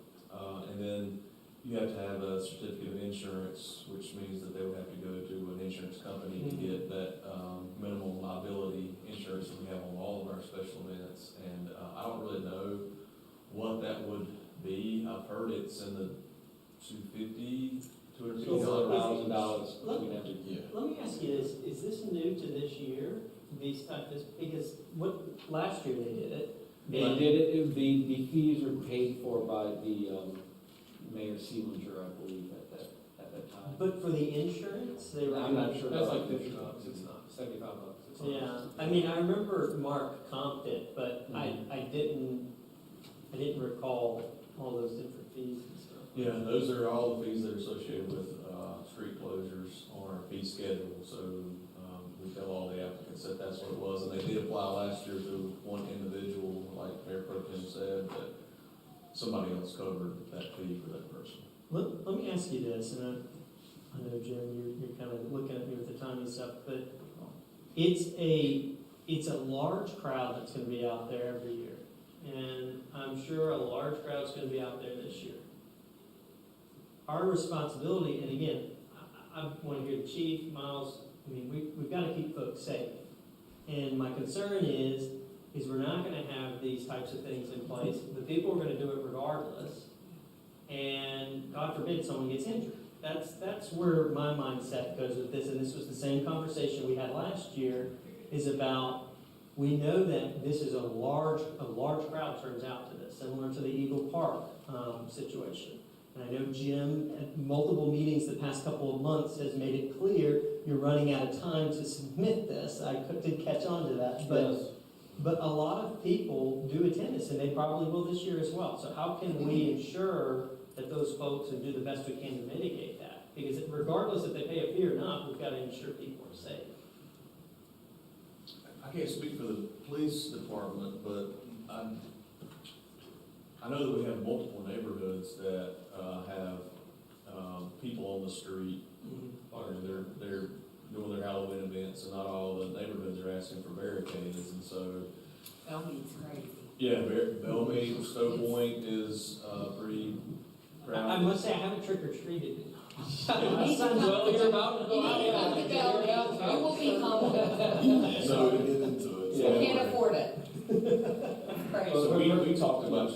And then you have to have a certificate of insurance, which means that they would have to go to an insurance company to get that minimum liability insurance that we have on all of our special events. And I don't really know what that would be. I've heard it's in the $250, $250,000 Let we'd have to. Yeah. let me ask you this, is this new to this year, these type of, because last year they did it. They did it, the fees were paid for by the Mayor Seelinger, I believe, at that time. But for the insurance, they were. I'm not sure. That's like $50, it's not, $75. It's not. Yeah, I mean, I remember Mark comped it, but I didn't recall all those different fees and stuff. Yeah, those are all the fees that are associated with street closures on our fee schedule. So we tell all the applicants that that's what it was. And they did apply last year to one individual, like Mayor Pro Tem said, but somebody else covered that fee for that person. Let me ask you this, and I know, Jim, you're kind of looking at me with the timing stuff, but it's a large crowd that's going to be out there every year. And I'm sure a large crowd's going to be out there this year. Our responsibility, and again, I want to hear the chief, Miles, I mean, we've got to keep folks safe. And my concern is we're not going to have these types of things in place. The people are going to do it regardless. And God forbid someone gets injured. That's where my mindset goes with this. And this was the same conversation we had last year, is about, we know that this is a large crowd turns out to this, similar to the Eagle Park situation. And I know Jim, at multiple meetings the past couple of months, has made it clear you're running out of time to submit this. I did catch on to that. But a lot of people do attend this, and they probably will this year as well. So how can we ensure that those folks and do the best we can to mitigate that? Because regardless if they pay a fee or not, we've got to ensure people are safe. I can't speak for the police department, but I know that we have multiple neighborhoods that have people on the street, or they're doing their Halloween events, and not all the neighborhoods are asking for barricades, and so. It's crazy. Yeah, Bellmead, Stowe Point is pretty I crowded. must say, I haven't trick-or-treated. Well, you're about to go out. You need to go, yeah. You will be home. So we get into it. I can't afford it. Crazy. So we talked about,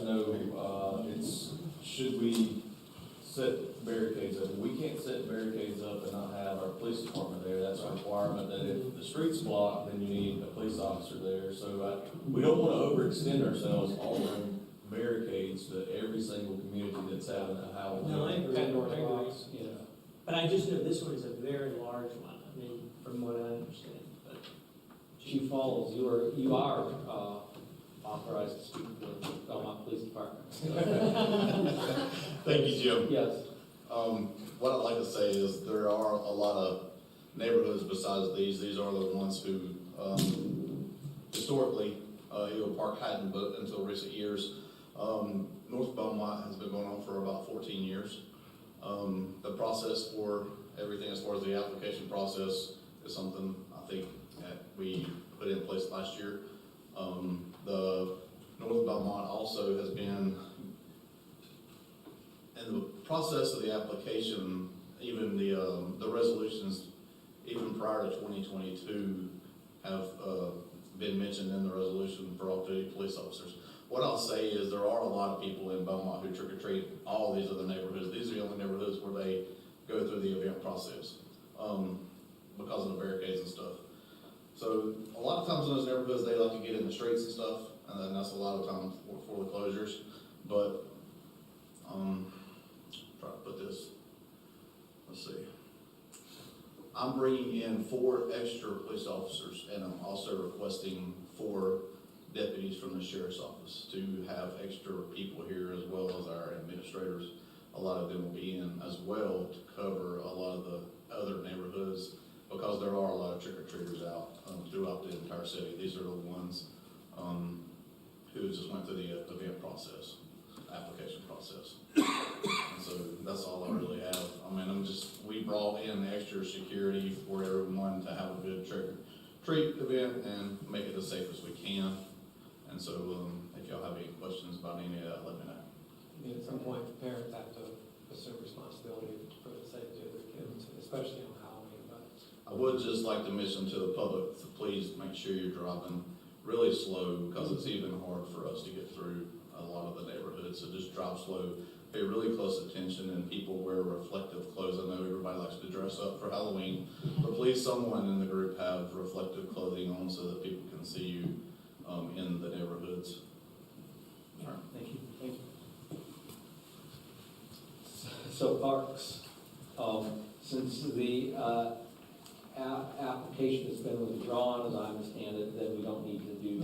should we set barricades up? We can't set barricades up and not have our police department there. That's a requirement, that if the street's blocked, then you need a police officer there. So we don't want to overextend ourselves offering barricades to every single community that's having a Halloween. No, I agree. Pandora box. Yeah. But I just know this one is a very large one, I mean, from what I understand. But Chief Falls, you are authorized to speak for the Belmont Police Department. Thank you, Jim. Yes. What I'd like to say is there are a lot of neighborhoods besides these. These are the ones who, historically, Eagle Park hadn't, but until recent years, North Belmont has been going on for about 14 years. The process for everything as far as the application process is something I think that we put in place last year. The North Belmont also has been, in the process of the application, even the resolutions, even prior to 2022, have been mentioned in the resolution for off-duty police officers. What I'll say is there are a lot of people in Belmont who trick-or-treat all these other neighborhoods. These are the only neighborhoods where they go through the event process because of the barricades and stuff. So a lot of times in those neighborhoods, they like to get in the streets and stuff, and then that's a lot of times for the closures. But try to put this. Let's see. I'm bringing in 4 extra police officers, and I'm also requesting 4 deputies from the sheriff's office to have extra people here, as well as our administrators. A lot of them will be in as well to cover a lot of the other neighborhoods, because there are a lot of trick-or-treaters out throughout the entire city. These are the ones who just went through the event process, application process. And so that's all I really have. I mean, we brought in extra security for everyone to have a good trick-or-treat event and make it as safe as we can. And so if y'all have any questions about any of that, let me know. I mean, at some point, parents have to assume responsibility for the safety of their kids, especially on Halloween, but. I would just like to mention to the public to please make sure you're driving really slow, because it's even hard for us to get through a lot of the neighborhoods. So just drive slow, pay really close attention, and people wear reflective clothes. I know everybody likes to dress up for Halloween, but please, someone in the group have reflective clothing on so that people can see you in the neighborhoods. All right, thank you. Thank you. So parks, since the application has been withdrawn, as I understand it, then we don't need to do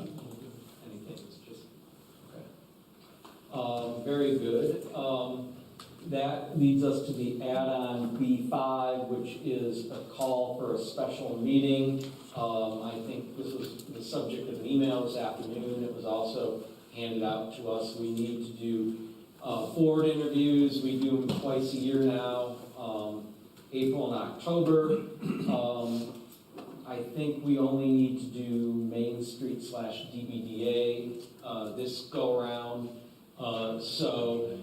anything, it's just, okay. Very good. That leads us to the add-on B5, which is a call for a special meeting. I think this was the subject of an email this afternoon. It was also handed out to us. We need to do board interviews. We do them twice a year now, April and October. I think we only need to do Main Street / DBDA this go around. So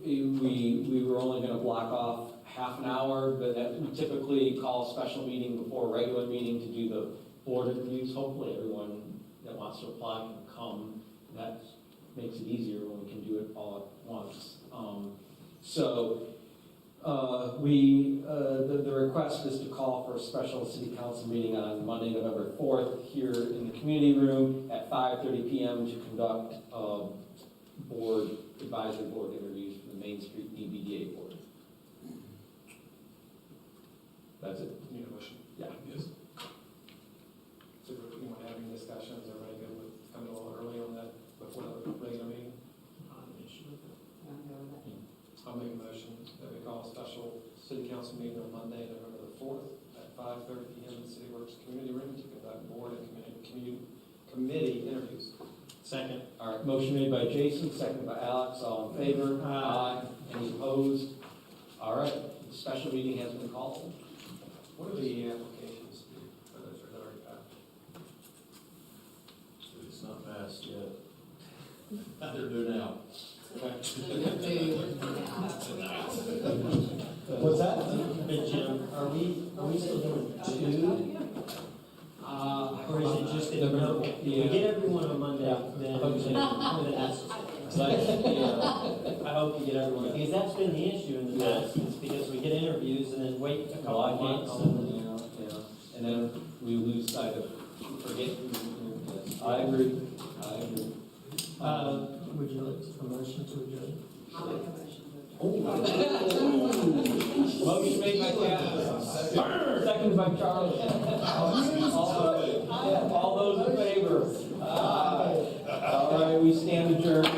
we were only going to block off half an hour, but we typically call a special meeting before a regular meeting to do the board interviews. Hopefully everyone that wants to apply can come. That makes it easier when we can do it all at once. The request is to call for a special city council meeting on Monday, November 4th, here in the community room at 5:30 p.m. to conduct advisory board interviews for the Main Street DBDA board. That's it. Need a motion? Yeah. Yes. So you want to have any discussions, everybody good with coming a little early on that before the regular meeting? I'll make a motion that we call a special city council meeting on Monday, November the 4th at 5:30 p.m. in the City Works Community Room to conduct board and committee interviews. Second. All right, motion made by Jason, seconded by Alex. All in favor? Aye. Any opposed? All right, the special meeting has been called. What are the applications for those that are already passed? It's not passed yet. They're due now. What's that? Hey, Jim, are we still doing two? Or is it just that, no, if we get everyone on Monday, then that's, I hope you get everyone, because that's been the issue in the past, is because we get interviews and then wait a couple of months. And then we lose sight of, forget. I agree. Would you like a motion to adjourn? I'll make a motion to adjourn. Motion made by Catherine, seconded by Charlie. All those in favor? All right, we stand adjourned.